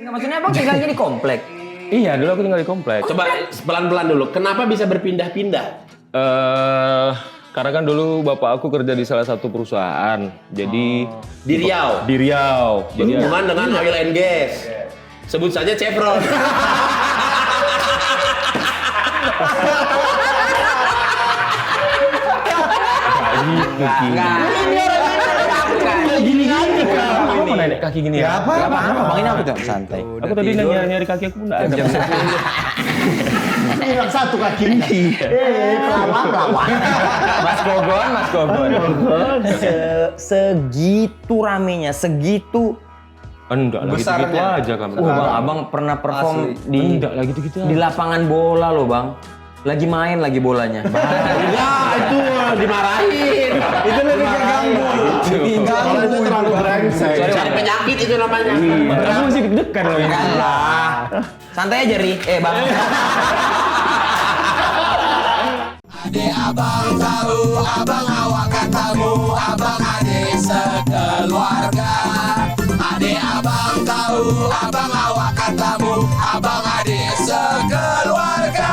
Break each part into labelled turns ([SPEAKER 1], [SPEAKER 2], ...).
[SPEAKER 1] Nggak, maksudnya abang tinggalnya di komplek?
[SPEAKER 2] Iya, dulu aku tinggal di komplek.
[SPEAKER 3] Coba pelan-pelan dulu. Kenapa bisa berpindah-pindah?
[SPEAKER 2] Karena kan dulu bapak aku kerja di salah satu perusahaan. Jadi
[SPEAKER 3] Di Riau.
[SPEAKER 2] di Riau. Jadi
[SPEAKER 3] Hubungan dengan oil and gas. Sebut saja Chevron.
[SPEAKER 2] gini-gini kan. Kamu mau naik kaki gini ya?
[SPEAKER 1] Gak apa-apa, bang, ini aku tuh santai.
[SPEAKER 2] Aku tadi nyari kaki aku enggak ada.
[SPEAKER 4] Hilang satu kaki. Pelawak.
[SPEAKER 1] Mas Gogon. Segitu ramenya, segitu.
[SPEAKER 2] Enggak lagi gitu aja kan.
[SPEAKER 1] Bang, abang pernah perform
[SPEAKER 2] Enggak lagi gitu
[SPEAKER 1] di lapangan bola loh, bang. Lagi main lagi bolanya.
[SPEAKER 3] Enggak, itu dimarahin.
[SPEAKER 4] Itu lebih keganggu. Kalau itu terlalu brengsek.
[SPEAKER 3] Cari penyakit itu namanya.
[SPEAKER 2] Kamu masih deg-degan loh ini.
[SPEAKER 1] Lah. Santai aja, Ri. Bang.
[SPEAKER 5] Ade abang tahu, abang awak katamu, abang ade sekeluarga. Ade abang tahu, abang awak katamu, abang ade sekeluarga.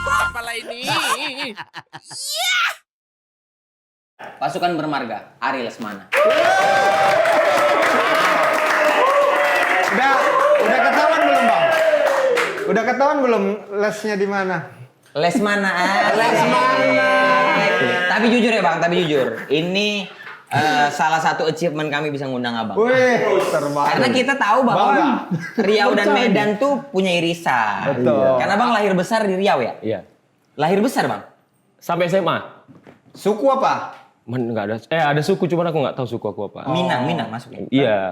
[SPEAKER 5] Apa ini?
[SPEAKER 1] Pasukan bermarga, Ari Lesmana.
[SPEAKER 4] Udah ketahuan belum, Bang? Udah ketahuan belum lesnya di mana?
[SPEAKER 1] Lesmana. Tapi jujur ya, Bang, ini salah satu achievement kami bisa ngundang abang.
[SPEAKER 4] Wih, terbaik.
[SPEAKER 1] Karena kita tahu bahwa
[SPEAKER 4] Bangga.
[SPEAKER 1] Riau dan Medan tuh punya irisan.
[SPEAKER 4] Betul.
[SPEAKER 1] Karena Bang lahir besar di Riau ya?
[SPEAKER 2] Iya.
[SPEAKER 1] Lahir besar, Bang?
[SPEAKER 2] Sampai SMA.
[SPEAKER 4] Suku apa?
[SPEAKER 2] Enggak ada. Ada suku cuman aku nggak tahu suku aku apa.
[SPEAKER 1] Minang masuknya.
[SPEAKER 2] Iya,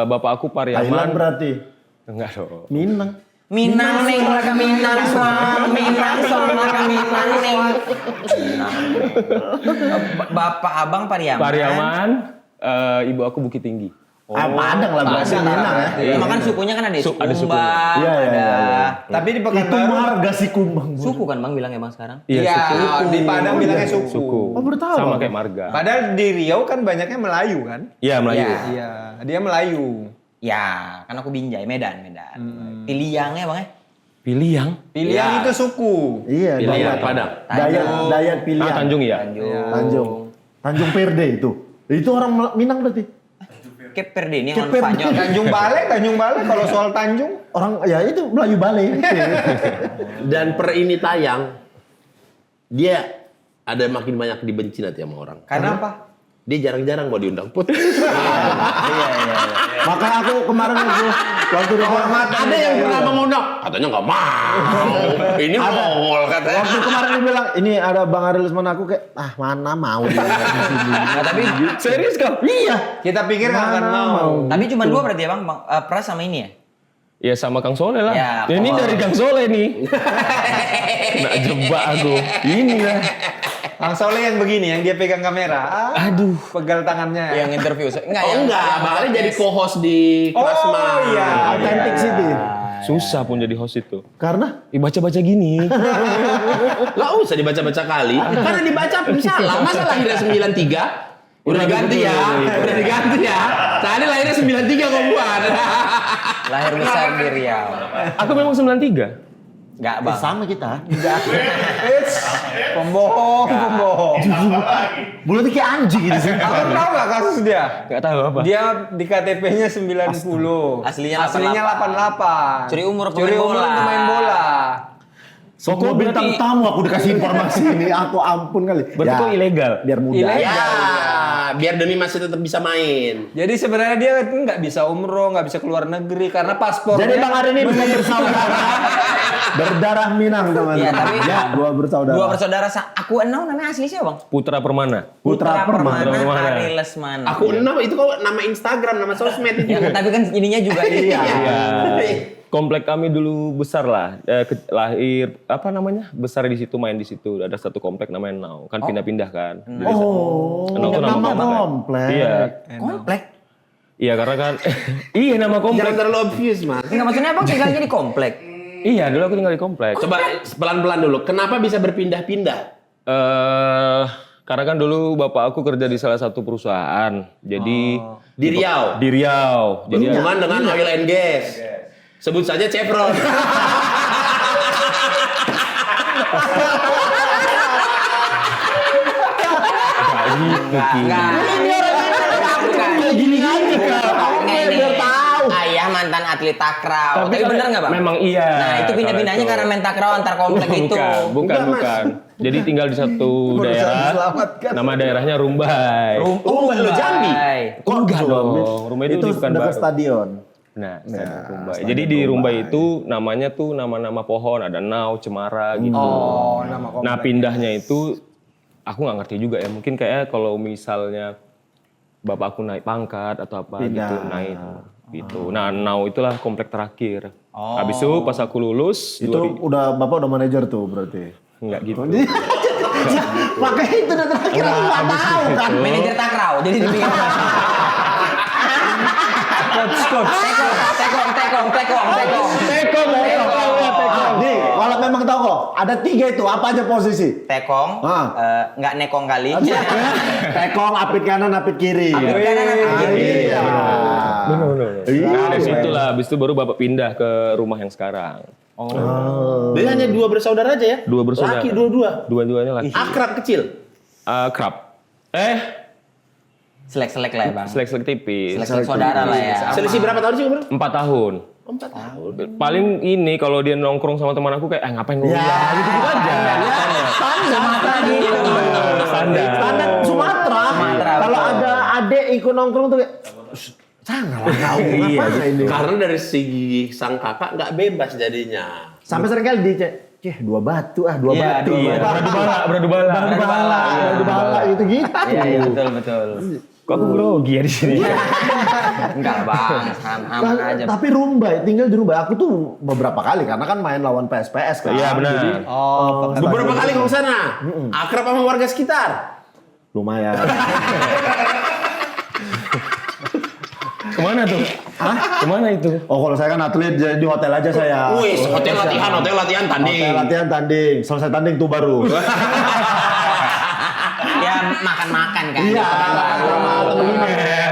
[SPEAKER 2] bapak aku
[SPEAKER 4] Thailand
[SPEAKER 2] Pariaman.
[SPEAKER 4] berarti.
[SPEAKER 2] Enggak dong.
[SPEAKER 4] Minang.
[SPEAKER 1] Minang neng, Minang semua, Minang neng. Bapak abang Pariaman.
[SPEAKER 2] Pariaman, ibu aku Bukit Tinggi.
[SPEAKER 4] Padang lah berarti Minang ya.
[SPEAKER 1] Emang kan sukunya kan ada
[SPEAKER 2] Ada sukunya.
[SPEAKER 1] Kumbang,
[SPEAKER 4] Iya.
[SPEAKER 1] ada
[SPEAKER 4] Tapi di
[SPEAKER 6] Itu
[SPEAKER 4] Pekanbaru
[SPEAKER 6] marga si Kumbang.
[SPEAKER 1] suku kan Bang bilangnya Bang sekarang.
[SPEAKER 4] Iya, di Padang bilangnya suku.
[SPEAKER 2] Suku.
[SPEAKER 6] Oh, baru tahu.
[SPEAKER 2] Sama kayak marga.
[SPEAKER 4] Padahal di Riau kan banyaknya Melayu kan?
[SPEAKER 2] Iya, Melayu.
[SPEAKER 1] Iya.
[SPEAKER 4] Iya, dia Melayu.
[SPEAKER 1] Ya, kan aku Binjai, Medan. Piliangnya Bang ya?
[SPEAKER 2] Piliang.
[SPEAKER 4] Pilihan itu suku.
[SPEAKER 6] Iya,
[SPEAKER 3] Pilihan
[SPEAKER 6] Dayak.
[SPEAKER 3] Padang.
[SPEAKER 6] Dayak pilihan.
[SPEAKER 2] Tanjung ya.
[SPEAKER 6] Tanjung Perde itu. Itu orang Minang berarti.
[SPEAKER 1] Kep Perde ini
[SPEAKER 6] Kep
[SPEAKER 1] yang
[SPEAKER 6] Perde.
[SPEAKER 1] Spanyol.
[SPEAKER 4] Tanjung Balai kalau soal Tanjung.
[SPEAKER 6] Orang ya itu Melayu Bale.
[SPEAKER 3] Dan per ini tayang, dia ada makin banyak dibenci nanti sama orang.
[SPEAKER 4] Karena apa?
[SPEAKER 3] Dia jarang-jarang mau diundang put.
[SPEAKER 6] Makanya aku kemarin waktu di
[SPEAKER 3] Ada yang pernah mengundang, katanya nggak mau. Ini mongol katanya.
[SPEAKER 6] waktu kemarin dia bilang ini ada Bang Ari Lesmana, aku kayak mana mau dia di sini.
[SPEAKER 1] Nah, tapi
[SPEAKER 2] Serius kau?
[SPEAKER 6] Iya.
[SPEAKER 4] Kita pikir nggak akan mau.
[SPEAKER 1] tapi cuma dua berarti ya Bang, Pras sama ini ya?
[SPEAKER 2] Ya sama Kang Soleh lah.
[SPEAKER 1] Ya,
[SPEAKER 2] ini
[SPEAKER 1] oh.
[SPEAKER 2] dari Kang Soleh nih. Nak jebak aku. Ini lah.
[SPEAKER 4] Bang Soleh yang begini, yang dia pegang kamera.
[SPEAKER 2] Aduh.
[SPEAKER 4] Pegal tangannya.
[SPEAKER 1] Yang interview. Enggak
[SPEAKER 3] Oh enggak, Bang Ali jadi co-host di Plasma.
[SPEAKER 4] Oh iya.
[SPEAKER 6] Authentic City.
[SPEAKER 2] Susah pun jadi host itu.
[SPEAKER 6] Karena
[SPEAKER 2] Baca-baca gini.
[SPEAKER 3] Nggak usah dibaca-baca kali. Karena dibaca pun salah. Masa lahirnya 93? Udah diganti ya. Udah diganti ya. Tadi lahirnya 93 kok buat.
[SPEAKER 1] Lahir besar di Riau.
[SPEAKER 2] Aku memang 93.
[SPEAKER 1] Enggak Bang.
[SPEAKER 6] sama kita.
[SPEAKER 4] Pembohong.
[SPEAKER 6] Mulutnya kayak anjing gitu sih.
[SPEAKER 4] Kamu tahu nggak kasus dia?
[SPEAKER 2] Enggak tahu apa.
[SPEAKER 4] Dia di KTP-nya 90.
[SPEAKER 1] Aslinya
[SPEAKER 4] 88.
[SPEAKER 1] Curi umur
[SPEAKER 4] Curi umur
[SPEAKER 1] pemain bola.
[SPEAKER 4] pemain bola.
[SPEAKER 6] Semua bintang tamu aku dikasih informasi ini. Aku ampun kali.
[SPEAKER 2] Berarti kok ilegal?
[SPEAKER 6] Biar mudah.
[SPEAKER 4] Ilegal.
[SPEAKER 3] Ya, biar Doni masih tetap bisa main.
[SPEAKER 4] Jadi sebenarnya dia nggak bisa umroh, nggak bisa keluar negeri karena paspornya.
[SPEAKER 6] Jadi Bang Ari ini bukan bersaudara. Berdarah Minang teman.
[SPEAKER 1] Iya, tapi
[SPEAKER 6] dua bersaudara.
[SPEAKER 1] Dua bersaudara. Aku Enau namanya asli siapa Bang?
[SPEAKER 2] Putra Permana.
[SPEAKER 6] Putra Permana.
[SPEAKER 2] Permana.
[SPEAKER 1] Ari Lesmana.
[SPEAKER 3] Aku enam itu kok nama Instagram, nama sosmed itu.
[SPEAKER 1] Ya, tapi kan ininya juga
[SPEAKER 6] Iya.
[SPEAKER 2] Ya, komplek kami dulu besar lah. Lahir apa namanya? Besar di situ, main di situ. Ada satu komplek namanya Nau. Kan pindah-pindah kan.
[SPEAKER 6] Oh,
[SPEAKER 2] Nau tuh nama
[SPEAKER 6] komplek.
[SPEAKER 2] Iya.
[SPEAKER 1] komplek.
[SPEAKER 2] Iya karena kan iya nama komplek.
[SPEAKER 3] Jangan terlalu obvious, Mas.
[SPEAKER 1] Enggak, maksudnya Abang tinggalnya di komplek.
[SPEAKER 2] Iya, dulu aku tinggal di komplek.
[SPEAKER 3] Coba pelan-pelan dulu. Kenapa bisa berpindah-pindah?
[SPEAKER 2] Karena kan dulu bapak aku kerja di salah satu perusahaan. Jadi
[SPEAKER 3] Di Riau.
[SPEAKER 2] di Riau. Jadi
[SPEAKER 3] Berhubungan dengan oil and gas. Sebut saja Chevron.
[SPEAKER 1] Enggak. Bukan.
[SPEAKER 6] Gini aja kan.
[SPEAKER 1] Ini
[SPEAKER 6] Biar tahu.
[SPEAKER 1] ayah mantan atlet takraw. Tapi
[SPEAKER 2] kan
[SPEAKER 1] bener nggak bang?
[SPEAKER 2] Memang iya.
[SPEAKER 1] Nah itu pindah-pindahnya
[SPEAKER 2] kalau
[SPEAKER 1] karena main takraw antar komplek itu.
[SPEAKER 2] Bukan. Jadi tinggal di satu daerah. Nama daerahnya Rumbai.
[SPEAKER 3] Rumbai lo Jambi.
[SPEAKER 2] Kok enggak dong? Rumbai itu
[SPEAKER 6] Itu
[SPEAKER 2] di
[SPEAKER 6] dekat
[SPEAKER 2] Pekanbaru.
[SPEAKER 6] stadion.
[SPEAKER 2] Nah, Stadion Rumbai.
[SPEAKER 6] Stadion
[SPEAKER 2] Jadi di
[SPEAKER 6] Rumbai.
[SPEAKER 2] Rumbai itu namanya tuh nama-nama pohon, ada nau, cemara gitu.
[SPEAKER 4] Oh, nama komplek.
[SPEAKER 2] Nah, pindahnya itu aku nggak ngerti juga ya. Mungkin kayak kalau misalnya bapak aku naik pangkat atau apa
[SPEAKER 6] Pindah.
[SPEAKER 2] gitu, naik gitu. Nah, nau itulah komplek terakhir. Habis itu pas aku lulus,
[SPEAKER 6] Itu bapak udah manajer tuh berarti.
[SPEAKER 2] nggak gitu.
[SPEAKER 6] Makanya itu udah terakhir aku nggak tahu kan.
[SPEAKER 1] Manajer takraw. Jadi di pinggir. Tekong.
[SPEAKER 6] Nih, kalau memang tahu kok, ada 3 itu, apa aja posisi?
[SPEAKER 1] Tekong, nggak nekong kali.
[SPEAKER 6] Tekong, apit kanan, apit kiri.
[SPEAKER 1] Apit kanan, apit kiri.
[SPEAKER 6] Iya.
[SPEAKER 2] Benar.
[SPEAKER 6] Iya.
[SPEAKER 2] Nah, dari situ lah, habis itu baru bapak pindah ke rumah yang sekarang.
[SPEAKER 3] Dia hanya 2 bersaudara aja ya?
[SPEAKER 2] 2 bersaudara.
[SPEAKER 3] Laki dua-dua.
[SPEAKER 2] Dua-duanya laki.
[SPEAKER 3] Akrab kecil.
[SPEAKER 2] Krab.
[SPEAKER 1] Selek-selek lah ya bang.
[SPEAKER 2] Selek-selek tipis.
[SPEAKER 1] Selek saudara lah ya.
[SPEAKER 3] Selisih berapa tahun sih umur?
[SPEAKER 2] 4 tahun.
[SPEAKER 3] 4 tahun.
[SPEAKER 2] Paling ini kalau dia nongkrong sama teman aku kayak ngapain kuliah gitu aja.
[SPEAKER 1] Sumatera gitu.
[SPEAKER 2] Standar.
[SPEAKER 6] Standar Sumatera. Kalau
[SPEAKER 1] betul.
[SPEAKER 6] ada adik ikut nongkrong tuh kayak, sangat lah kau. Ngapain ini?
[SPEAKER 3] Karena dari segi sang kakak nggak bebas jadinya.
[SPEAKER 6] Sampai sering kali dicek, 2 batu ah, 2
[SPEAKER 1] Iya,
[SPEAKER 6] batu.
[SPEAKER 1] iya.
[SPEAKER 2] Beradu bala.
[SPEAKER 6] Beradu bala gitu.
[SPEAKER 1] Iya betul.
[SPEAKER 2] Kok aku grogi ya di sini?
[SPEAKER 1] Enggak bang, aman aja.
[SPEAKER 6] Tapi Rumbai, tinggal di Rumbai. Aku tuh beberapa kali karena kan main lawan PSPS kan.
[SPEAKER 2] Iya benar.
[SPEAKER 6] Jadi,
[SPEAKER 3] Beberapa kali ke sana. Akrab sama warga sekitar.
[SPEAKER 6] lumayan.
[SPEAKER 2] Kemana tuh? Hah? Kemana itu?
[SPEAKER 6] Oh kalau saya kan atlet jadi di hotel aja saya.
[SPEAKER 3] Wih, hotel latihan tanding.
[SPEAKER 6] Hotel latihan tanding. Selesai tanding tuh baru.
[SPEAKER 1] Ya makan-makan kan.
[SPEAKER 6] Iya.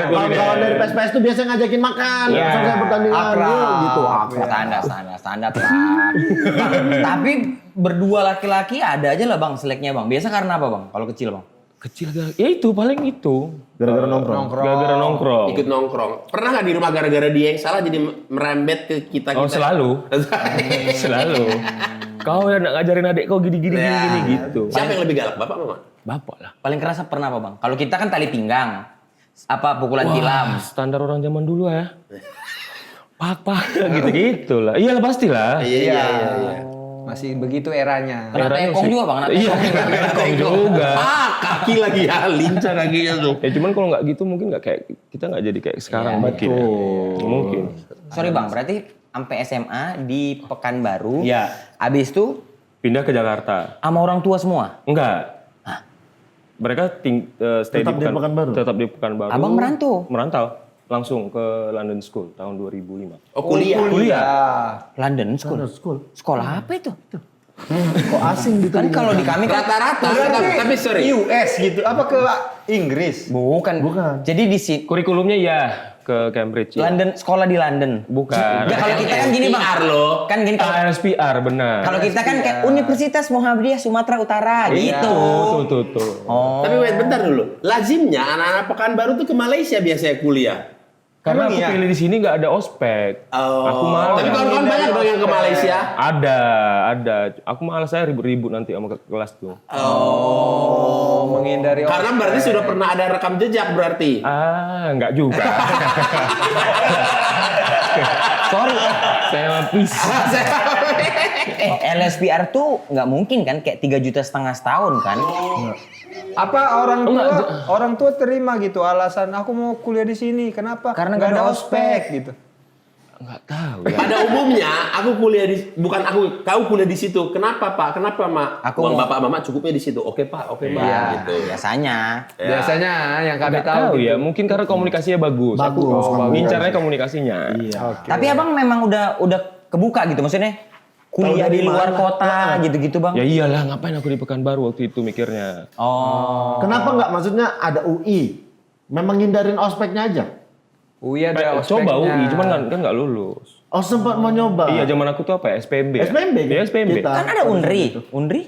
[SPEAKER 6] Kawan-kawan dari PSPS tuh biasa ngajakin makan.
[SPEAKER 1] Iya.
[SPEAKER 6] Selesai pertandingan.
[SPEAKER 4] Akrab.
[SPEAKER 6] Gitu.
[SPEAKER 1] Standar lah. Tapi berdua laki-laki ada aja lah bang seleknya bang. Biasa karena apa bang? Kalau kecil bang?
[SPEAKER 2] Kecil ya itu paling itu.
[SPEAKER 6] Gara-gara nongkrong.
[SPEAKER 2] Gara-gara nongkrong.
[SPEAKER 3] Ikut nongkrong. Pernah nggak di rumah gara-gara dia yang salah jadi merembet ke kita?
[SPEAKER 2] Oh selalu. Selalu. Kau yang nak ngajarin adik kau gini gitu.
[SPEAKER 3] Siapa yang lebih galak, bapak mama?
[SPEAKER 2] Bapak lah.
[SPEAKER 1] Paling kerasa pernah apa bang? Kalau kita kan tali pinggang. Apa pukulan tilam.
[SPEAKER 2] Standar orang zaman dulu ya. Pak gitu-gitu lah. Iya lah pastilah.
[SPEAKER 3] Iya.
[SPEAKER 4] Masih begitu eranya.
[SPEAKER 1] Kena tekong juga bang.
[SPEAKER 2] Iya, tekong juga.
[SPEAKER 3] Kaki lagi ya, lincah kakinya tuh.
[SPEAKER 2] Ya cuman kalau nggak gitu mungkin nggak kayak kita nggak jadi kayak sekarang mungkin. Ya. Mungkin.
[SPEAKER 1] Sorry bang, berarti sampai SMA di Pekanbaru.
[SPEAKER 2] Iya.
[SPEAKER 1] Abis itu
[SPEAKER 2] Pindah ke Jakarta.
[SPEAKER 1] sama orang tua semua.
[SPEAKER 2] Enggak. Mereka stay
[SPEAKER 6] Tetap di Pekanbaru?
[SPEAKER 2] Tetap di Pekanbaru.
[SPEAKER 1] Abang merantau?
[SPEAKER 2] Merantau. Langsung ke London School tahun 2005.
[SPEAKER 3] Oh kuliah.
[SPEAKER 1] London School. Sekolah apa itu?
[SPEAKER 6] Kok asing gitu.
[SPEAKER 1] Kan kalau di kami kan
[SPEAKER 3] Rata-rata, tapi sorry.
[SPEAKER 4] US gitu, apa ke Inggris?
[SPEAKER 1] bukan. Jadi di sini
[SPEAKER 2] Kurikulumnya ya ke Cambridge. Ya.
[SPEAKER 1] London, sekolah di London.
[SPEAKER 2] Bukan.
[SPEAKER 1] Enggak, kalau kita kan gini bang.
[SPEAKER 3] SPR loh.
[SPEAKER 1] Kan gini kalau
[SPEAKER 2] RSPR benar.
[SPEAKER 1] kalau kita kan kayak Universitas Muhammadiyah Sumatera Utara gitu.
[SPEAKER 2] Tuh.
[SPEAKER 1] Oh.
[SPEAKER 3] Tapi wait bentar dulu. Lazimnya anak-anak Pekanbaru tuh ke Malaysia biasanya kuliah.
[SPEAKER 2] Karena
[SPEAKER 4] Emang
[SPEAKER 2] aku
[SPEAKER 4] iya?
[SPEAKER 2] pilih di sini nggak ada ospek. Aku malas.
[SPEAKER 3] Tapi kawan-kawan banyak dong yang ke Malaysia.
[SPEAKER 2] Ada. Aku malas saya ribut-ribut nanti sama kelas tuh.
[SPEAKER 4] Oh, menghindari
[SPEAKER 3] Karena berarti sudah pernah ada rekam jejak berarti.
[SPEAKER 2] Nggak juga. Sorry, saya lapis.
[SPEAKER 1] LSPR tuh nggak mungkin kan kayak 3,5 juta setahun kan?
[SPEAKER 4] apa orang tua terima gitu alasan aku mau kuliah di sini. Kenapa?
[SPEAKER 1] Karena
[SPEAKER 4] nggak
[SPEAKER 1] nggak
[SPEAKER 4] ada
[SPEAKER 1] ada
[SPEAKER 4] ospek gitu.
[SPEAKER 2] Nggak tahu ya.
[SPEAKER 3] Pada umumnya aku kuliah di kau kuliah di situ. Kenapa Pak? Kenapa Mak?
[SPEAKER 1] Aku
[SPEAKER 3] Uang
[SPEAKER 1] mau-
[SPEAKER 3] bapak mama cukupnya di situ. Oke Pak, oke Pak.
[SPEAKER 1] Iya,
[SPEAKER 3] Gitu.
[SPEAKER 1] biasanya.
[SPEAKER 3] Ya.
[SPEAKER 4] Biasanya yang kami
[SPEAKER 2] Nggak
[SPEAKER 4] tahu
[SPEAKER 2] tahu
[SPEAKER 4] gitu.
[SPEAKER 2] ya, mungkin karena komunikasinya bagus.
[SPEAKER 6] Bagus,
[SPEAKER 2] Aku
[SPEAKER 6] bagus.
[SPEAKER 2] ngincarnya komunikasinya.
[SPEAKER 6] Iya.
[SPEAKER 1] Tapi abang memang udah kebuka gitu maksudnya. kuliah
[SPEAKER 6] Tahu
[SPEAKER 1] di
[SPEAKER 6] dari
[SPEAKER 1] luar
[SPEAKER 6] mana?
[SPEAKER 1] kota gitu-gitu bang?
[SPEAKER 2] Ya iyalah, ngapain aku di Pekanbaru waktu itu mikirnya.
[SPEAKER 1] Oh.
[SPEAKER 6] Kenapa nggak maksudnya ada UI? Memang ngindarin ospeknya aja.
[SPEAKER 4] UI ada
[SPEAKER 2] Coba
[SPEAKER 4] ospeknya.
[SPEAKER 2] UI, cuman kan nggak lulus.
[SPEAKER 6] Oh sempat mau nyoba.
[SPEAKER 2] Iya, zaman aku tuh apa ya? SPMB. Ya?
[SPEAKER 6] SPMB kan?
[SPEAKER 2] Iya, SPMB.
[SPEAKER 6] Kita.
[SPEAKER 1] Kan ada Unri.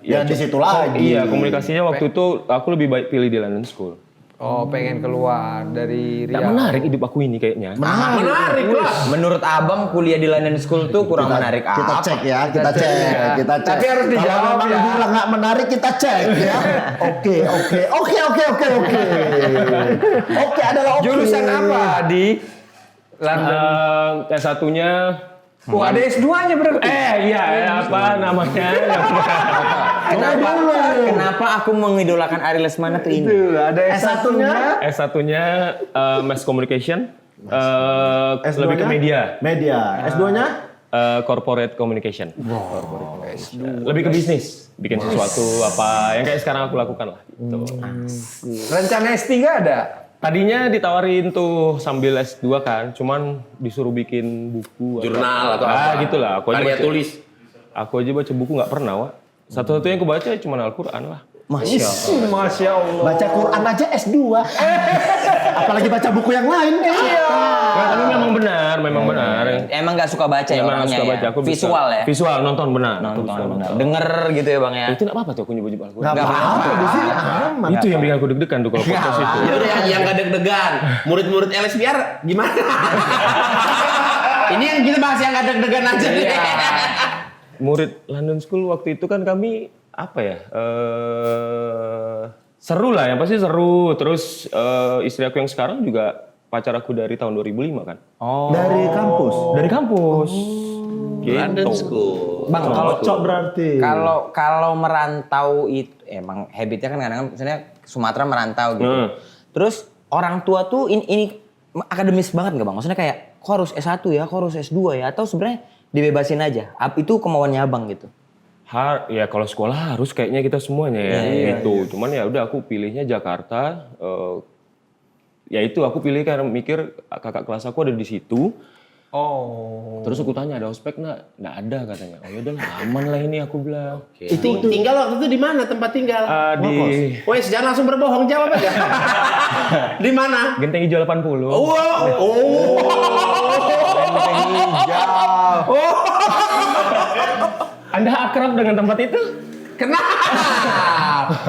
[SPEAKER 6] Ya di situ lagi.
[SPEAKER 2] Iya, komunikasinya waktu itu aku lebih baik pilih di London School.
[SPEAKER 4] Oh, pengen keluar dari
[SPEAKER 2] Nggak
[SPEAKER 4] Riau.
[SPEAKER 2] menarik hidup aku ini kayaknya.
[SPEAKER 3] Menarik lah.
[SPEAKER 1] Menurut abang kuliah di London School tuh kurang menarik
[SPEAKER 6] Kita
[SPEAKER 1] apa?
[SPEAKER 6] cek ya, kita cek.
[SPEAKER 4] Tapi harus dijawab
[SPEAKER 6] Kalau memang
[SPEAKER 4] ya.
[SPEAKER 6] bilang nggak menarik kita cek ya. Oke, adalah oke.
[SPEAKER 4] Jurusan apa di London?
[SPEAKER 2] S1-nya
[SPEAKER 4] Ada S2-nya berarti.
[SPEAKER 2] apa namanya?
[SPEAKER 1] Kenapa aku mengidolakan Ari Lesmana tuh ini?
[SPEAKER 4] Itu ada
[SPEAKER 6] S1-nya?
[SPEAKER 2] S1-nya Mass Communication,
[SPEAKER 6] S2-nya?
[SPEAKER 2] lebih ke media,
[SPEAKER 6] Media. S2-nya?
[SPEAKER 2] Corporate Communication. Lebih ke bisnis, bikin sesuatu apa yang kayak sekarang aku lakukan lah. Gitu.
[SPEAKER 4] Rencana S3 ada?
[SPEAKER 2] Tadinya ditawarin tuh sambil S2 kan, cuman disuruh bikin buku.
[SPEAKER 3] Jurnal atau apa?
[SPEAKER 2] Gitulah. Aku aja
[SPEAKER 3] Karya
[SPEAKER 2] baca,
[SPEAKER 3] tulis.
[SPEAKER 2] Aku aja baca buku nggak pernah, Wak. Satu-satunya yang aku baca cuma Al-Quran lah.
[SPEAKER 4] Masya Allah.
[SPEAKER 6] Baca Quran aja S2. Apalagi baca buku yang lain kan?
[SPEAKER 2] Nah, tapi memang benar.
[SPEAKER 1] Emang nggak suka baca ya
[SPEAKER 2] Emang
[SPEAKER 1] orangnya
[SPEAKER 2] suka
[SPEAKER 1] ya?
[SPEAKER 2] baca. Aku
[SPEAKER 1] Visual ya?
[SPEAKER 2] Visual, nonton benar.
[SPEAKER 1] Nonton benar. Denger gitu ya bang ya?
[SPEAKER 2] Itu nggak apa-apa tuh aku nyebut-nyebut Al-Quran.
[SPEAKER 6] Nggak apa-apa di sini aman.
[SPEAKER 2] Itu yang bikin aku deg-degan tuh kalau podcast itu.
[SPEAKER 3] Ya udah yang gak deg-degan. Murid-murid LSPR gimana? Ini yang kita bahas yang gak deg-degan aja deh.
[SPEAKER 2] Murid London School waktu itu kan kami apa ya? Seru lah, yang pasti seru. Terus istri aku yang sekarang juga pacar aku dari tahun 2005 kan.
[SPEAKER 6] Dari kampus.
[SPEAKER 2] Dari kampus.
[SPEAKER 3] London School.
[SPEAKER 1] Bang, kalau
[SPEAKER 6] Cocok berarti.
[SPEAKER 1] kalau merantau itu emang habitnya kan kadang-kadang misalnya Sumatera merantau gitu. Terus orang tua tuh ini akademis banget nggak bang? Maksudnya kayak kok harus S1 ya, kok harus S2 ya? Atau sebenarnya dibebasin aja? Itu kemauannya abang gitu?
[SPEAKER 2] Ya kalau sekolah harus kayaknya kita semuanya ya gitu. Cuman ya udah aku pilihnya Jakarta. Ya itu aku pilih karena mikir kakak kelas aku ada di situ.
[SPEAKER 4] Oh.
[SPEAKER 2] Terus aku tanya ada ospek nggak? Nggak ada katanya. Oh ya udah aman lah ini aku bilang.
[SPEAKER 3] Itu tinggal waktu itu di mana tempat tinggal?
[SPEAKER 2] Di
[SPEAKER 3] Wes jangan langsung berbohong, jawab aja. Di mana?
[SPEAKER 2] Genteng Hijau 80. Anda akrab dengan tempat itu?
[SPEAKER 3] Kenal.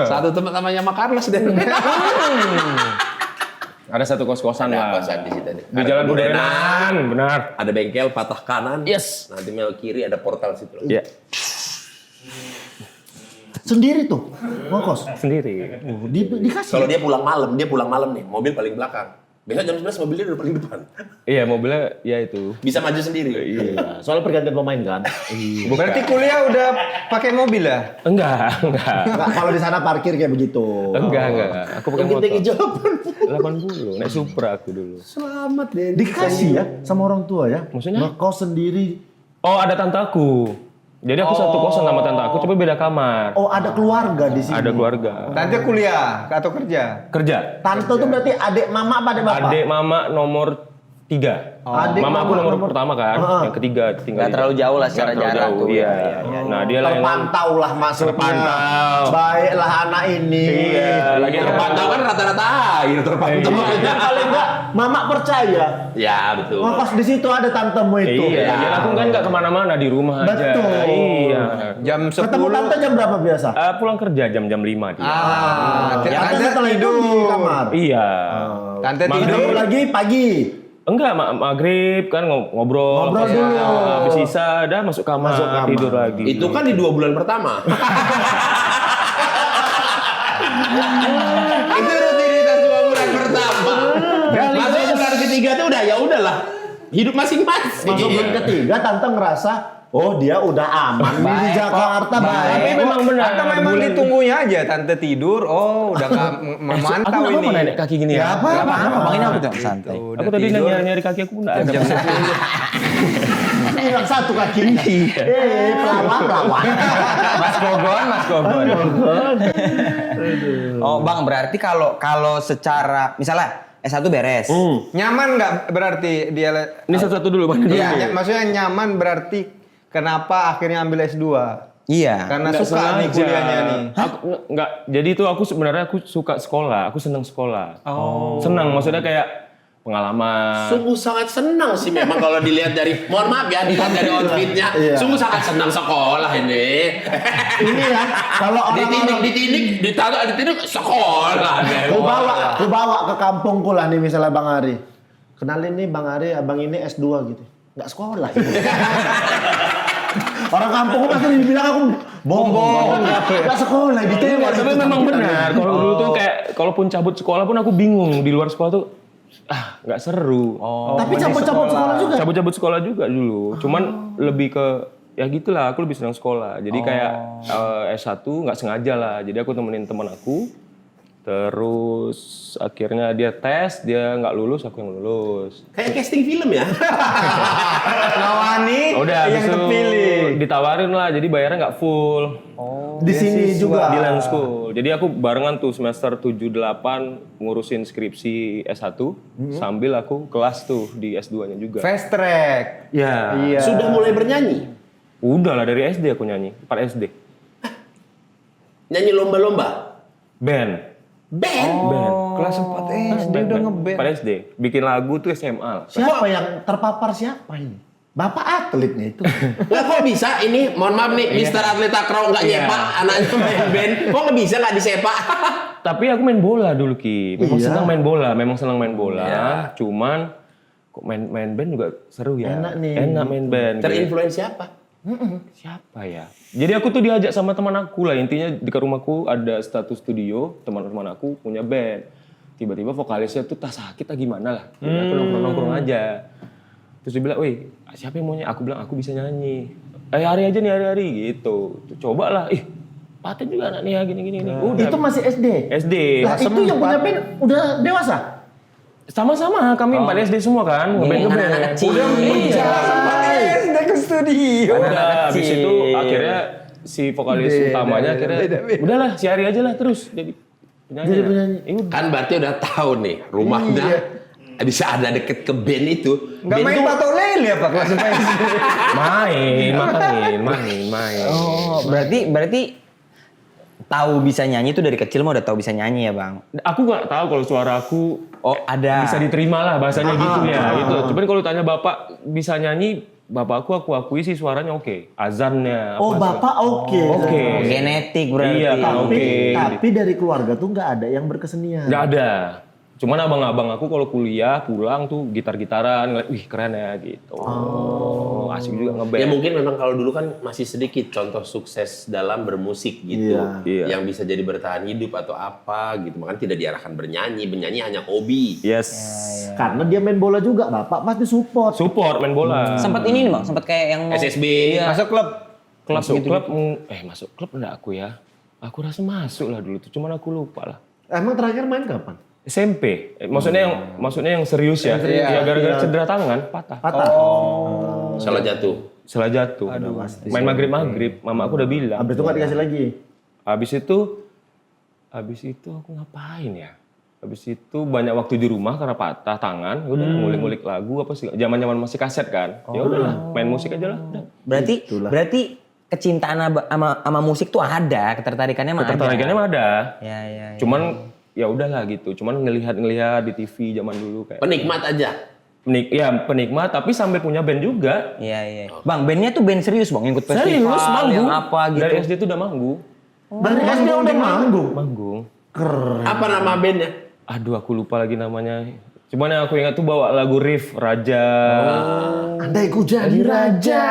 [SPEAKER 3] Satu tempat namanya Makarlas deh.
[SPEAKER 2] Ada satu kos-kosan lah.
[SPEAKER 3] Kosan di situ nih.
[SPEAKER 2] Di Jalan Budenan, benar.
[SPEAKER 3] Ada bengkel patah kanan.
[SPEAKER 2] Yes.
[SPEAKER 3] Nanti mel kiri ada portal situ.
[SPEAKER 2] Iya,
[SPEAKER 6] Sendiri tuh, ngokos.
[SPEAKER 2] sendiri.
[SPEAKER 6] Dikasih.
[SPEAKER 3] Kalau dia pulang malam nih, mobil paling belakang. Besok jam 11 mobilnya udah paling depan.
[SPEAKER 2] Iya, mobilnya ya itu.
[SPEAKER 3] Bisa maju sendiri.
[SPEAKER 6] Iya, soalnya pergantian pemain kan.
[SPEAKER 4] Berarti kuliah udah pakai mobil ya?
[SPEAKER 2] Enggak.
[SPEAKER 6] Nggak, kalau di sana parkir kayak begitu.
[SPEAKER 2] Enggak. Aku pakai motor.
[SPEAKER 3] Genteng Hijau
[SPEAKER 2] 80, naik Supra aku dulu.
[SPEAKER 3] Selamat deh.
[SPEAKER 6] Dikasih ya sama orang tua ya.
[SPEAKER 2] Maksudnya?
[SPEAKER 6] Ngekos sendiri.
[SPEAKER 2] Oh, ada tante aku. Jadi aku satu kosan sama tante aku, tapi beda kamar.
[SPEAKER 6] Oh, ada keluarga di sini.
[SPEAKER 2] Ada keluarga.
[SPEAKER 4] Tante kuliah atau kerja?
[SPEAKER 2] Kerja.
[SPEAKER 6] Tante tuh berarti adik mama apa adik bapak?
[SPEAKER 2] Adik mama nomor 3.
[SPEAKER 6] Adik
[SPEAKER 2] Mama aku
[SPEAKER 6] mama
[SPEAKER 2] nomor pertama kan, yang ketiga tinggal.
[SPEAKER 1] Nggak terlalu jauh lah secara
[SPEAKER 2] Nggak terlalu
[SPEAKER 1] jarak
[SPEAKER 2] jauh,
[SPEAKER 1] tuh.
[SPEAKER 2] Iya.
[SPEAKER 1] Iya.
[SPEAKER 2] Nah, dia lah yang
[SPEAKER 6] Terpantau lah maksudnya.
[SPEAKER 2] Terpantau.
[SPEAKER 6] Baiklah anak ini.
[SPEAKER 2] Iya, lagi
[SPEAKER 3] Terpantau kan rata-rata air terpantau.
[SPEAKER 6] Ya, paling enggak mama percaya.
[SPEAKER 3] Ya betul.
[SPEAKER 6] Ngekos di situ ada tantemu itu.
[SPEAKER 2] Iya, ya, aku kan nggak kemana-mana di rumah aja.
[SPEAKER 6] Betul.
[SPEAKER 2] Iya.
[SPEAKER 4] Jam 10.
[SPEAKER 6] Ketemu tante jam berapa biasa?
[SPEAKER 2] Pulang kerja jam-jam 5 dia.
[SPEAKER 4] Tante
[SPEAKER 6] Tante setelah itu di kamar.
[SPEAKER 2] Iya.
[SPEAKER 4] Tante
[SPEAKER 2] Maghrib.
[SPEAKER 6] Ketemu
[SPEAKER 4] tidur.
[SPEAKER 6] lagi pagi.
[SPEAKER 2] Enggak, maghrib kan ngobrol.
[SPEAKER 6] Ngobrol
[SPEAKER 2] Habis-
[SPEAKER 6] dulu.
[SPEAKER 2] Habis sisa, dah masuk kamar, tidur lagi.
[SPEAKER 3] Itu kan di 2 bulan pertama. Itu rutinitas 2 bulan pertama. Masuk bulan ketiga tuh udah ya udahlah. Hidup masing-masing.
[SPEAKER 6] Masuk bulan ketiga tante ngerasa oh dia udah aman nih di Jakarta baik.
[SPEAKER 2] Tapi memang benar.
[SPEAKER 4] Atau memang ditunggunya aja tante tidur, oh udah nggak memantau
[SPEAKER 2] Aku nggak
[SPEAKER 4] ini.
[SPEAKER 2] apa-apa naik kaki gini ya.
[SPEAKER 1] Apa bang ini aku tuh santai.
[SPEAKER 4] Udah
[SPEAKER 2] Aku tadi
[SPEAKER 4] tidur.
[SPEAKER 2] nyari kaki aku nggak ada.
[SPEAKER 6] Hilang satu kaki. Pelawak.
[SPEAKER 1] Mas Gogon. Oh bang berarti kalau secara misalnya S1 beres.
[SPEAKER 4] Nyaman nggak berarti dia?
[SPEAKER 2] Ini satu-satu dulu, Bang.
[SPEAKER 4] Iya, maksudnya nyaman berarti kenapa akhirnya ambil S2?
[SPEAKER 1] Iya.
[SPEAKER 4] Karena
[SPEAKER 2] Nggak
[SPEAKER 4] suka nih
[SPEAKER 2] sengaja.
[SPEAKER 4] kuliahnya nih.
[SPEAKER 2] Aku nggak. Jadi itu aku sebenarnya aku suka sekolah. Aku senang sekolah.
[SPEAKER 4] Oh.
[SPEAKER 2] Senang, maksudnya kayak pengalaman.
[SPEAKER 3] Sungguh sangat senang sih memang kalau dilihat dari, mohon maaf ya, dilihat dari outfitnya.
[SPEAKER 6] Iya.
[SPEAKER 3] Sungguh sangat senang sekolah ini.
[SPEAKER 6] Ini ya, kalau orang-orang
[SPEAKER 3] Ditindik, sekolah.
[SPEAKER 6] ku bawa ke kampungku lah nih misalnya Bang Ari. Kenalin nih Bang Ari, abang ini S2 gitu. Nggak sekolah. Orang kampungku pasti dibilang aku bohong. Nggak sekolah gitu.
[SPEAKER 2] Tapi memang benar. Kalau dulu tuh kayak, kalaupun cabut sekolah pun aku bingung. Di luar sekolah tuh, nggak seru.
[SPEAKER 6] Tapi cabut-cabut sekolah juga.
[SPEAKER 2] Cabut-cabut sekolah juga dulu. Cuman lebih ke, ya gitulah, aku lebih senang sekolah. Jadi kayak S1 nggak sengaja lah. Jadi aku temenin teman aku. Terus akhirnya dia tes, dia nggak lulus, aku yang lulus.
[SPEAKER 3] Kayak casting film ya.
[SPEAKER 4] Ngawani
[SPEAKER 2] Udah,
[SPEAKER 4] yang
[SPEAKER 2] habis itu
[SPEAKER 4] kepilih.
[SPEAKER 2] ditawarin lah, jadi bayarnya nggak full.
[SPEAKER 6] Di sini juga.
[SPEAKER 2] Di Land School. Jadi aku barengan tuh semester 7-8 ngurusin skripsi S1 sambil aku kelas tuh di S2-nya juga.
[SPEAKER 4] Fast track.
[SPEAKER 2] Ya.
[SPEAKER 4] Iya.
[SPEAKER 3] Sudah mulai bernyanyi.
[SPEAKER 2] Udah lah dari SD aku nyanyi, 4 SD.
[SPEAKER 3] Nyanyi lomba-lomba.
[SPEAKER 2] Band.
[SPEAKER 3] Band.
[SPEAKER 4] Kelas 4 SD udah ngeband.
[SPEAKER 2] 4 SD. Bikin lagu tuh SMA lah.
[SPEAKER 6] Siapa yang terpapar siapa ini? Bapak atletnya itu.
[SPEAKER 3] Lah kok bisa ini, mohon maaf nih, Mister Atlet Takraw nggak nyepak anaknya main band. Kok nggak bisa nggak disepak?
[SPEAKER 2] Tapi aku main bola dulu Ki. Memang
[SPEAKER 6] Iya.
[SPEAKER 2] senang main bola, memang senang main bola.
[SPEAKER 3] Iya.
[SPEAKER 2] Cuman kok main band juga seru ya.
[SPEAKER 6] Enak nih.
[SPEAKER 2] Enak main band.
[SPEAKER 3] Terinfluence siapa?
[SPEAKER 2] Siapa ya? Jadi aku tuh diajak sama teman aku lah. Intinya di rumahku ada status studio, teman-teman aku punya band. Tiba-tiba vokalisnya tuh tas sakit atau gimana lah. Jadi aku nongkrong-nongkrong aja. Terus dia bilang, "Wih, siapa yang mau nyanyi?" Aku bilang, "Aku bisa nyanyi." Hari aja nih, hari-hari gitu. Coba lah. Paten juga anak nih ya, gini-gini. Udah.
[SPEAKER 6] Itu masih SD.
[SPEAKER 2] SD.
[SPEAKER 6] Lah itu yang punya band udah dewasa.
[SPEAKER 2] Sama-sama kami 4 SD semua kan, ngeband-ngeband.
[SPEAKER 1] anak-anak kecil.
[SPEAKER 2] Iya.
[SPEAKER 4] SD ke studio.
[SPEAKER 2] Udah, habis
[SPEAKER 1] kecil.
[SPEAKER 2] itu akhirnya si vokalis utamanya akhirnya udahlah si Ari aja lah terus jadi penyanyi.
[SPEAKER 6] Jadi penyanyi.
[SPEAKER 2] Udah.
[SPEAKER 3] Kan berarti udah tahu nih rumahnya bisa ada deket ke band itu.
[SPEAKER 4] Nggak
[SPEAKER 3] Band
[SPEAKER 4] main
[SPEAKER 3] tuh-
[SPEAKER 4] patok lele apa kelas 4 SD?
[SPEAKER 2] main.
[SPEAKER 1] Oh, berarti tahu bisa nyanyi itu dari kecil mah udah tahu bisa nyanyi ya, Bang.
[SPEAKER 2] Aku nggak tahu kalau suara aku
[SPEAKER 1] Ada.
[SPEAKER 2] bisa diterima lah bahasanya gitu ya. Gitu. Cuman kalau tanya bapak bisa nyanyi, bapakku aku akui sih suaranya oke. Azannya.
[SPEAKER 6] Oh, bapak oke.
[SPEAKER 2] Oke.
[SPEAKER 1] Genetik berarti.
[SPEAKER 2] Iya, kan,
[SPEAKER 6] Tapi,
[SPEAKER 2] oke.
[SPEAKER 6] tapi dari keluarga tuh nggak ada yang berkesenian.
[SPEAKER 2] Nggak ada. Cuman abang-abang aku kalau kuliah pulang tuh gitar-gitaran, ngeliat, wih keren ya gitu. Asik juga ngeband.
[SPEAKER 3] Ya mungkin memang kalau dulu kan masih sedikit contoh sukses dalam bermusik gitu.
[SPEAKER 2] Iya.
[SPEAKER 3] Yang bisa jadi bertahan hidup atau apa gitu. Makanya tidak diarahkan bernyanyi. Bernyanyi hanya hobi.
[SPEAKER 2] Yes.
[SPEAKER 6] Karena dia main bola juga, bapak pasti support.
[SPEAKER 2] Support main bola.
[SPEAKER 1] Sempat ini nih, Bang, sempat kayak yang mau
[SPEAKER 3] SSB.
[SPEAKER 4] Masuk klub.
[SPEAKER 2] Masuk klub, masuk klub enggak aku ya. Aku rasa masuk lah dulu tuh, cuman aku lupa lah.
[SPEAKER 6] Emang terakhir main kapan?
[SPEAKER 2] SMP, maksudnya yang serius ya. Ya gara-gara cedera tangan, patah.
[SPEAKER 6] Patah.
[SPEAKER 3] Salah jatuh.
[SPEAKER 2] Setelah jatuh. Main maghrib, mama aku udah bilang.
[SPEAKER 6] Habis itu nggak dikasih lagi.
[SPEAKER 2] Habis itu aku ngapain ya? Habis itu banyak waktu di rumah karena patah tangan. Ya udah ngulik-ngulik lagu apa sih? Zaman-zaman masih kaset kan. Ya udahlah, main musik aja lah. Udah.
[SPEAKER 1] Berarti kecintaan sama musik tuh ada, ketertarikannya mah ada.
[SPEAKER 2] Ketertarikannya mah ada.
[SPEAKER 1] Ya.
[SPEAKER 2] Cuman ya udahlah gitu. Cuman ngelihat di TV zaman dulu kayak.
[SPEAKER 3] Penikmat aja.
[SPEAKER 2] Penikmat tapi sampai punya band juga.
[SPEAKER 1] Iya. Bang, bandnya tuh band serius, Bang, ikut festival
[SPEAKER 2] Serius manggung.
[SPEAKER 1] yang apa gitu.
[SPEAKER 2] Dari SD tuh udah manggung.
[SPEAKER 6] Dari SD udah manggung.
[SPEAKER 2] Manggung.
[SPEAKER 3] Apa nama bandnya?
[SPEAKER 2] Aduh aku lupa lagi namanya. Cuman yang aku ingat tuh bawa lagu Riff Raja.
[SPEAKER 6] Andai ku jadi raja.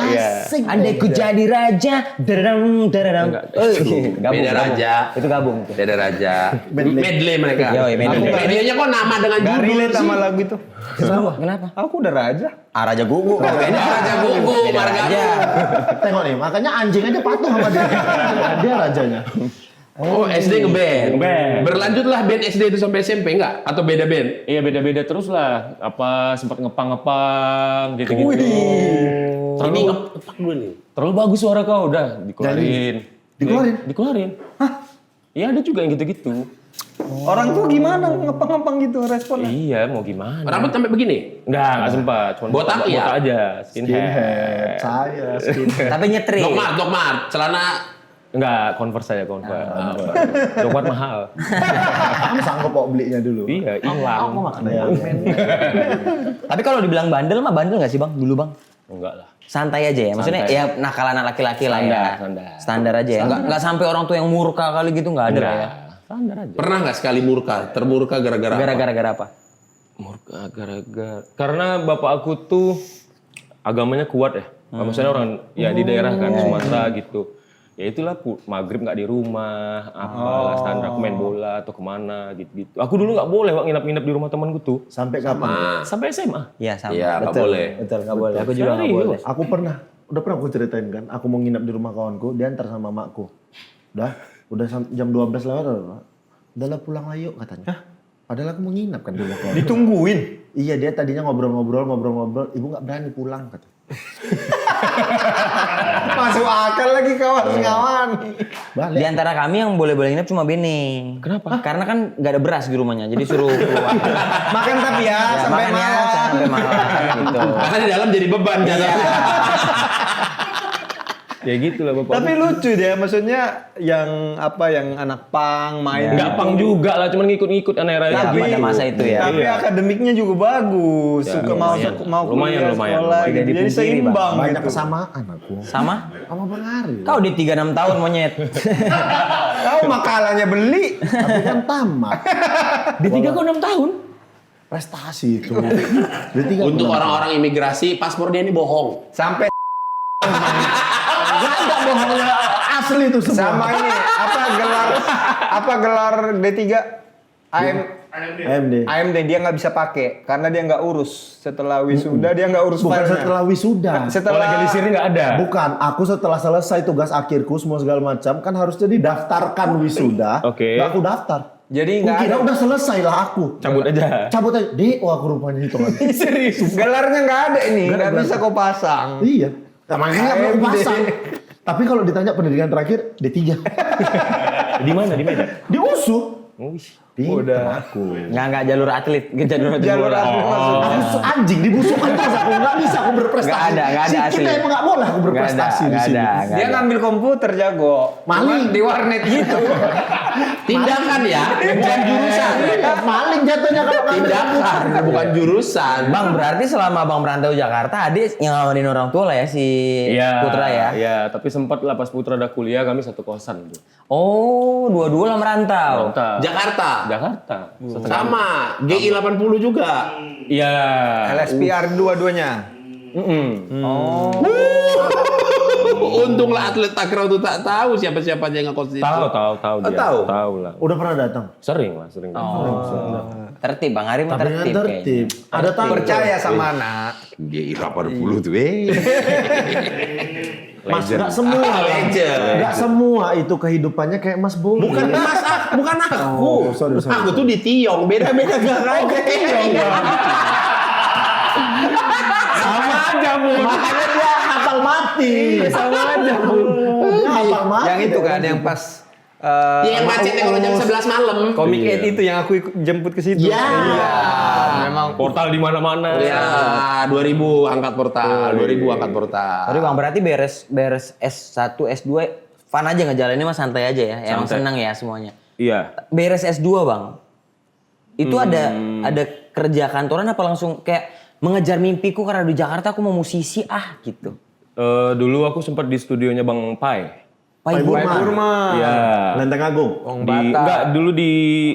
[SPEAKER 2] Iya.
[SPEAKER 6] Asik.
[SPEAKER 1] Andai ku jadi raja, derang.
[SPEAKER 3] Beda Raja.
[SPEAKER 1] Itu gabung tuh.
[SPEAKER 3] Beda Raja. Medley mereka.
[SPEAKER 1] Yoi, medley.
[SPEAKER 3] Radionya kok nama dengan
[SPEAKER 4] Gak
[SPEAKER 3] judul
[SPEAKER 4] relate
[SPEAKER 3] sih?
[SPEAKER 4] sama lagu itu.
[SPEAKER 1] Kenapa?
[SPEAKER 4] Aku udah raja.
[SPEAKER 1] Raja Gugu.
[SPEAKER 3] Beda Raja Gugu, marga.
[SPEAKER 6] Tengok nih, makanya anjing aja patuh sama dia. Dia rajanya.
[SPEAKER 3] Oh, SD ngeband.
[SPEAKER 2] Ngeband.
[SPEAKER 3] Berlanjutlah band SD itu sampai SMP enggak? Atau beda band?
[SPEAKER 2] Iya beda-beda terus lah. Apa sempat ngepang gitu-gitu.
[SPEAKER 3] Ini ngepak dulu nih.
[SPEAKER 2] Terlalu bagus suara kau udah dikeluarin.
[SPEAKER 6] Dikeluarin?
[SPEAKER 2] Dikeluarin. Hah? Iya ada juga yang gitu-gitu.
[SPEAKER 4] Orang tua gimana ngepang-ngepang gitu responnya?
[SPEAKER 2] Iya, mau gimana?
[SPEAKER 3] Rambut sampai begini?
[SPEAKER 2] Nggak sempat. Cuma
[SPEAKER 3] Botak ya?
[SPEAKER 2] botak aja,
[SPEAKER 6] Skinhead,
[SPEAKER 2] skinhead.
[SPEAKER 6] saya skinhead.
[SPEAKER 1] Tapi nyetri.
[SPEAKER 3] Dokmar, celana
[SPEAKER 2] Enggak, Converse aja, Converse. Dokmar mahal.
[SPEAKER 6] Kamu sanggup kok belinya dulu.
[SPEAKER 2] Iya, hilang.
[SPEAKER 1] Tapi kalau dibilang bandel mah bandel nggak sih bang? Dulu bang?
[SPEAKER 2] Enggak lah.
[SPEAKER 1] Santai aja ya, maksudnya
[SPEAKER 2] Santai.
[SPEAKER 1] ya nakalan anak laki-laki lah ya. Standar aja ya. Nggak sampai orang tua yang murka kali gitu nggak ada lah ya.
[SPEAKER 2] Standar aja.
[SPEAKER 3] pernah nggak sekali murka? Termurka gara-gara apa?
[SPEAKER 1] Gara-gara apa?
[SPEAKER 2] Murka gara-gara karena bapak aku tuh agamanya kuat ya. Maksudnya orang ya di daerah kan Sumatera gitu. Ya itulah maghrib nggak di rumah, apalah standar aku main bola atau kemana gitu-gitu. Aku dulu nggak boleh Wak, nginap-nginap di rumah temanku tuh
[SPEAKER 6] Sampai kapan?
[SPEAKER 2] sampai SMA.
[SPEAKER 1] Iya sama.
[SPEAKER 3] Iya, nggak
[SPEAKER 1] betul.
[SPEAKER 3] boleh.
[SPEAKER 1] Betul nggak boleh. Aku juga nggak
[SPEAKER 2] Serius.
[SPEAKER 1] boleh.
[SPEAKER 6] Aku udah pernah aku ceritain kan, aku mau nginap di rumah kawanku, diantar sama makku. Udah jam 12 lewat, udahlah pulang lah yuk katanya. Padahal aku mau nginap kan di rumah kawanku.
[SPEAKER 4] Ditungguin.
[SPEAKER 6] Iya, dia tadinya ngobrol-ngobrol, ibu nggak berani pulang kata.
[SPEAKER 4] Masuk akal lagi kawan-kawan.
[SPEAKER 6] Balik.
[SPEAKER 1] Di antara kami yang boleh-boleh nginep cuma Bene.
[SPEAKER 2] Kenapa?
[SPEAKER 1] Karena kan nggak ada beras di rumahnya, jadi suruh keluar.
[SPEAKER 4] Makan tapi ya, sampai
[SPEAKER 1] makan ya,
[SPEAKER 4] malam.
[SPEAKER 1] sampai malam gitu.
[SPEAKER 3] Karena di dalam jadi beban jatuhnya.
[SPEAKER 2] Ya gitulah bapak.
[SPEAKER 4] Tapi lucu deh, maksudnya yang anak pang main.
[SPEAKER 2] nggak pang juga lah, cuman ngikut-ngikut aneh
[SPEAKER 1] Ya,
[SPEAKER 2] aja.
[SPEAKER 1] pada masa itu ya.
[SPEAKER 4] Tapi akademiknya juga bagus. Suka mau kuliah sekolah
[SPEAKER 2] lumayan.
[SPEAKER 4] gitu. Jadi seimbang
[SPEAKER 6] Banyak
[SPEAKER 4] gitu.
[SPEAKER 6] kesamaan aku.
[SPEAKER 1] Sama?
[SPEAKER 6] Sama Bang Ari.
[SPEAKER 1] Kau di 36 tahun monyet.
[SPEAKER 4] Kau makalahnya beli.
[SPEAKER 6] Tapi kan tamat.
[SPEAKER 2] Di 36 tahun?
[SPEAKER 6] Prestasi itu. Berarti kan
[SPEAKER 3] Untuk orang-orang imigrasi, paspor dia ini bohong.
[SPEAKER 4] Sampai
[SPEAKER 6] Gak ada bohongnya asli itu semua.
[SPEAKER 4] sama ini apa gelar D3
[SPEAKER 6] AMD.
[SPEAKER 4] AMD dia nggak bisa pakai karena dia nggak urus setelah wisuda dia nggak urus
[SPEAKER 6] Bukan
[SPEAKER 4] filenya.
[SPEAKER 6] setelah wisuda.
[SPEAKER 4] Setelah
[SPEAKER 2] legalisirnya nggak ada.
[SPEAKER 6] Bukan, aku setelah selesai tugas akhirku semua segala macam kan harusnya didaftarkan wisuda.
[SPEAKER 2] Oke.
[SPEAKER 6] Nggak aku daftar.
[SPEAKER 4] jadi
[SPEAKER 6] Aku
[SPEAKER 4] nggak
[SPEAKER 6] kira
[SPEAKER 4] ada
[SPEAKER 6] udah selesai lah aku.
[SPEAKER 2] Cabut aja.
[SPEAKER 6] Cabut aja. Aku rupanya hitungan.
[SPEAKER 4] serius gelarnya nggak ada ini
[SPEAKER 6] Nggak
[SPEAKER 4] nggak
[SPEAKER 6] ada.
[SPEAKER 4] bisa kau pasang.
[SPEAKER 6] Iya. Nah, makanya nggak perlu
[SPEAKER 4] AMD.
[SPEAKER 6] pasang. Tapi kalau ditanya pendidikan terakhir D3.
[SPEAKER 2] Di mana? Di Medan?
[SPEAKER 6] Di USU.
[SPEAKER 2] Wih.
[SPEAKER 4] Udah.
[SPEAKER 6] Aku.
[SPEAKER 1] Nggak jalur atlet, jalur
[SPEAKER 4] Jalur
[SPEAKER 1] bola.
[SPEAKER 4] atlet masuk.
[SPEAKER 6] Aku anjing dibusukkan terus aku nggak bisa aku berprestasi.
[SPEAKER 1] Nggak ada
[SPEAKER 6] Si
[SPEAKER 1] asli.
[SPEAKER 6] kita emang nggak boleh aku berprestasi di sini.
[SPEAKER 4] Dia ngambil komputer jago.
[SPEAKER 6] Maling.
[SPEAKER 4] Cuman di warnet gitu.
[SPEAKER 3] Tindakan ya, bukan jurusan.
[SPEAKER 6] Maling jatuhnya kalau ngambil
[SPEAKER 3] Tindakan, bukan jurusan.
[SPEAKER 1] Bang, berarti selama Bang merantau Jakarta, adik yang ngamanin orang tua lah ya si
[SPEAKER 2] Iya.
[SPEAKER 1] Putra ya?
[SPEAKER 2] Iya, tapi sempat lah pas Putra ada kuliah kami satu kosan tuh.
[SPEAKER 1] Oh, dua-dua lah merantau.
[SPEAKER 2] Mantap.
[SPEAKER 3] Jakarta.
[SPEAKER 2] Jakarta.
[SPEAKER 3] Sama, GI 80 juga.
[SPEAKER 2] Iya.
[SPEAKER 4] LSPR dua-duanya.
[SPEAKER 1] Oh.
[SPEAKER 3] Untunglah atlet takraw itu tak tahu siapa-siapa yang ngekos itu.
[SPEAKER 2] Tahu dia.
[SPEAKER 3] tahu?
[SPEAKER 2] Tahu lah.
[SPEAKER 6] Udah pernah datang.
[SPEAKER 2] Sering lah.
[SPEAKER 1] Tertib Bang Ari mah
[SPEAKER 6] Tapi kan
[SPEAKER 1] tertib kayaknya.
[SPEAKER 6] tertib. Ada tahu.
[SPEAKER 4] Percaya sama anak.
[SPEAKER 3] GI 80 tuh,
[SPEAKER 6] Mas, nggak semua.
[SPEAKER 3] Legend.
[SPEAKER 6] Nggak semua itu kehidupannya kayak Mas Bung.
[SPEAKER 3] Bukan Mas, bukan aku.
[SPEAKER 6] Oh, sorry.
[SPEAKER 3] Aku tuh di Tiong, beda-beda gara-gara Tiong.
[SPEAKER 6] Sama aja, Bu. Makanya dia hafal mati. Sama aja, Bu. Dia hafal mati.
[SPEAKER 4] Yang itu kan yang pas
[SPEAKER 3] Yang macetnya kalau jam 11 malam.
[SPEAKER 4] Komik 8 itu yang aku jemput ke situ.
[SPEAKER 3] Iya.
[SPEAKER 4] Memang
[SPEAKER 2] Portal di mana-mana.
[SPEAKER 3] Ya, 2000 angkat portal, 2000 angkat portal.
[SPEAKER 1] Tapi Bang berarti beres S1, S2 fun aja ngejalaninnya mah santai aja ya. Emang
[SPEAKER 2] Santai.
[SPEAKER 1] senang ya semuanya.
[SPEAKER 2] Iya.
[SPEAKER 1] Beres S2 Bang. Itu ada kerja kantoran apa langsung kayak mengejar mimpiku karena di Jakarta aku mau musisi gitu.
[SPEAKER 2] Dulu aku sempat di studionya Bang Pai.
[SPEAKER 1] Pai
[SPEAKER 4] Burma.
[SPEAKER 2] Iya.
[SPEAKER 6] Lenteng Agung.
[SPEAKER 2] Enggak, dulu di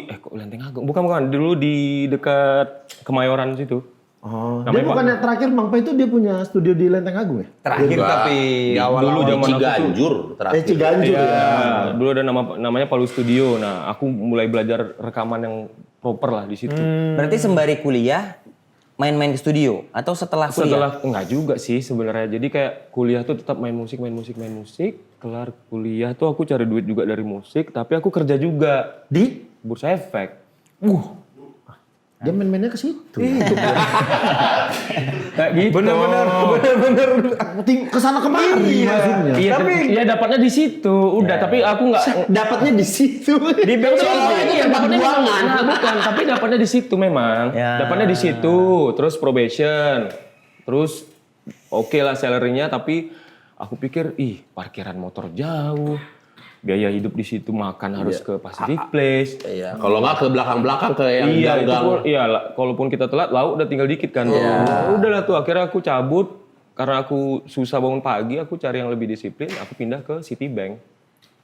[SPEAKER 2] kok Lenteng Agung. Bukan. Dulu di dekat Kemayoran situ.
[SPEAKER 6] Oh,
[SPEAKER 2] Namanya
[SPEAKER 6] dia bukannya terakhir Bang Pai itu dia punya studio di Lenteng Agung ya?
[SPEAKER 4] terakhir tapi awal
[SPEAKER 2] dulu zaman aku tuh-
[SPEAKER 3] Ciganjur terakhir.
[SPEAKER 6] Ciganjur ya.
[SPEAKER 2] Dulu ada namanya Palu Studio. Nah, aku mulai belajar rekaman yang proper lah di situ.
[SPEAKER 1] Berarti sembari kuliah main-main ke studio atau setelah kuliah?
[SPEAKER 2] Setelah enggak juga sih sebenarnya. Jadi kayak kuliah tuh tetap main musik. Kelar kuliah tuh aku cari duit juga dari musik, tapi aku kerja juga
[SPEAKER 6] Di
[SPEAKER 2] Bursa Efek.
[SPEAKER 6] Dia main-mainnya ke situ.
[SPEAKER 2] Kayak gitu.
[SPEAKER 4] Bener-bener.
[SPEAKER 6] Kesana kemari maksudnya.
[SPEAKER 2] Iya, tapi ya dapatnya di situ. Udah, tapi aku nggak
[SPEAKER 3] Dapatnya di situ.
[SPEAKER 2] di bank
[SPEAKER 3] Seolah-olah itu tempat buangan.
[SPEAKER 2] Nah, bukan, tapi dapatnya di situ memang.
[SPEAKER 1] Ya.
[SPEAKER 2] Dapatnya di situ, terus probation. Terus oke lah salary-nya, tapi aku pikir parkiran motor jauh. Biaya hidup di situ, makan harus ke Pacific Place.
[SPEAKER 3] Iya, kalau nggak ke belakang-belakang ke yang
[SPEAKER 2] Iya, itu
[SPEAKER 3] gang-gang.
[SPEAKER 2] pun, kalaupun kita telat, lauk udah tinggal dikit kan. Udahlah tuh, akhirnya aku cabut. Karena aku susah bangun pagi, aku cari yang lebih disiplin, aku pindah ke Citibank.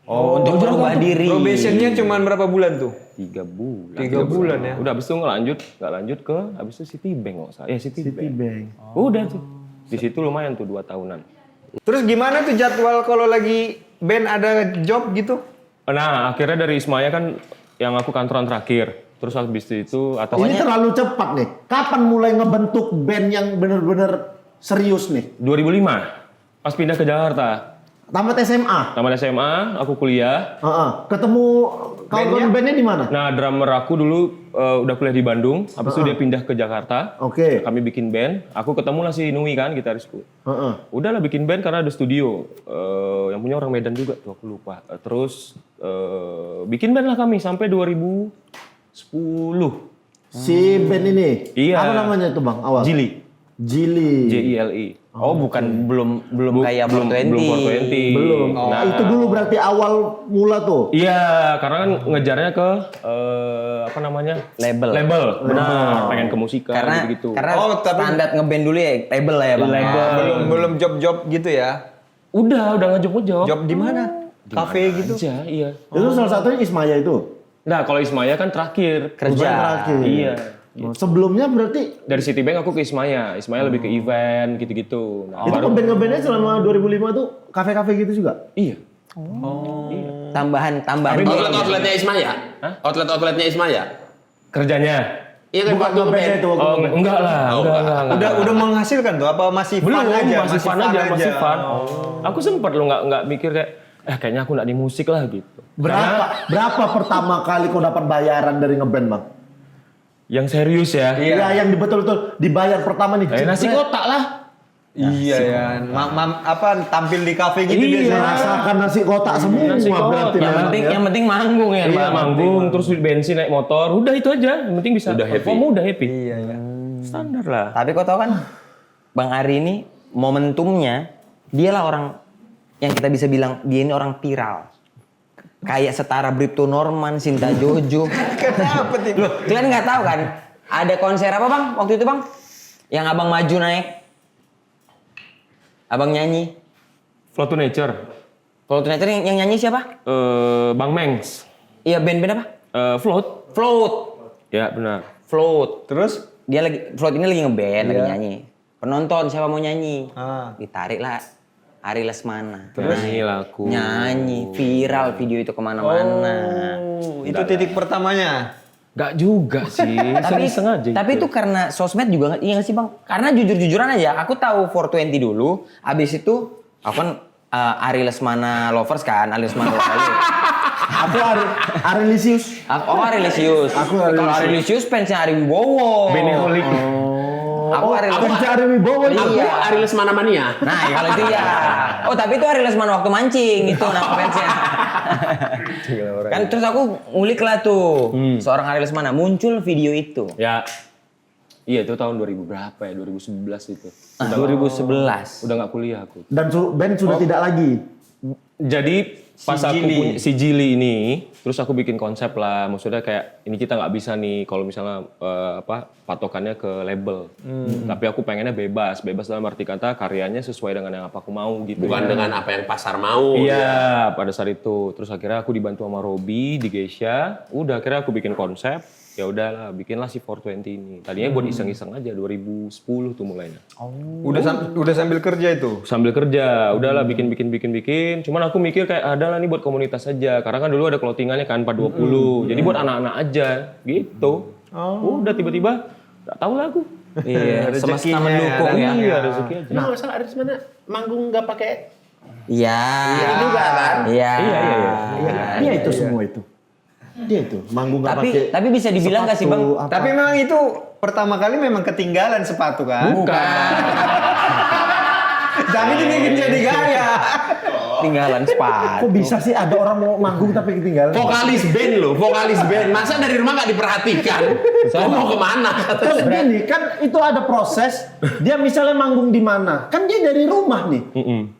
[SPEAKER 1] Untuk berubah diri.
[SPEAKER 4] Probationnya cuma berapa bulan tuh?
[SPEAKER 2] 3 bulan.
[SPEAKER 4] 3 bulan ya.
[SPEAKER 2] Udah, habis itu nggak lanjut ke, habis itu Citibank nggak usah. Citibank.
[SPEAKER 6] Citibank.
[SPEAKER 2] Udah tuh. Di situ lumayan tuh 2 tahunan.
[SPEAKER 4] Terus gimana tuh jadwal kalau lagi band ada job gitu?
[SPEAKER 2] Nah, akhirnya dari Ismaya kan yang aku kantoran terakhir. Terus habis itu
[SPEAKER 6] Ini terlalu cepat nih. Kapan mulai ngebentuk band yang bener-bener serius nih?
[SPEAKER 2] 2005 pas pindah ke Jakarta.
[SPEAKER 6] Tamat SMA.
[SPEAKER 2] Tamat SMA, aku kuliah.
[SPEAKER 6] Ketemu kawan-kawan bandnya di mana?
[SPEAKER 2] Nah, drummer aku dulu udah kuliah di Bandung. Habis itu dia pindah ke Jakarta.
[SPEAKER 6] Oke.
[SPEAKER 2] Kami bikin band. Aku ketemu lah si Nui kan, gitarisku. Udahlah bikin band karena ada studio. Yang punya orang Medan juga tuh, aku lupa. Terus bikin band lah kami sampai 2010.
[SPEAKER 6] Si band ini.
[SPEAKER 2] Iya.
[SPEAKER 6] Apa namanya tuh Bang awal?
[SPEAKER 2] Jili. JILI.
[SPEAKER 1] Oh, bukan belum kayak
[SPEAKER 2] belum
[SPEAKER 1] 420.
[SPEAKER 2] Belum.
[SPEAKER 6] Nah, itu dulu berarti awal mula tuh.
[SPEAKER 2] Iya, karena kan ngejarnya ke apa namanya?
[SPEAKER 1] Label.
[SPEAKER 2] Benar, pengen ke musikan gitu.
[SPEAKER 1] Karena standar ngeband dulu ya, label lah ya Bang.
[SPEAKER 4] Belum job-job gitu ya?
[SPEAKER 2] Udah ngejok.
[SPEAKER 4] Job di mana? Kafe gitu?
[SPEAKER 2] Aja, iya.
[SPEAKER 6] Itu salah satunya Ismaya itu.
[SPEAKER 2] Nah, kalau Ismaya kan terakhir.
[SPEAKER 1] Kerja.
[SPEAKER 6] Terakhir.
[SPEAKER 2] Iya.
[SPEAKER 6] Sebelumnya berarti
[SPEAKER 2] Dari Citibank aku ke Ismaya. Ismaya lebih ke event gitu-gitu. Nah,
[SPEAKER 6] itu ngeband-ngebandnya selama 2005 tuh kafe-kafe gitu juga?
[SPEAKER 2] Iya.
[SPEAKER 1] Tambahan.
[SPEAKER 3] Outlet-outletnya Ismaya? Outlet-outletnya Ismaya?
[SPEAKER 2] Kerjanya.
[SPEAKER 3] Iya kan waktu ngeband.
[SPEAKER 6] itu waktu
[SPEAKER 2] Oh, enggak lah.
[SPEAKER 4] Udah menghasilkan tuh? Apa masih
[SPEAKER 2] Belum,
[SPEAKER 4] fun aja?
[SPEAKER 2] masih fun aja. Aku sempat lo nggak mikir kayak kayaknya aku nggak di musik lah gitu.
[SPEAKER 6] Berapa pertama kali kau dapat bayaran dari ngeband Bang?
[SPEAKER 2] Yang serius ya.
[SPEAKER 6] Iya, yang betul-betul dibayar pertama nih.
[SPEAKER 2] Nasi kotak lah.
[SPEAKER 4] Iya ya. Tampil di kafe gitu
[SPEAKER 2] Iya.
[SPEAKER 4] biasanya.
[SPEAKER 6] Merasakan nasi kotak semua
[SPEAKER 2] Nasi kotak.
[SPEAKER 6] berarti.
[SPEAKER 1] Yang penting manggung ya,
[SPEAKER 2] Iya,
[SPEAKER 1] Bang.
[SPEAKER 2] manggung, terus bensin naik motor, udah itu aja. Yang penting bisa
[SPEAKER 3] Udah happy.
[SPEAKER 2] perform, udah happy.
[SPEAKER 4] Iya ya.
[SPEAKER 2] Standar lah.
[SPEAKER 1] Tapi kau tahu kan, Bang Ari ini momentumnya, dialah orang yang kita bisa bilang dia ini orang viral. Kayak setara Bripto Norman, Sinta Jojo.
[SPEAKER 4] Kenapa tuh?
[SPEAKER 1] Loh, kalian nggak tahu kan? Ada konser apa Bang waktu itu Bang? Yang abang maju naik. Abang nyanyi.
[SPEAKER 2] Flow to Nature.
[SPEAKER 1] Kalau ternyata yang nyanyi siapa?
[SPEAKER 2] Bang Mengs.
[SPEAKER 1] Iya band apa?
[SPEAKER 2] Float.
[SPEAKER 1] Float.
[SPEAKER 2] Ya benar.
[SPEAKER 1] Float.
[SPEAKER 4] Terus?
[SPEAKER 1] Dia Float ini lagi ngeband, lagi nyanyi. Penonton siapa mau nyanyi? Ditarik lah Ari Lesmana.
[SPEAKER 2] Nyanyi lah aku.
[SPEAKER 1] Nyanyi, viral video itu kemana-mana.
[SPEAKER 4] Itu titik pertamanya.
[SPEAKER 2] Gak juga sih, sengaja.
[SPEAKER 1] Tapi itu karena sosmed juga, iya gak sih Bang? Karena jujur-jujuran aja, aku tahu 420 dulu, abis itu aku kan Ari Lesmana lovers kan, Ari Lesmana lovers.
[SPEAKER 6] Aku Ari Lisius.
[SPEAKER 1] Ari Lisius. Kalau Ari Lisius fansnya Ari Wibowo.
[SPEAKER 2] Beneholik.
[SPEAKER 1] Aku Ari
[SPEAKER 6] Aku
[SPEAKER 1] Lesmana.
[SPEAKER 6] Ari Wibowo itu.
[SPEAKER 3] Aku Ari Lesmana Mania.
[SPEAKER 1] Nah, kalau itu ya. Oh, tapi itu Ari Lesmana waktu mancing itu nama fansnya. Kan terus aku ngulik lah tuh. Seorang Ari Lesmana muncul video itu.
[SPEAKER 2] Ya. Iya itu tahun 2000 berapa ya? 2011 itu.
[SPEAKER 1] 2011.
[SPEAKER 2] Udah nggak kuliah aku.
[SPEAKER 6] Dan band sudah tidak lagi.
[SPEAKER 2] Jadi pas aku punya si Jili ini, terus aku bikin konsep lah. Maksudnya kayak ini kita nggak bisa nih kalau misalnya patokannya ke label. Tapi aku pengennya bebas dalam arti kata karyanya sesuai dengan yang apa aku mau gitu.
[SPEAKER 3] Bukan dengan apa yang pasar mau.
[SPEAKER 2] Iya, pada saat itu. Terus akhirnya aku dibantu sama Robi di Geisha. Udah akhirnya aku bikin konsep. Ya udahlah, bikinlah si 420 ini. Tadinya buat iseng-iseng aja 2010 tuh mulainya.
[SPEAKER 4] Udah sambil kerja itu.
[SPEAKER 2] Sambil kerja, udahlah bikin. Cuman aku mikir kayak adalah nih buat komunitas aja. Karena kan dulu ada clothingannya kan 420. Jadi buat anak-anak aja gitu. Udah tiba-tiba gak tahu lah aku.
[SPEAKER 1] Iya, semesta mendukung ya.
[SPEAKER 2] Iya, rezeki aja.
[SPEAKER 3] Nah, masalah Ari Lesmana manggung nggak pakai
[SPEAKER 1] Iya.
[SPEAKER 3] juga kan?
[SPEAKER 1] Iya.
[SPEAKER 2] Iya.
[SPEAKER 6] Iya itu semua itu. Dia itu manggung nggak pakai.
[SPEAKER 1] Tapi bisa dibilang nggak sih Bang?
[SPEAKER 6] sepatu, apa.
[SPEAKER 4] Tapi memang itu pertama kali memang ketinggalan sepatu kan?
[SPEAKER 2] Bukan.
[SPEAKER 4] Tapi dibikin jadi gaya.
[SPEAKER 1] Tinggalan sepatu.
[SPEAKER 6] Kok bisa sih ada orang mau manggung tapi ketinggalan?
[SPEAKER 3] Vokalis band loh, vokalis band. Masa dari rumah nggak diperhatikan? Kau mau kemana?
[SPEAKER 6] Terus gini kan itu ada proses. Dia misalnya manggung di mana? Kan dia dari rumah nih.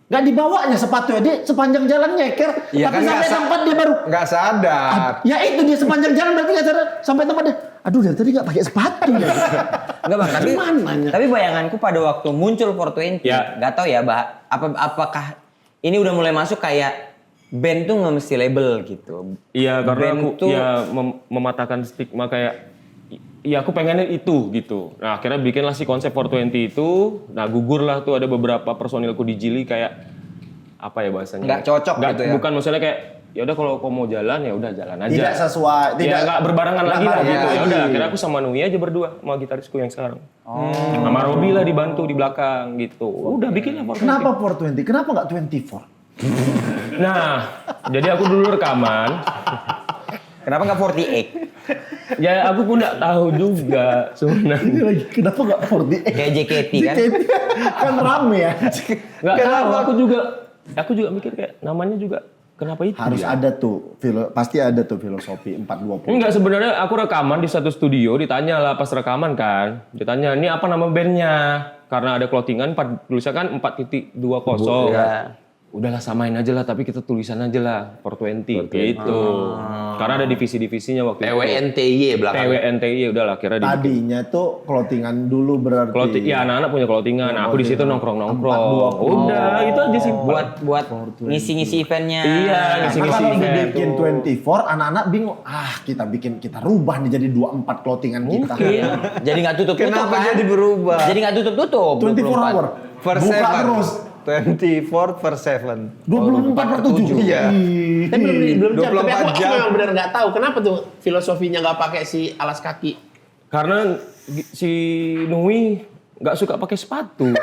[SPEAKER 6] Nggak dibawanya sepatunya, dia sepanjang jalan nyeker.
[SPEAKER 4] Iya
[SPEAKER 6] tapi
[SPEAKER 4] kan
[SPEAKER 6] sampai
[SPEAKER 4] nggak
[SPEAKER 6] tempat dia baru.
[SPEAKER 4] Nggak sadar.
[SPEAKER 6] Ya itu dia sepanjang jalan berarti nggak sadar sampai tempat dia. Aduh dari tadi nggak pakai sepatu ya.
[SPEAKER 1] Enggak Bang, tapi
[SPEAKER 6] Gimana?
[SPEAKER 1] tapi bayanganku pada waktu muncul 420,
[SPEAKER 2] Ya.
[SPEAKER 1] nggak tahu ya, apakah ini udah mulai masuk kayak band tuh nggak mesti label gitu.
[SPEAKER 2] Iya, karena
[SPEAKER 1] Band
[SPEAKER 2] aku
[SPEAKER 1] tuh-
[SPEAKER 2] ya mematahkan stigma kayak iya aku pengennya itu gitu. Nah, akhirnya bikinlah si konsep 420 itu. Nah, gugur lah tuh ada beberapa personilku di Jili kayak apa ya bahasanya?
[SPEAKER 4] Nggak cocok gitu ya?
[SPEAKER 2] Bukan maksudnya kayak ya udah kalau kau mau jalan ya udah jalan aja.
[SPEAKER 6] Tidak sesuai,
[SPEAKER 2] Tidak
[SPEAKER 6] tidak
[SPEAKER 2] nggak berbarengan lagi lah
[SPEAKER 6] bareng
[SPEAKER 2] gitu. Ya
[SPEAKER 6] lagi.
[SPEAKER 2] udah, akhirnya aku sama Nui aja berdua sama gitarisku yang sekarang. Sama Robi lah dibantu di belakang gitu. Udah bikin lah 420.
[SPEAKER 6] Kenapa 420? Kenapa nggak 24?
[SPEAKER 2] Nah, jadi aku dulu rekaman.
[SPEAKER 1] Kenapa nggak 48?
[SPEAKER 2] Ya aku pun nggak tahu juga sebenarnya.
[SPEAKER 6] Ini lagi kenapa nggak 48?
[SPEAKER 1] Kayak JKT kan?
[SPEAKER 6] Kan rame ya.
[SPEAKER 2] Nggak tahu. Aku juga mikir kayak namanya juga kenapa itu?
[SPEAKER 6] Harus
[SPEAKER 2] ya?
[SPEAKER 6] ada tuh, pasti ada tuh filosofi 420.
[SPEAKER 2] Enggak, sebenarnya aku rekaman di satu studio, ditanya lah pas rekaman kan. Ditanya, ini apa nama bandnya? Karena ada clothingan, tulisannya kan 4.20.
[SPEAKER 1] Ya.
[SPEAKER 2] Udahlah samain aja lah, tapi kita tulisan aja lah, 420 gitu. Karena ada divisi-divisinya waktu itu.
[SPEAKER 3] TWNTY belakang.
[SPEAKER 2] TWNTY, udahlah kira di
[SPEAKER 6] Tadinya tuh clothingan dulu berarti.
[SPEAKER 2] ya anak-anak punya clothingan. Nah, aku di situ nongkrong-nongkrong.
[SPEAKER 6] 420.
[SPEAKER 2] Udah, itu aja sih.
[SPEAKER 1] buat ngisi-ngisi eventnya.
[SPEAKER 2] Iya,
[SPEAKER 6] Karena
[SPEAKER 2] ngisi-ngisi
[SPEAKER 6] kalau
[SPEAKER 2] event.
[SPEAKER 6] dibikin 24, anak-anak bingung. Kita rubah nih jadi 24 clothingan kita.
[SPEAKER 1] Jadi nggak tutup-tutup
[SPEAKER 4] Kenapa
[SPEAKER 1] kan?
[SPEAKER 4] jadi berubah?
[SPEAKER 1] Jadi nggak tutup-tutup.
[SPEAKER 6] 24 hour.
[SPEAKER 4] Per
[SPEAKER 6] Buka
[SPEAKER 4] 7.
[SPEAKER 6] terus.
[SPEAKER 4] 24 per 7.
[SPEAKER 6] 24/7.
[SPEAKER 4] Iya.
[SPEAKER 3] Tapi belum jam. Tapi
[SPEAKER 4] 24
[SPEAKER 3] aku
[SPEAKER 4] jam.
[SPEAKER 3] memang benar nggak tahu kenapa tuh filosofinya nggak pakai si alas kaki.
[SPEAKER 2] Karena si Nui nggak suka pakai sepatu.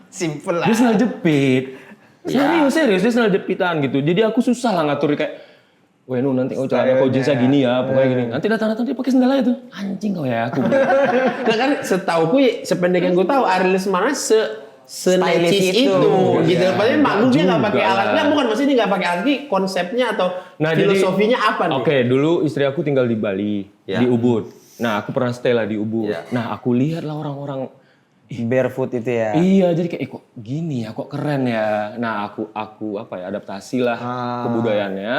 [SPEAKER 4] Simple lah.
[SPEAKER 2] Dia senang jepit. Serius dia senang jepitan gitu. Jadi aku susah lah ngatur kayak, weh Nu nanti kau celana kau jeansnya gini ya, pokoknya gini. Nanti datang-datang dia pakai sendal aja tuh. Anjing kau ya aku.
[SPEAKER 3] Nah kan setauku sependek yang gue tahu Ariel Lesmana
[SPEAKER 1] Stylish
[SPEAKER 3] necis
[SPEAKER 1] itu.
[SPEAKER 3] itu gitu.
[SPEAKER 1] Iya.
[SPEAKER 3] Padahal manggung dia nggak pakai
[SPEAKER 2] Juga
[SPEAKER 3] alat.
[SPEAKER 2] lah.
[SPEAKER 3] Nggak, bukan maksudnya dia nggak pakai alat. Ini konsepnya atau filosofinya apa nih?
[SPEAKER 2] Oke, dulu istri aku tinggal di Bali,
[SPEAKER 3] Ya.
[SPEAKER 2] di Ubud. Nah, aku pernah stay lah di Ubud.
[SPEAKER 3] Ya.
[SPEAKER 2] Nah, aku lihat lah orang-orang
[SPEAKER 1] Barefoot itu ya.
[SPEAKER 2] iya, jadi kayak kok gini ya, kok keren ya. Nah, aku apa ya, adaptasi lah kebudayaannya.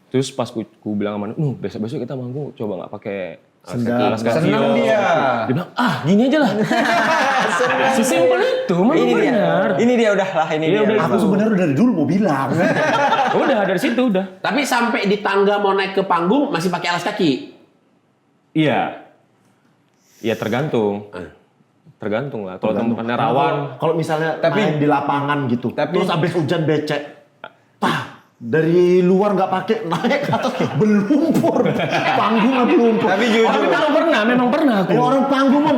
[SPEAKER 2] Terus pas ku bilang sama Nu, besok-besok kita manggung coba nggak pakai alas kaki.
[SPEAKER 4] Senang dia.
[SPEAKER 2] Dia bilang, gini aja lah. Sesimpel itu, memang
[SPEAKER 1] Ini dia.
[SPEAKER 2] benar.
[SPEAKER 1] Ini dia udah lah ini
[SPEAKER 2] Iya,
[SPEAKER 1] dia.
[SPEAKER 2] udah.
[SPEAKER 6] Aku sebenarnya dari dulu mau bilang.
[SPEAKER 2] Udah, dari situ udah.
[SPEAKER 3] Tapi sampai di tangga mau naik ke panggung masih pakai alas kaki.
[SPEAKER 2] Iya. Iya tergantung. Tergantung lah. Kalau tempatnya rawan.
[SPEAKER 6] Kalau misalnya main di lapangan gitu,
[SPEAKER 4] Tapi-
[SPEAKER 6] terus habis hujan becek, dari luar nggak pakai naik ke atas berlumpur, panggungnya berlumpur.
[SPEAKER 4] Tapi
[SPEAKER 2] Orang
[SPEAKER 4] jujur.
[SPEAKER 2] memang pernah, memang pernah aku.
[SPEAKER 6] Orang panggung pun,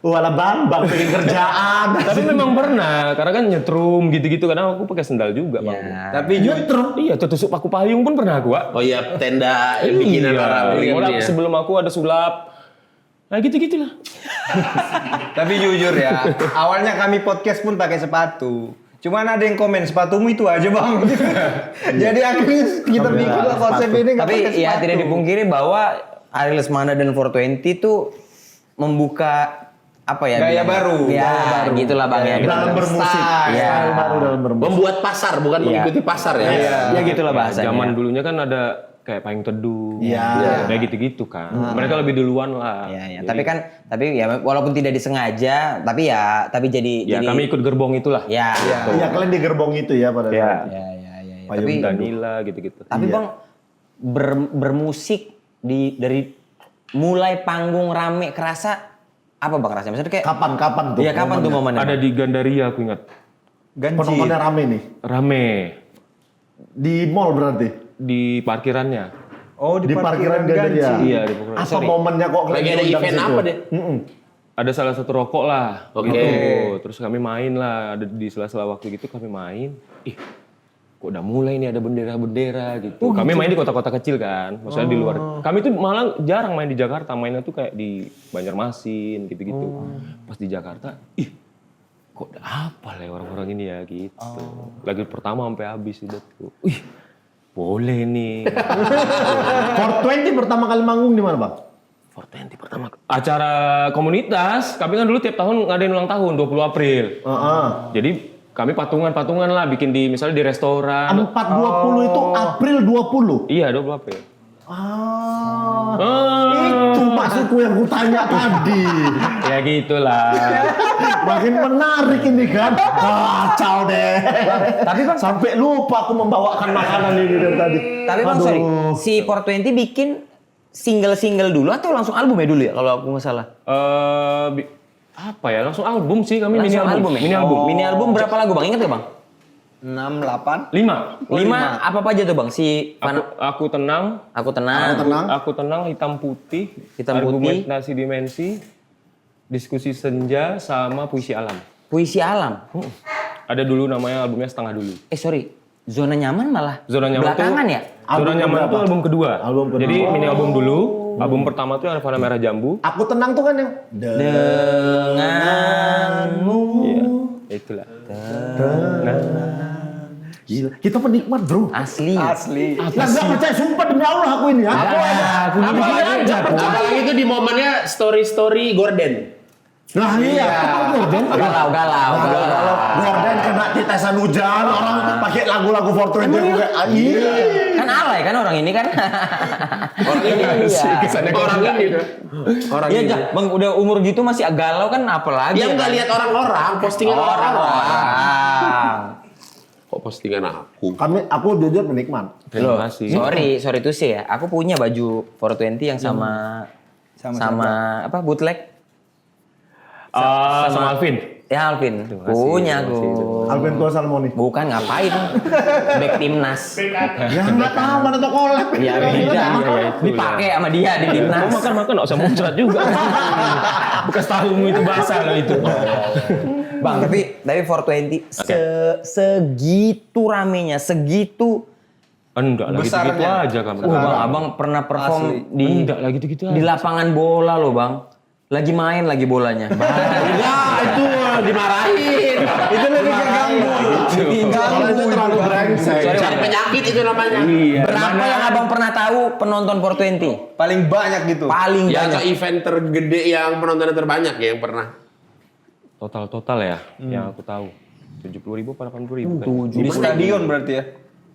[SPEAKER 6] wala bang bikin kerjaan.
[SPEAKER 2] Tapi memang pernah, karena kan nyetrum gitu-gitu. Kadang aku pakai sendal juga bang.
[SPEAKER 4] Tapi jujur.
[SPEAKER 2] Iya, tuh tusuk paku payung pun pernah aku. Wak.
[SPEAKER 3] Oh iya tenda bikinan orang.
[SPEAKER 2] Mulai sebelum aku ada sulap. Nah gitu-gitulah.
[SPEAKER 4] Tapi jujur ya, awalnya kami podcast pun pakai sepatu. Cuman ada yang komen sepatumu itu aja bang. Jadi akhirnya kita bikin lah konsep ini nggak
[SPEAKER 1] Tapi
[SPEAKER 4] pakai
[SPEAKER 1] ya
[SPEAKER 4] sepatu.
[SPEAKER 1] tidak dipungkiri bahwa Ariel Lesmana dan 420 tuh membuka apa ya?
[SPEAKER 4] Gaya
[SPEAKER 1] bilangnya?
[SPEAKER 4] baru.
[SPEAKER 1] Ya,
[SPEAKER 4] Gaya baru.
[SPEAKER 1] gitulah bang ya.
[SPEAKER 6] Dalam bermusik,
[SPEAKER 1] Iya.
[SPEAKER 6] style baru dalam bermusik.
[SPEAKER 3] Membuat pasar bukan
[SPEAKER 1] Iya.
[SPEAKER 3] mengikuti pasar ya.
[SPEAKER 1] Ya gitulah bahasanya.
[SPEAKER 2] Zaman dulunya kan ada kayak payung teduh.
[SPEAKER 6] Iya.
[SPEAKER 2] Kayak gitu-gitu kan. Mereka lebih duluan lah.
[SPEAKER 1] Ya, ya.
[SPEAKER 2] Jadi,
[SPEAKER 1] Tapi ya walaupun tidak disengaja, tapi jadi
[SPEAKER 2] ya
[SPEAKER 1] jadi
[SPEAKER 2] kami ikut gerbong itulah.
[SPEAKER 1] ya.
[SPEAKER 6] Iya, kalian di gerbong itu ya pada
[SPEAKER 2] Ya.
[SPEAKER 6] saat.
[SPEAKER 1] Ya.
[SPEAKER 6] Payung
[SPEAKER 1] Tapi
[SPEAKER 2] Danila gitu-gitu.
[SPEAKER 1] tapi Bang bermusik dari mulai panggung rame kerasa apa Bang rasanya? Maksudnya kayak
[SPEAKER 6] Kapan tuh?
[SPEAKER 1] Iya, kapan tuh momennya?
[SPEAKER 2] Ada di Gandaria aku ingat.
[SPEAKER 4] Ganjil.
[SPEAKER 6] Penontonnya rame nih.
[SPEAKER 2] Rame
[SPEAKER 6] Di mall berarti.
[SPEAKER 2] di parkirannya.
[SPEAKER 4] Oh
[SPEAKER 6] Di parkiran Gandaria.
[SPEAKER 4] Ganjil.
[SPEAKER 2] Iya, di parkiran.
[SPEAKER 6] Apa momennya kok kalian
[SPEAKER 3] Lagi ada
[SPEAKER 6] diundang
[SPEAKER 3] event
[SPEAKER 6] situ?
[SPEAKER 3] apa deh?
[SPEAKER 2] Ada salah satu rokok lah.
[SPEAKER 3] Oke.
[SPEAKER 2] Gitu. Terus kami main lah, ada di sela-sela waktu gitu kami main. Ih, kok udah mulai nih ada bendera-bendera gitu. Kami main di kota-kota kecil kan, maksudnya di luar. Kami tuh malah jarang main di Jakarta, mainnya tuh kayak di Banjarmasin gitu-gitu. Pas di Jakarta, ih kok apa lah orang-orang ini ya gitu. Lagi pertama sampai habis udah tuh. Wih, boleh nih.
[SPEAKER 6] 420 pertama kali manggung di mana, Bang?
[SPEAKER 2] 420 pertama. Acara komunitas, kami kan dulu tiap tahun ngadain ulang tahun 20 April. Jadi kami patungan-patungan lah bikin di misalnya di restoran.
[SPEAKER 6] 420 itu April 20.
[SPEAKER 2] Iya, 20 April.
[SPEAKER 6] Itu maksudku yang kutanya tadi.
[SPEAKER 2] Ya gitulah.
[SPEAKER 6] Makin menarik ini kan. Kacau deh. Tapi Bang sampai lupa aku membawakan makanan ini dari tadi.
[SPEAKER 1] Tapi Bang, sorry, si 420 bikin single-single dulu atau langsung album ya dulu ya kalau aku nggak salah?
[SPEAKER 2] Apa ya? Langsung album sih kami
[SPEAKER 1] Langsung album ya?
[SPEAKER 2] Mini album.
[SPEAKER 1] Mini album berapa lagu Bang? Ingat gak Bang?
[SPEAKER 4] 6, 8.
[SPEAKER 2] 5.
[SPEAKER 1] 5 apa aja tuh Bang? Si
[SPEAKER 2] Aku tenang.
[SPEAKER 1] Aku tenang.
[SPEAKER 2] Aku tenang, hitam putih.
[SPEAKER 1] Hitam putih.
[SPEAKER 2] Argumentasi dimensi. Diskusi senja sama puisi alam.
[SPEAKER 1] Puisi alam.
[SPEAKER 2] Ada dulu namanya albumnya Setengah Dulu.
[SPEAKER 1] Sorry. Zona nyaman malah
[SPEAKER 2] Zona Nyaman
[SPEAKER 1] belakangan
[SPEAKER 2] tuh,
[SPEAKER 1] ya?
[SPEAKER 2] Zona Nyaman itu album kedua.
[SPEAKER 6] Album kedua.
[SPEAKER 2] Jadi mini album dulu. Album pertama tuh Nirvana Merah Jambu.
[SPEAKER 6] Aku tenang tuh kan yang
[SPEAKER 1] Denganmu.
[SPEAKER 2] Iya, itulah.
[SPEAKER 6] Gila, kita penikmat bro.
[SPEAKER 1] Asli.
[SPEAKER 6] Nah, nggak percaya, sumpah demi Allah aku ini ya.
[SPEAKER 3] Apalagi itu di momennya story Gordon.
[SPEAKER 6] Nah iya,
[SPEAKER 1] Galau.
[SPEAKER 6] kalau Gordon kena tetesan hujan, orang pakai lagu-lagu 420 juga. Iya.
[SPEAKER 1] Kan alay kan orang ini kan.
[SPEAKER 3] Orang ini orang ini. Orang
[SPEAKER 1] Iya,
[SPEAKER 3] ini.
[SPEAKER 1] Jah. Bang udah umur gitu masih galau kan apalagi.
[SPEAKER 3] Dia nggak lihat orang-orang, postingan orang-orang. Kok postingan aku?
[SPEAKER 6] Aku jujur penikmat.
[SPEAKER 2] Terima kasih.
[SPEAKER 1] Sorry tuh sih ya. Aku punya baju 420 yang sama apa bootleg.
[SPEAKER 2] Sama Alvin.
[SPEAKER 1] Ya Alvin. Punya aku.
[SPEAKER 6] Alvin Tua Salmoni.
[SPEAKER 1] Bukan ngapain? Back timnas.
[SPEAKER 6] Ya nggak tahu mana tuh collab.
[SPEAKER 1] Ya beda. Dipakai sama dia di timnas.
[SPEAKER 2] Mau makan nggak usah muncrat juga. Bekas tahumu itu basah loh itu.
[SPEAKER 1] Bang, tapi 420 segitu ramenya, segitu
[SPEAKER 2] Enggak lah gitu-gitu
[SPEAKER 4] Besarnya.
[SPEAKER 2] aja kamu.
[SPEAKER 1] Bang, Abang pernah perform
[SPEAKER 2] Enggak lah gitu-gitu aja.
[SPEAKER 1] di lapangan bola loh, Bang. Lagi main lagi bolanya.
[SPEAKER 3] Enggak, itu dimarahin.
[SPEAKER 4] Itu lebih keganggu.
[SPEAKER 6] Kalau itu terlalu brengsek.
[SPEAKER 3] Cari penyakit itu namanya.
[SPEAKER 2] Iya.
[SPEAKER 1] Berapa yang Abang pernah tahu penonton 420?
[SPEAKER 4] Paling banyak gitu.
[SPEAKER 1] Paling
[SPEAKER 3] Ya
[SPEAKER 1] banyak.
[SPEAKER 3] ke event tergede yang penontonnya terbanyak ya yang pernah.
[SPEAKER 2] Total ya, yang aku tahu 70.000 atau 80.000 kan?
[SPEAKER 4] Di stadion berarti ya?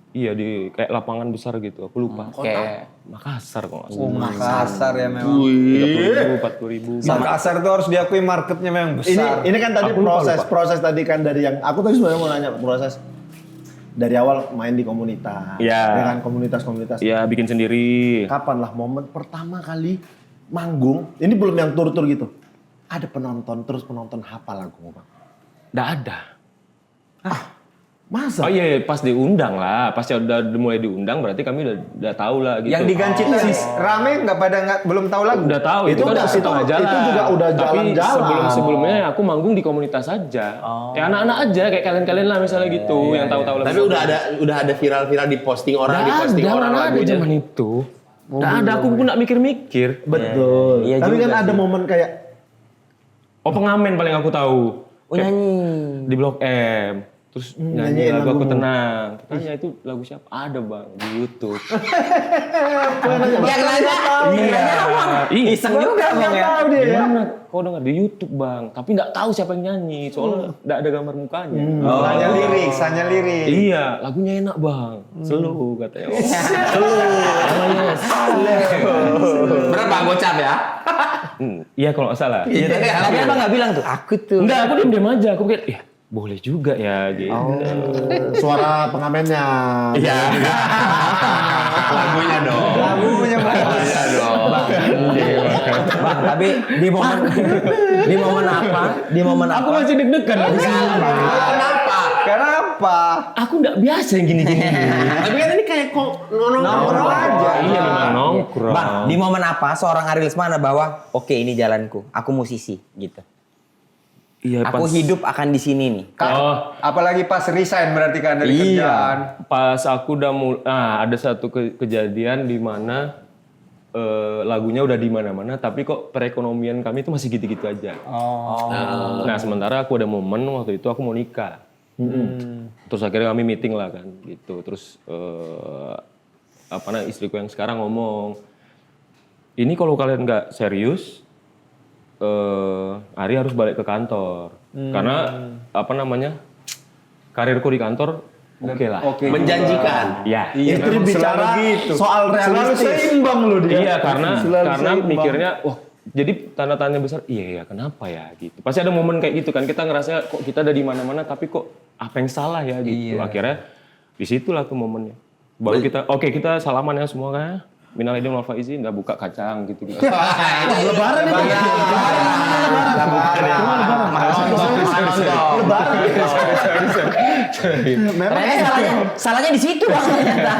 [SPEAKER 2] Iya di kayak lapangan besar gitu, aku lupa.
[SPEAKER 1] Kayak
[SPEAKER 2] Makassar kok nggak salah.
[SPEAKER 4] Makassar ya memang.
[SPEAKER 2] 30.000, 40.000.
[SPEAKER 4] Makassar tuh harus diakui marketnya memang besar.
[SPEAKER 6] Ini kan tadi
[SPEAKER 2] Aku lupa,
[SPEAKER 6] proses tadi kan dari yang aku tadi sebenarnya mau nanya proses dari awal main di komunitas,
[SPEAKER 2] Iya.
[SPEAKER 6] dengan komunitas-komunitas.
[SPEAKER 2] Iya bikin sendiri.
[SPEAKER 6] Kapan lah momen pertama kali manggung? Ini belum yang tur-tur gitu. Ada penonton terus penonton hafal lagu Bang.
[SPEAKER 2] Nggak ada.
[SPEAKER 6] Masa?
[SPEAKER 2] Oh iya, pas diundang lah. Pas udah mulai diundang berarti kami udah tahu lah gitu.
[SPEAKER 4] Yang di Ganci tadi rame belum tahu lagu.
[SPEAKER 2] Udah tahu
[SPEAKER 6] Itu
[SPEAKER 2] itu kan
[SPEAKER 6] udah-
[SPEAKER 2] udah setengah
[SPEAKER 6] itu
[SPEAKER 2] jalan.
[SPEAKER 6] juga udah
[SPEAKER 2] Tapi
[SPEAKER 6] jalan-jalan.
[SPEAKER 2] sebelumnya aku manggung di komunitas aja. Kayak anak-anak aja kayak kalian-kalian lah misalnya gitu yang tahu-tahu lah.
[SPEAKER 3] Tapi udah ada viral-viral di posting orang, di posting orang
[SPEAKER 2] ada
[SPEAKER 3] lagunya.
[SPEAKER 2] zaman itu. Nggak ada, aku pun nggak mikir-mikir.
[SPEAKER 6] Betul.
[SPEAKER 1] Iya
[SPEAKER 6] Tapi
[SPEAKER 1] juga
[SPEAKER 6] kan ada
[SPEAKER 1] sih.
[SPEAKER 6] momen kayak
[SPEAKER 2] Oh pengamen paling aku tahu.
[SPEAKER 1] Oh nyanyi.
[SPEAKER 2] Di Blok M. Terus nyanyi
[SPEAKER 6] nyanyiin
[SPEAKER 2] lagu Aku
[SPEAKER 6] lagumu.
[SPEAKER 2] Tenang. Tanya itu lagu siapa? Ada bang di YouTube.
[SPEAKER 1] Yang nanya.
[SPEAKER 2] Iya.
[SPEAKER 1] Iseng juga Bang ya.
[SPEAKER 6] tahu dia ya.
[SPEAKER 2] Gimana? Kau dengar di YouTube bang. Tapi nggak tahu siapa yang nyanyi. Soalnya nggak ada gambar mukanya.
[SPEAKER 4] Hanya lirik.
[SPEAKER 2] Iya, lagunya enak bang. Slow katanya. Oh, slow. Namanya slow.
[SPEAKER 3] Bener Bang gocap ya?
[SPEAKER 2] Iya kalau nggak salah.
[SPEAKER 1] Iya, tapi Abang nggak bilang tuh. Aku tuh.
[SPEAKER 2] Enggak, aku diam-diam aja. Aku pikir, ya boleh juga ya gitu.
[SPEAKER 6] Suara pengamennya.
[SPEAKER 2] Iya.
[SPEAKER 3] Lagunya dong.
[SPEAKER 4] Lagunya
[SPEAKER 3] Lagunya dong.
[SPEAKER 1] Bang, tapi di momen apa? Di momen
[SPEAKER 2] Aku
[SPEAKER 1] apa?
[SPEAKER 2] masih deg-degan lagi sih.
[SPEAKER 4] Kenapa?
[SPEAKER 2] Aku nggak biasa yang gini-gini.
[SPEAKER 3] Tapi kan ini kayak kok nongkrong aja.
[SPEAKER 2] Iya memang nongkrong.
[SPEAKER 1] Bang, di momen apa seorang Ari Lesmana bahwa oke ini jalanku, aku musisi gitu.
[SPEAKER 2] Iya,
[SPEAKER 1] Aku
[SPEAKER 2] pas-
[SPEAKER 1] hidup akan di sini nih.
[SPEAKER 4] Apalagi pas resign berarti kan dari kerjaan.
[SPEAKER 2] Pas aku udah ada satu kejadian di mana lagunya udah di mana-mana, tapi kok perekonomian kami itu masih gitu-gitu aja. Nah, sementara aku ada momen waktu itu aku mau nikah. Terus akhirnya kami meeting lah kan, gitu. Terus istriku yang sekarang ngomong, ini kalau kalian nggak serius, Ari harus balik ke kantor. Karena karirku di kantor oke lah.
[SPEAKER 3] Menjanjikan.
[SPEAKER 2] Ya.
[SPEAKER 6] Istri bicara
[SPEAKER 4] gitu.
[SPEAKER 6] soal
[SPEAKER 4] Selalu
[SPEAKER 6] realistis.
[SPEAKER 4] seimbang loh dia.
[SPEAKER 2] Iya, karena
[SPEAKER 6] seimbang.
[SPEAKER 2] mikirnya, wah, jadi tanda tanya besar, iya kenapa ya gitu. Pasti ada momen kayak gitu kan, kita ngerasa kok kita ada di mana-mana tapi kok apa yang salah ya gitu. Akhirnya disitulah tuh momennya. Baru kita salaman ya semua kan. Minal aidin wal faizin, udah buka kacang gitu.
[SPEAKER 6] Lebaran ini.
[SPEAKER 1] Salahnya di situ Bang ternyata.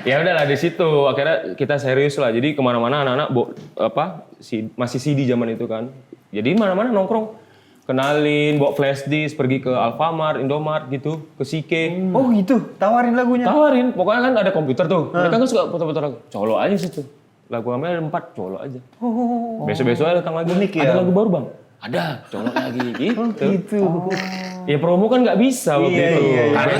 [SPEAKER 2] Ya udahlah di situ akhirnya kita serius lah. Jadi kemana-mana anak-anak masih CD zaman itu kan. Jadi mana-mana nongkrong, kenalin, bawa flash disk, pergi ke Alfamart, Indomart gitu, ke Sike.
[SPEAKER 4] Oh gitu, tawarin lagunya.
[SPEAKER 2] Tawarin, pokoknya kan ada komputer tuh. Mereka kan suka foto-foto lagu. Colok aja situ. Lagu kami ada 4, colok aja. Besok-besok datang lagi.
[SPEAKER 4] Unik ya?
[SPEAKER 2] Ada lagu baru bang? Ada, colok lagi gitu. Ya promo kan nggak bisa waktu itu.
[SPEAKER 3] Karena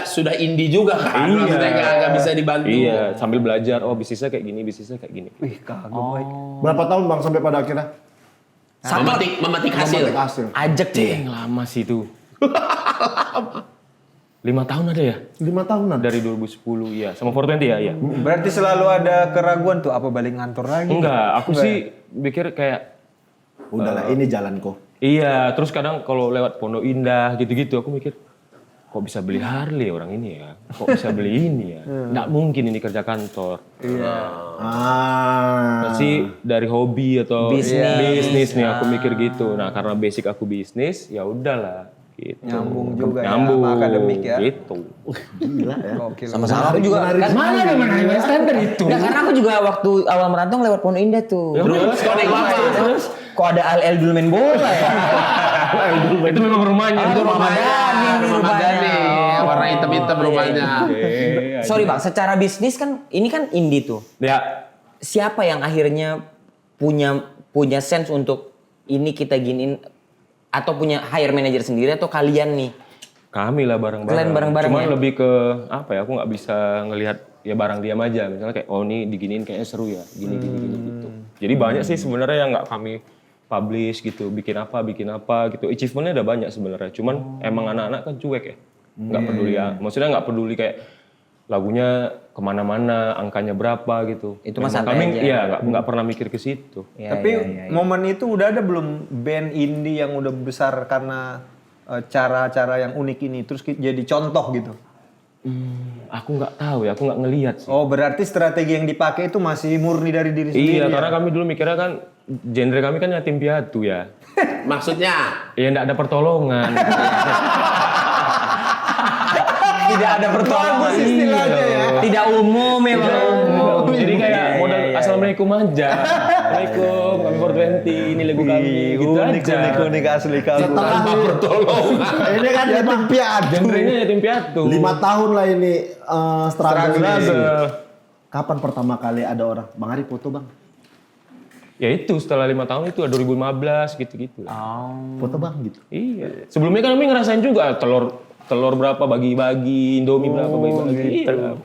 [SPEAKER 3] sudah indie juga kan. Maksudnya nggak bisa dibantu.
[SPEAKER 2] Iya, sambil belajar. Oh bisnisnya kayak gini, bisnisnya kayak gini.
[SPEAKER 4] Wih, kagak baik.
[SPEAKER 6] Berapa tahun Bang sampai pada akhirnya?
[SPEAKER 3] Memetik hasil.
[SPEAKER 6] Hasil.
[SPEAKER 1] Ajak deh.
[SPEAKER 2] Yang lama sih itu. 5 tahun ada ya?
[SPEAKER 6] 5 tahunan.
[SPEAKER 2] Dari 2010 ya, sama 420 ya, iya.
[SPEAKER 4] Berarti selalu ada keraguan tuh, apa balik ngantor lagi?
[SPEAKER 2] Enggak, aku sih pikir kayak
[SPEAKER 6] Udahlah, ini jalanku.
[SPEAKER 2] iya, terus kadang kalau lewat Pondok Indah gitu-gitu aku mikir kok bisa beli Harley orang ini ya? Kok bisa beli ini ya? Nggak mungkin ini kerja kantor. Pasti dari hobi atau bisnis nih aku mikir gitu. Nah, karena basic aku bisnis, ya udahlah gitu.
[SPEAKER 4] Nyambung juga ya,
[SPEAKER 2] Nyambung,
[SPEAKER 4] sama akademik ya.
[SPEAKER 2] Gitu.
[SPEAKER 6] Gila ya.
[SPEAKER 4] Gokil.
[SPEAKER 1] Sama-sama aku juga kan.
[SPEAKER 2] Mana standar itu?
[SPEAKER 1] Nggak, karena aku juga waktu awal merantau lewat Pondok Indah tuh.
[SPEAKER 2] Terus
[SPEAKER 1] Terus kok ada AL dulu main bola ya?
[SPEAKER 2] itu memang rumahnya.
[SPEAKER 1] Itu rumah Dhani,
[SPEAKER 3] Rumah Dhani. Warna hitam-hitam rumahnya.
[SPEAKER 1] Sorry Bang, secara bisnis kan ini kan indie tuh.
[SPEAKER 2] Ya,
[SPEAKER 1] Siapa yang akhirnya punya sense untuk ini kita giniin atau punya hire manager sendiri atau kalian nih?
[SPEAKER 2] kami lah bareng-bareng.
[SPEAKER 1] Kalian bareng-bareng
[SPEAKER 2] Cuman
[SPEAKER 1] ya?
[SPEAKER 2] lebih ke apa ya? Aku nggak bisa ngelihat ya barang diam aja. Misalnya kayak oh ini diginiin kayaknya seru ya. Gini gitu. Jadi banyak sih sebenarnya yang nggak kami publish gitu. Bikin apa gitu. Achievementnya ada banyak sebenarnya. Cuman emang anak-anak kan cuek ya. Nggak peduli ya. Maksudnya nggak peduli kayak lagunya kemana-mana, angkanya berapa gitu.
[SPEAKER 1] Itu mah
[SPEAKER 2] Memang
[SPEAKER 1] santai
[SPEAKER 2] kami
[SPEAKER 1] aja.
[SPEAKER 2] iya nggak pernah mikir ke situ.
[SPEAKER 4] Tapi momen itu udah ada belum band indie yang udah besar karena cara-cara yang unik ini terus jadi contoh gitu?
[SPEAKER 2] Aku nggak tahu ya, aku nggak ngelihat sih.
[SPEAKER 4] Oh berarti strategi yang dipakai itu masih murni dari diri sendiri?
[SPEAKER 2] Iya,
[SPEAKER 4] ya?
[SPEAKER 2] karena kami dulu mikirnya kan genre kami kan yatim piatu ya.
[SPEAKER 3] Maksudnya?
[SPEAKER 2] Ya nggak ada pertolongan.
[SPEAKER 1] Tidak ada pertolongan.
[SPEAKER 4] istilahnya ya.
[SPEAKER 1] Tidak umum memang.
[SPEAKER 2] Jadi kayak modal assalamualaikum aja. Assalamualaikum, kami 420, ini lagu kami gitu aja.
[SPEAKER 4] Unik asli kamu.
[SPEAKER 3] Tanpa pertolongan.
[SPEAKER 6] Ini kan yatim piatu.
[SPEAKER 2] Genrenya yatim piatu.
[SPEAKER 6] 5 tahun lah ini struggle.
[SPEAKER 2] Struggle.
[SPEAKER 6] Kapan pertama kali ada orang, Bang Ari foto Bang?
[SPEAKER 2] Ya itu setelah 5 tahun itu 2015 gitu-gitu.
[SPEAKER 6] Foto Bang gitu.
[SPEAKER 2] Iya. Sebelumnya kan kami ngerasain juga telur berapa bagi-bagi, Indomie berapa bagi-bagi. Iya.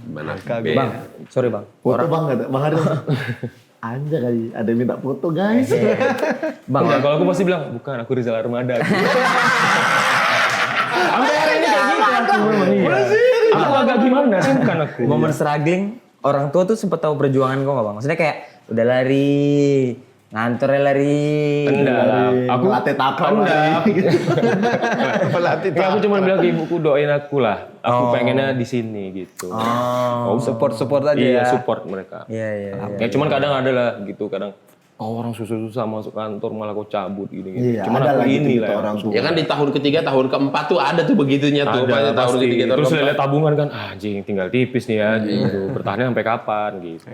[SPEAKER 3] Gimana?
[SPEAKER 1] Bang, sorry Bang.
[SPEAKER 6] Foto Bang ada Bang Ari. Anda kali ada yang minta foto guys.
[SPEAKER 2] Bang, enggak, kalau aku pasti bilang, bukan aku Rizal Armada. Sampai hari ini kayak gitu aku memang iya. Aku agak gimana sih bukan aku.
[SPEAKER 1] Momen struggling, orang tua tuh sempet tahu perjuangan kok nggak Bang? Maksudnya kayak udah lari, ngantornya lari.
[SPEAKER 2] Enggak lah. Aku
[SPEAKER 6] Melatih tapak
[SPEAKER 2] enggak.
[SPEAKER 4] Pelatih
[SPEAKER 2] Ya, aku cuma bilang ke ibuku doain aku lah. Aku pengennya di sini gitu.
[SPEAKER 1] Oh,
[SPEAKER 4] support aja
[SPEAKER 2] Iya,
[SPEAKER 4] ya.
[SPEAKER 2] support mereka.
[SPEAKER 1] iya.
[SPEAKER 2] Ya cuman kadang ada lah gitu, kadang orang susah-susah masuk kantor malah kau cabut gini-gini.
[SPEAKER 6] Iya,
[SPEAKER 2] Cuman
[SPEAKER 6] ada
[SPEAKER 2] aku
[SPEAKER 6] lah
[SPEAKER 2] ini
[SPEAKER 6] gitu
[SPEAKER 2] lah
[SPEAKER 6] orang
[SPEAKER 2] yang
[SPEAKER 6] tua.
[SPEAKER 3] Ya kan di tahun ketiga, tahun keempat tuh ada tuh begitunya tuh. Banyak tahun
[SPEAKER 2] pasti.
[SPEAKER 3] ketiga, tahun
[SPEAKER 2] Terus
[SPEAKER 3] keempat.
[SPEAKER 2] lihat tabungan kan, anjing tinggal tipis nih ya gitu. Bertahannya sampai kapan gitu.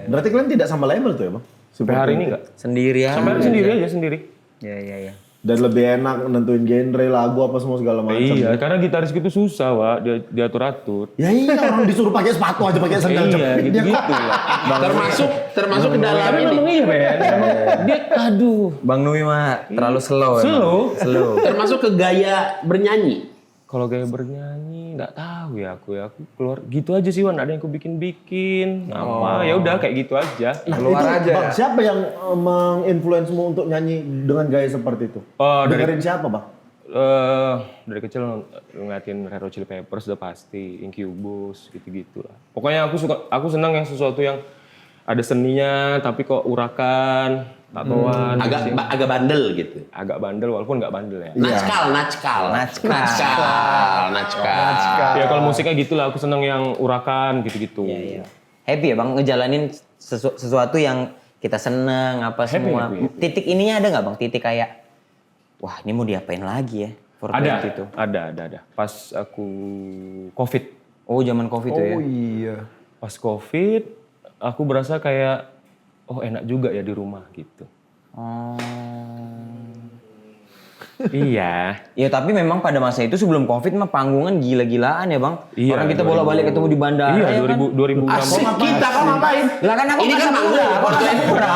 [SPEAKER 6] Berarti kalian tidak sama label tuh ya Bang?
[SPEAKER 2] Sampai hari ini enggak.
[SPEAKER 1] Sendiri ya.
[SPEAKER 2] Sampai hari sendiri aja sendiri.
[SPEAKER 1] Iya.
[SPEAKER 6] Dan lebih enak nentuin genre, lagu apa semua segala macam.
[SPEAKER 2] Iya, karena gitaris itu susah, Wak, dia diatur-atur.
[SPEAKER 6] Ya iya, orang disuruh pakai sepatu aja pakai sandal
[SPEAKER 2] Iya,
[SPEAKER 6] jepit.
[SPEAKER 2] gitu-gitu lah.
[SPEAKER 3] Termasuk ke dalam
[SPEAKER 2] Tapi
[SPEAKER 3] ini.
[SPEAKER 2] memang iya, Ben. Emang dia aduh.
[SPEAKER 1] Bang Nui mah terlalu slow.
[SPEAKER 2] Slow?
[SPEAKER 3] Termasuk ke gaya bernyanyi.
[SPEAKER 2] Kalau gaya bernyanyi nggak tahu ya aku keluar gitu aja sih, Wan. Ada yang aku bikin apa ya udah kayak gitu aja.
[SPEAKER 6] Nah,
[SPEAKER 4] Keluar
[SPEAKER 6] itu,
[SPEAKER 4] aja.
[SPEAKER 6] Bang, siapa yang menginfluensmu untuk nyanyi dengan gaya seperti itu?
[SPEAKER 2] Oh,
[SPEAKER 6] Dengerin siapa, Bang?
[SPEAKER 2] Dari kecil ngeliatin Red Hot Chili Peppers udah pasti, Incubus gitu-gitu lah. Pokoknya aku senang yang sesuatu yang ada seninya tapi kok urakan, tatoan,
[SPEAKER 3] Agak bandel gitu.
[SPEAKER 2] agak bandel walaupun nggak bandel ya.
[SPEAKER 3] Nackal.
[SPEAKER 2] Ya kalau musiknya gitu lah, aku senang yang urakan gitu-gitu.
[SPEAKER 1] Iya. Happy ya Bang ngejalanin sesuatu yang kita seneng apa semua.
[SPEAKER 2] happy.
[SPEAKER 1] Titik ininya ada nggak Bang? Titik kayak wah ini mau diapain lagi ya?
[SPEAKER 2] Ada. Pas aku COVID.
[SPEAKER 1] Oh zaman Covid tuh ya.
[SPEAKER 4] Oh iya.
[SPEAKER 2] Pas COVID, aku berasa kayak, oh enak juga ya di rumah gitu. Iya.
[SPEAKER 1] Ya tapi memang pada masa itu sebelum Covid mah panggungan gila-gilaan ya Bang.
[SPEAKER 2] Iya,
[SPEAKER 1] Orang kita bolak-balik ketemu di bandara
[SPEAKER 2] Iya,
[SPEAKER 1] ya kan?
[SPEAKER 2] 2016.
[SPEAKER 3] Asik kita kau ngapain?
[SPEAKER 1] Lah kan aku
[SPEAKER 3] Ini kan
[SPEAKER 1] manggung.
[SPEAKER 3] manggung.
[SPEAKER 1] Aku kan murah.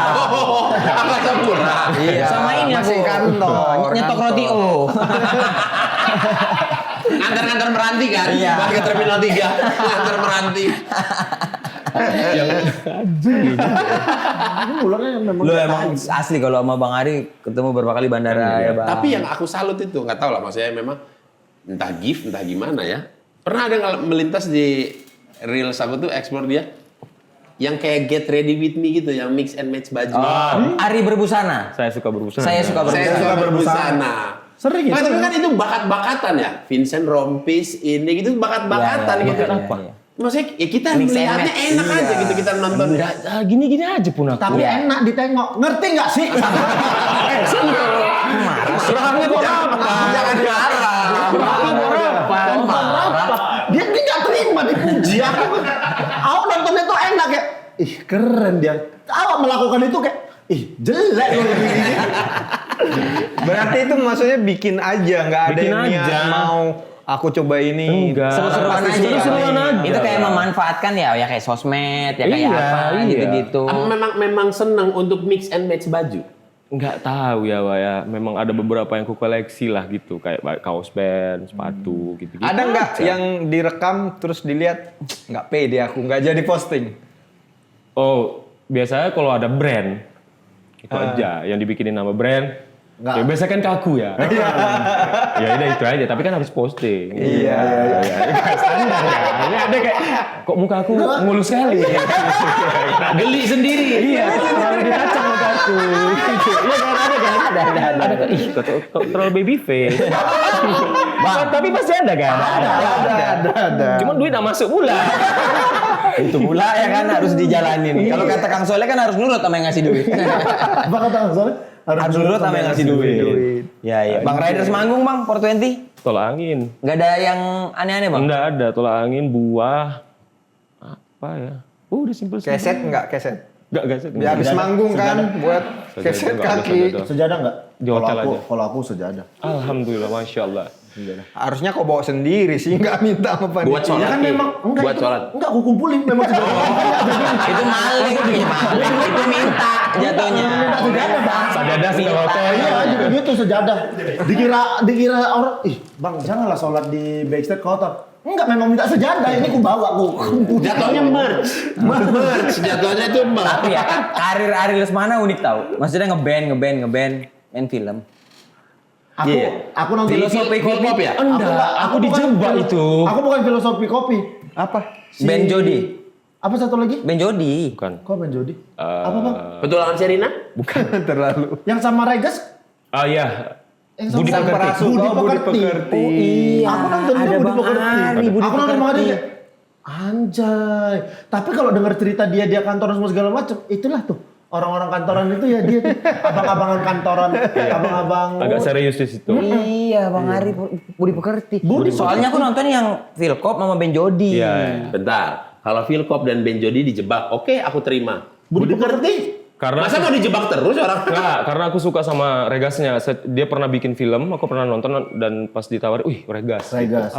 [SPEAKER 3] Angkasa pura.
[SPEAKER 4] Iya.
[SPEAKER 1] Sama ini
[SPEAKER 4] masih
[SPEAKER 1] aku
[SPEAKER 4] kantor.
[SPEAKER 1] nyetok
[SPEAKER 4] kantor.
[SPEAKER 1] roti O.
[SPEAKER 3] Ngantar-ngantar meranti kan?
[SPEAKER 1] Iya.
[SPEAKER 3] Balik ke Terminal 3. Ngantar meranti.
[SPEAKER 6] Ini ularnya memang
[SPEAKER 1] Lu emang asli kalau sama Bang Ari ketemu berapa kali bandara ya Bang.
[SPEAKER 3] Tapi yang aku salut itu, nggak tahu lah maksudnya memang entah gift, entah gimana ya. Pernah ada yang melintas di reels aku tuh explore dia yang kayak get ready with me gitu, yang mix and match baju.
[SPEAKER 1] Ari berbusana.
[SPEAKER 2] Saya suka berbusana.
[SPEAKER 1] Saya suka
[SPEAKER 3] Saya
[SPEAKER 1] berbusana.
[SPEAKER 3] suka berbusana.
[SPEAKER 6] Sering ya?
[SPEAKER 3] Nah, tapi kan itu bakat-bakatan ya. Vincent Rompis ini gitu bakat-bakatan
[SPEAKER 1] Ya,
[SPEAKER 3] gitu.
[SPEAKER 1] bakat apa?
[SPEAKER 3] Maksudnya ya kita
[SPEAKER 1] Mix and
[SPEAKER 3] melihatnya
[SPEAKER 1] match.
[SPEAKER 3] enak aja gitu kita nonton.
[SPEAKER 2] Gini-gini aja pun aku.
[SPEAKER 6] Tapi enak ditengok. Ngerti nggak sih?
[SPEAKER 3] Surahnya kok apa? Jangan dilarang.
[SPEAKER 6] Dia nggak terima dipuji. Aku nontonnya tuh enak kayak, ih keren dia. Awak melakukan itu kayak, ih jelek loh ini.
[SPEAKER 4] Berarti itu maksudnya bikin aja, nggak ada
[SPEAKER 2] Bikin
[SPEAKER 4] yang niat
[SPEAKER 2] aja.
[SPEAKER 4] mau aku coba ini.
[SPEAKER 2] Enggak.
[SPEAKER 1] Seru-seruan
[SPEAKER 4] Pasti
[SPEAKER 1] aja.
[SPEAKER 4] seru-seruan aja.
[SPEAKER 1] Itu kayak memanfaatkan ya kayak sosmed, ya kayak
[SPEAKER 2] Iya,
[SPEAKER 1] apa
[SPEAKER 2] iya.
[SPEAKER 1] gitu-gitu.
[SPEAKER 3] Memang seneng untuk mix and match baju.
[SPEAKER 2] Nggak tahu ya, Wak ya. Memang ada beberapa yang ku koleksi lah gitu, kayak kaos band, sepatu gitu-gitu.
[SPEAKER 4] Ada nggak
[SPEAKER 2] aja.
[SPEAKER 4] yang direkam terus dilihat nggak pede aku nggak jadi posting?
[SPEAKER 2] Oh, biasanya kalau ada brand itu aja yang dibikinin nama brand.
[SPEAKER 6] Nggak.
[SPEAKER 2] Ya biasanya kan kaku ya. Ya udah itu aja, tapi kan harus posting.
[SPEAKER 4] Iya.
[SPEAKER 2] Standar ya. Ini ada kayak kok muka aku mulus sekali.
[SPEAKER 3] Geli sendiri.
[SPEAKER 2] Iya, terlalu ditacak muka aku. Iya kan ada kan? Ada kan? Ih, kok terlalu baby face. Tapi pasti ada kan?
[SPEAKER 6] Ada.
[SPEAKER 2] Cuman duit nggak masuk pula.
[SPEAKER 1] Itu pula ya kan harus dijalanin. Kalau kata Kang Soleh kan harus nurut sama yang ngasih duit.
[SPEAKER 6] Apa kata Kang Soleh?
[SPEAKER 1] harus nurut sama yang ngasih duit. Ya iya. Bang Riders manggung Bang, 420.
[SPEAKER 2] Tolak angin.
[SPEAKER 1] Nggak ada yang aneh-aneh Bang?
[SPEAKER 2] Enggak ada, tolak angin, buah. Apa ya? Udah simpel sih.
[SPEAKER 4] Keset nggak keset?
[SPEAKER 2] Enggak, keset.
[SPEAKER 4] Dia habis manggung kan buat
[SPEAKER 2] Sejadah,
[SPEAKER 4] keset
[SPEAKER 2] nggak ada
[SPEAKER 4] kaki.
[SPEAKER 2] sejadah.
[SPEAKER 6] Sejadah nggak?
[SPEAKER 2] Di hotel aja.
[SPEAKER 6] Kalau aku sejadah.
[SPEAKER 2] Alhamdulillah, Masya Allah.
[SPEAKER 4] Harusnya kau bawa sendiri sih, nggak minta sama panitia.
[SPEAKER 3] Buat sholat.
[SPEAKER 6] Ya kan memang enggak
[SPEAKER 3] Buat
[SPEAKER 6] itu,
[SPEAKER 3] sholat.
[SPEAKER 6] enggak aku kumpulin memang sejadah.
[SPEAKER 1] Itu maling gimana? Itu minta jatuhnya.
[SPEAKER 6] Sejadah Bang.
[SPEAKER 2] Sajadah sih kalau hotel.
[SPEAKER 6] Iya juga gitu sejadah. Dikira orang, ih Bang janganlah sholat di backstage kotor. Enggak memang minta sejadah, ini ku bawa ku.
[SPEAKER 3] Jatuhnya merch. Jatuhnya itu merch.
[SPEAKER 1] Tapi ya karir Ari Lesmana unik tau. Maksudnya ngeband, main film.
[SPEAKER 6] Aku nonton
[SPEAKER 1] Filosofi kopi.
[SPEAKER 3] Hip-hop ya?
[SPEAKER 2] Enggak, aku dijebak itu.
[SPEAKER 6] Aku bukan filosofi kopi.
[SPEAKER 4] Apa?
[SPEAKER 1] Ben Jody.
[SPEAKER 6] Apa satu lagi?
[SPEAKER 1] Ben Jody.
[SPEAKER 2] Bukan.
[SPEAKER 6] Kok Ben Jody? Apa Bang?
[SPEAKER 3] Petualangan Sherina?
[SPEAKER 4] Terlalu.
[SPEAKER 6] Yang sama Regas?
[SPEAKER 2] Ah iya.
[SPEAKER 6] Yang
[SPEAKER 2] Budi
[SPEAKER 6] sama
[SPEAKER 2] Pekerti.
[SPEAKER 6] Budi
[SPEAKER 4] Budi
[SPEAKER 6] Pekerti.
[SPEAKER 4] Pekerti.
[SPEAKER 6] Oh iya. Aku nonton
[SPEAKER 1] ada
[SPEAKER 6] dia Budi
[SPEAKER 1] Bang
[SPEAKER 6] Pekerti.
[SPEAKER 1] Ari, Budi
[SPEAKER 6] Aku nonton Bang Ari
[SPEAKER 1] Pekerti.
[SPEAKER 6] kayak, anjay. Tapi kalau dengar cerita dia kantoran semua segala macam, itulah tuh. Orang-orang kantoran itu ya dia tuh. Abang-abangan kantoran. Abang-abang.
[SPEAKER 2] Agak serius di situ.
[SPEAKER 1] Iya, Bang Ari Budi Pekerti. Soalnya aku nonton yang Philcop sama Ben Jody.
[SPEAKER 2] Iya.
[SPEAKER 3] Bentar. Kalau Philcop dan Ben Jody dijebak, oke aku terima.
[SPEAKER 6] Budi Pekerti.
[SPEAKER 2] Karena
[SPEAKER 3] Masa mau dijebak terus orang?
[SPEAKER 2] Enggak, karena aku suka sama Regasnya. Dia pernah bikin film, aku pernah nonton dan pas ditawarin, wih Regas.
[SPEAKER 6] Regas.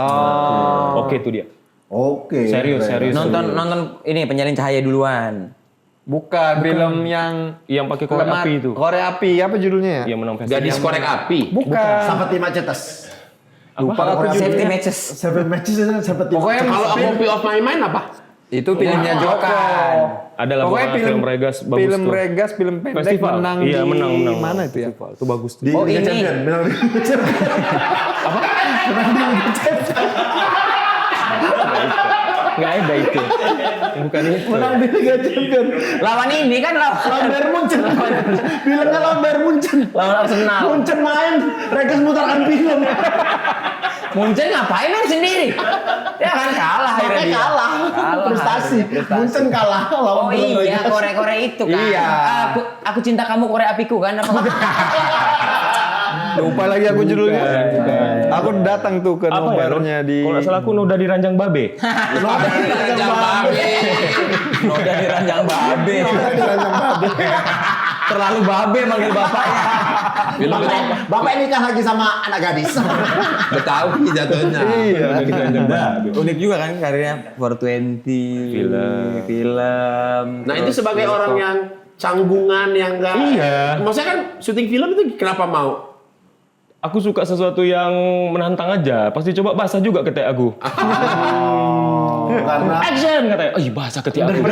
[SPEAKER 2] Oke itu dia.
[SPEAKER 6] Oke.
[SPEAKER 2] Serius.
[SPEAKER 1] Nonton ini penyalin cahaya duluan.
[SPEAKER 4] Bukan film yang
[SPEAKER 2] Yang pakai korek api itu.
[SPEAKER 4] Korek api, apa judulnya ya?
[SPEAKER 2] Yang menang festival.
[SPEAKER 3] Gadis korek api.
[SPEAKER 4] Bukan.
[SPEAKER 6] Seperti Macetas.
[SPEAKER 4] Lupa aku
[SPEAKER 1] Safety
[SPEAKER 4] judulnya.
[SPEAKER 1] matches.
[SPEAKER 6] Seven matches itu seperti.
[SPEAKER 4] Pokoknya
[SPEAKER 3] Kalau A Copy of My Mind apa?
[SPEAKER 4] itu filmnya Joko.
[SPEAKER 2] Ada lah
[SPEAKER 4] Pokoknya
[SPEAKER 2] pokoknya film Regas bagus
[SPEAKER 4] film
[SPEAKER 2] tuh.
[SPEAKER 4] Regas, film pendek
[SPEAKER 2] Festival.
[SPEAKER 4] menang
[SPEAKER 2] Iya,
[SPEAKER 4] di
[SPEAKER 2] menang.
[SPEAKER 4] mana itu ya?
[SPEAKER 2] Festival. Itu bagus tuh.
[SPEAKER 6] Di
[SPEAKER 1] Oh,
[SPEAKER 6] Liga
[SPEAKER 1] ini.
[SPEAKER 6] Champion. Menang di Liga Champion.
[SPEAKER 2] Enggak ada itu. Bukan itu.
[SPEAKER 6] Menang di Liga Champion.
[SPEAKER 1] Lawan ini kan
[SPEAKER 6] Lawan Bayern Munchen. Bilangnya lawan Bayern Munchen.
[SPEAKER 1] lawan Arsenal.
[SPEAKER 6] Munchen main, Regas mutarkan film.
[SPEAKER 1] Munchen ngapain main sendiri? Ya kan kalah akhirnya
[SPEAKER 6] Sampai
[SPEAKER 1] dia.
[SPEAKER 6] kalah. Prestasi. Munchen kalah lawan
[SPEAKER 1] Oh iya,
[SPEAKER 6] Regas.
[SPEAKER 1] korek-korek itu kan.
[SPEAKER 4] Iya.
[SPEAKER 1] Aku cinta kamu korek apiku kan apa?
[SPEAKER 4] Lupa lagi aku judulnya. Aku datang tuh ke
[SPEAKER 2] Apa ya?
[SPEAKER 4] nobarnya di
[SPEAKER 2] Kalau nggak salah aku Noda di Ranjang Babe.
[SPEAKER 3] Ranjang Babe.
[SPEAKER 1] Noda di ranjang babe. Terlalu babe manggil bapaknya.
[SPEAKER 6] Bapak nikah lagi sama anak gadis.
[SPEAKER 3] Betawi jatuhnya.
[SPEAKER 4] Iya.
[SPEAKER 2] Noda di Ranjang Babe.
[SPEAKER 1] Unik juga kan karirnya 420 film.
[SPEAKER 3] Nah itu sebagai orang yang canggungan yang enggak.
[SPEAKER 2] Iya.
[SPEAKER 3] Maksudnya kan syuting film itu kenapa mau?
[SPEAKER 2] Aku suka sesuatu yang menantang aja. Pasti coba basah juga ketek aku.
[SPEAKER 6] Karena
[SPEAKER 2] Action katanya. Oh, basah ketek aku.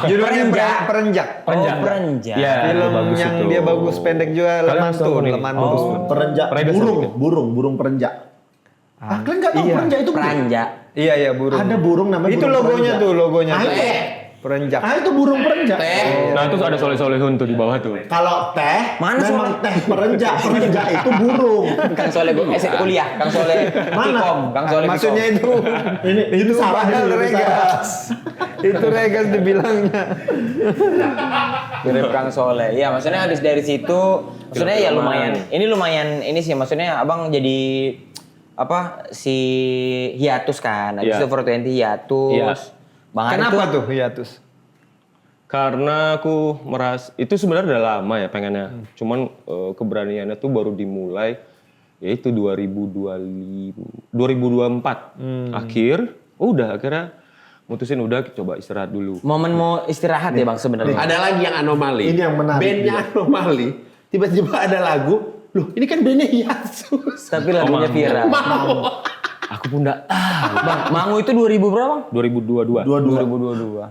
[SPEAKER 4] Judulnya Perenjak.
[SPEAKER 2] Perenjak.
[SPEAKER 1] Oh, Perenjak.
[SPEAKER 2] Ya,
[SPEAKER 4] Film
[SPEAKER 2] itu bagus
[SPEAKER 4] yang
[SPEAKER 2] itu.
[SPEAKER 4] dia bagus pendek juga
[SPEAKER 2] Kalian
[SPEAKER 4] Lemantun,
[SPEAKER 2] tahu nih?
[SPEAKER 4] Lemantun.
[SPEAKER 6] perenjak
[SPEAKER 2] Regas
[SPEAKER 6] burung,
[SPEAKER 2] sedikit.
[SPEAKER 6] burung perenjak. Ah, kalian nggak tahu
[SPEAKER 4] iya.
[SPEAKER 6] perenjak itu?
[SPEAKER 1] Peranjak.
[SPEAKER 4] Iya iya burung.
[SPEAKER 6] Ada burung namanya
[SPEAKER 4] Itu
[SPEAKER 6] burung
[SPEAKER 4] logonya
[SPEAKER 6] perenjak.
[SPEAKER 4] tuh, logonya.
[SPEAKER 6] Ah,
[SPEAKER 4] tuh.
[SPEAKER 6] itu.
[SPEAKER 4] Perenjak.
[SPEAKER 6] Ah itu burung perenjak.
[SPEAKER 2] Nah, itu ada soleh-solehun tuh di bawah tuh.
[SPEAKER 6] Kalau teh,
[SPEAKER 1] Mana
[SPEAKER 6] memang teh perenjak, perenjak itu burung.
[SPEAKER 1] Kang Soleh kuliah, Kang Soleh
[SPEAKER 6] Mana?
[SPEAKER 1] Pikom, Kang Soleh
[SPEAKER 4] Maksudnya itu
[SPEAKER 6] Ini salah
[SPEAKER 4] padahal
[SPEAKER 6] ini,
[SPEAKER 4] Regas. Itu Regas dibilangnya.
[SPEAKER 1] mirip Kang Soleh. Iya, maksudnya habis dari situ, maksudnya ya lumayan. Ini lumayan ini sih, maksudnya abang jadi apa si hiatus kan, habis
[SPEAKER 2] Iya.
[SPEAKER 1] itu 420 hiatus.
[SPEAKER 2] Iya.
[SPEAKER 1] Bang Ari
[SPEAKER 4] Kenapa
[SPEAKER 1] tuh
[SPEAKER 4] tuh hiatus?
[SPEAKER 2] Karena aku merasa itu sebenarnya udah lama ya pengennya. Cuman keberaniannya tuh baru dimulai yaitu 2024 akhir. Akhirnya mutusin udah coba istirahat dulu.
[SPEAKER 1] momen mau istirahat ya Bang sebenarnya.
[SPEAKER 3] Ada lagi yang anomali.
[SPEAKER 6] Ini yang menarik
[SPEAKER 3] Bandnya anomali. Tiba-tiba ada lagu. Loh ini kan bandnya Hiatus.
[SPEAKER 1] Tapi lagunya viral.
[SPEAKER 3] Mau.
[SPEAKER 2] Aku pun enggak tahu.
[SPEAKER 1] Bang, Mangu itu 2000 berapa Bang?
[SPEAKER 2] 2022.
[SPEAKER 1] 2022.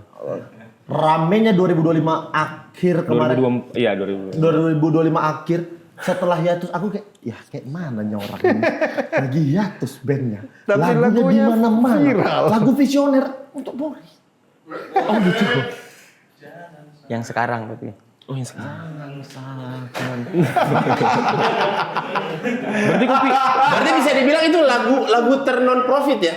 [SPEAKER 6] Ramenya 2025 akhir kemarin.
[SPEAKER 2] 2024. Iya, 2022.
[SPEAKER 6] 2025 akhir setelah hiatus aku kayak mana nih orang ini lagi hiatus bandnya.
[SPEAKER 4] Tapi
[SPEAKER 6] Lagunya di
[SPEAKER 4] lagunya
[SPEAKER 6] mana-mana.
[SPEAKER 4] viral.
[SPEAKER 6] Lagu visioner untuk Boris.
[SPEAKER 1] Oh gitu. Yang sekarang tapi.
[SPEAKER 2] Oh, yang sekarang. Berarti kopi.
[SPEAKER 3] Berarti bisa dibilang itu lagu ternon profit ya?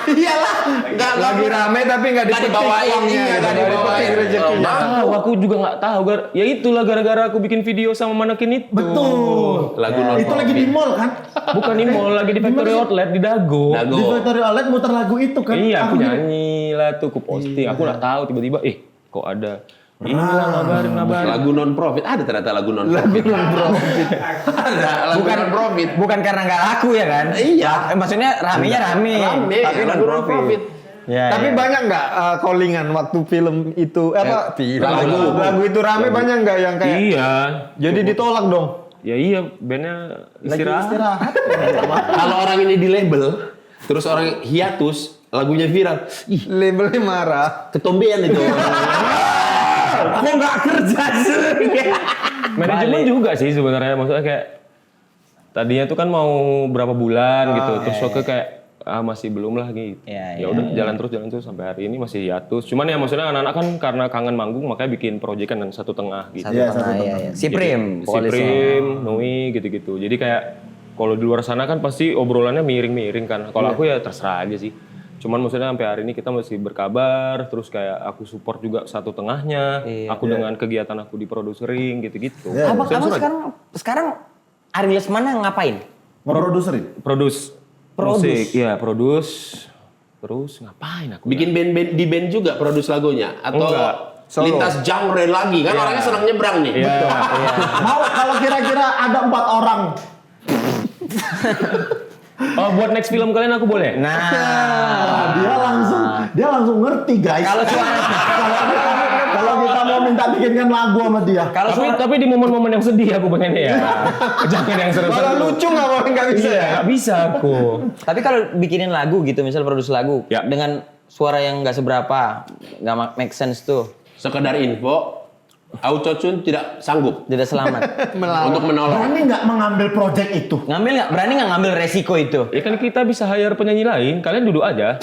[SPEAKER 3] Iyalah. Nggak
[SPEAKER 4] Lagi rame tapi nggak dipetik
[SPEAKER 3] dibawain,
[SPEAKER 4] uangnya,
[SPEAKER 3] iya, nggak
[SPEAKER 4] nggak
[SPEAKER 3] dibawain.
[SPEAKER 4] dipetik rezekinya.
[SPEAKER 2] Tahu, aku juga nggak tahu. Ya itulah gara-gara aku bikin video sama manekin itu.
[SPEAKER 6] Betul.
[SPEAKER 3] Lagu non
[SPEAKER 6] Itu lagi di mall kan?
[SPEAKER 2] Bukan di mall, lagi di factory outlet di Dago.
[SPEAKER 3] Dago.
[SPEAKER 6] Di Factory Outlet muter lagu itu kan?
[SPEAKER 2] Iya, aku
[SPEAKER 6] gini,
[SPEAKER 2] nyanyi lah tuh, aku posting. Aku nggak tahu tiba-tiba, kok ada. Inilah ngabarin.
[SPEAKER 3] Lagu non profit ada ternyata lagu non profit. Ada lagu non profit.
[SPEAKER 1] Bukan karena nggak laku ya kan?
[SPEAKER 3] Iya.
[SPEAKER 1] Maksudnya ramenya rame.
[SPEAKER 3] Rame,
[SPEAKER 1] tapi non
[SPEAKER 3] lagu
[SPEAKER 1] profit. Ya,
[SPEAKER 4] Tapi
[SPEAKER 1] ya.
[SPEAKER 4] banyak nggak callingan waktu film itu lagu itu rame banyak nggak yang kayak
[SPEAKER 2] Iya.
[SPEAKER 4] jadi ditolak dong.
[SPEAKER 2] Ya iya, bandnya istirahat.
[SPEAKER 3] Kalau orang ini di label, terus orang hiatus, lagunya viral. Ih,
[SPEAKER 4] Labelnya marah.
[SPEAKER 3] ketombean itu.
[SPEAKER 1] Aku nggak kerja sih.
[SPEAKER 2] Manajemen juga sih sebenarnya, maksudnya kayak tadinya tuh kan mau berapa bulan gitu, terus oke kayak masih belum lah gitu.
[SPEAKER 1] Iya,
[SPEAKER 2] Ya udah jalan terus sampai hari ini masih hiatus. Cuman ya maksudnya anak-anak kan karena kangen manggung makanya bikin proyekan dan satu tengah gitu.
[SPEAKER 1] Satu tengah ya. Si Prim,
[SPEAKER 2] Si
[SPEAKER 1] vokalisnya.
[SPEAKER 2] Prim, Nui gitu-gitu. Jadi kayak kalau di luar sana kan pasti obrolannya miring-miring kan. Kalau aku ya terserah aja sih. Cuman maksudnya sampai hari ini kita masih berkabar, terus kayak aku support juga satu tengahnya, aku dengan kegiatan aku di producering gitu-gitu.
[SPEAKER 1] Abang sekarang Ari Lesmana ngapain?
[SPEAKER 6] ngeproduserin.
[SPEAKER 2] Produce musik, iya produce. Terus ngapain aku?
[SPEAKER 3] Bikin band di band juga produce lagunya atau
[SPEAKER 2] Enggak.
[SPEAKER 3] lintas genre lagi kan orangnya senang nyebrang nih.
[SPEAKER 2] Iya.
[SPEAKER 6] Mau kalau kira-kira ada 4 orang.
[SPEAKER 2] Oh, buat next film kalian aku boleh?
[SPEAKER 1] Nah,
[SPEAKER 6] Dia langsung ngerti guys.
[SPEAKER 1] kalau suara
[SPEAKER 6] Kalau kita mau minta bikinkan lagu sama dia.
[SPEAKER 1] kalau suara
[SPEAKER 2] Tapi di momen-momen yang sedih aku pengennya ya. Jangan yang seru-seru.
[SPEAKER 4] Kalau lucu nggak bisa
[SPEAKER 2] Iya,
[SPEAKER 4] ya?
[SPEAKER 2] nggak bisa aku.
[SPEAKER 1] tapi kalau bikinin lagu gitu, misal produksi lagu
[SPEAKER 2] Ya.
[SPEAKER 1] dengan suara yang nggak seberapa, nggak make sense tuh,
[SPEAKER 3] Sekedar info, Autotune tidak sanggup
[SPEAKER 1] tidak selamat.
[SPEAKER 3] untuk menolong.
[SPEAKER 6] Berani nggak mengambil project itu?
[SPEAKER 1] Berani nggak ngambil resiko itu?
[SPEAKER 2] Ya kan kita bisa hire penyanyi lain, kalian duduk aja.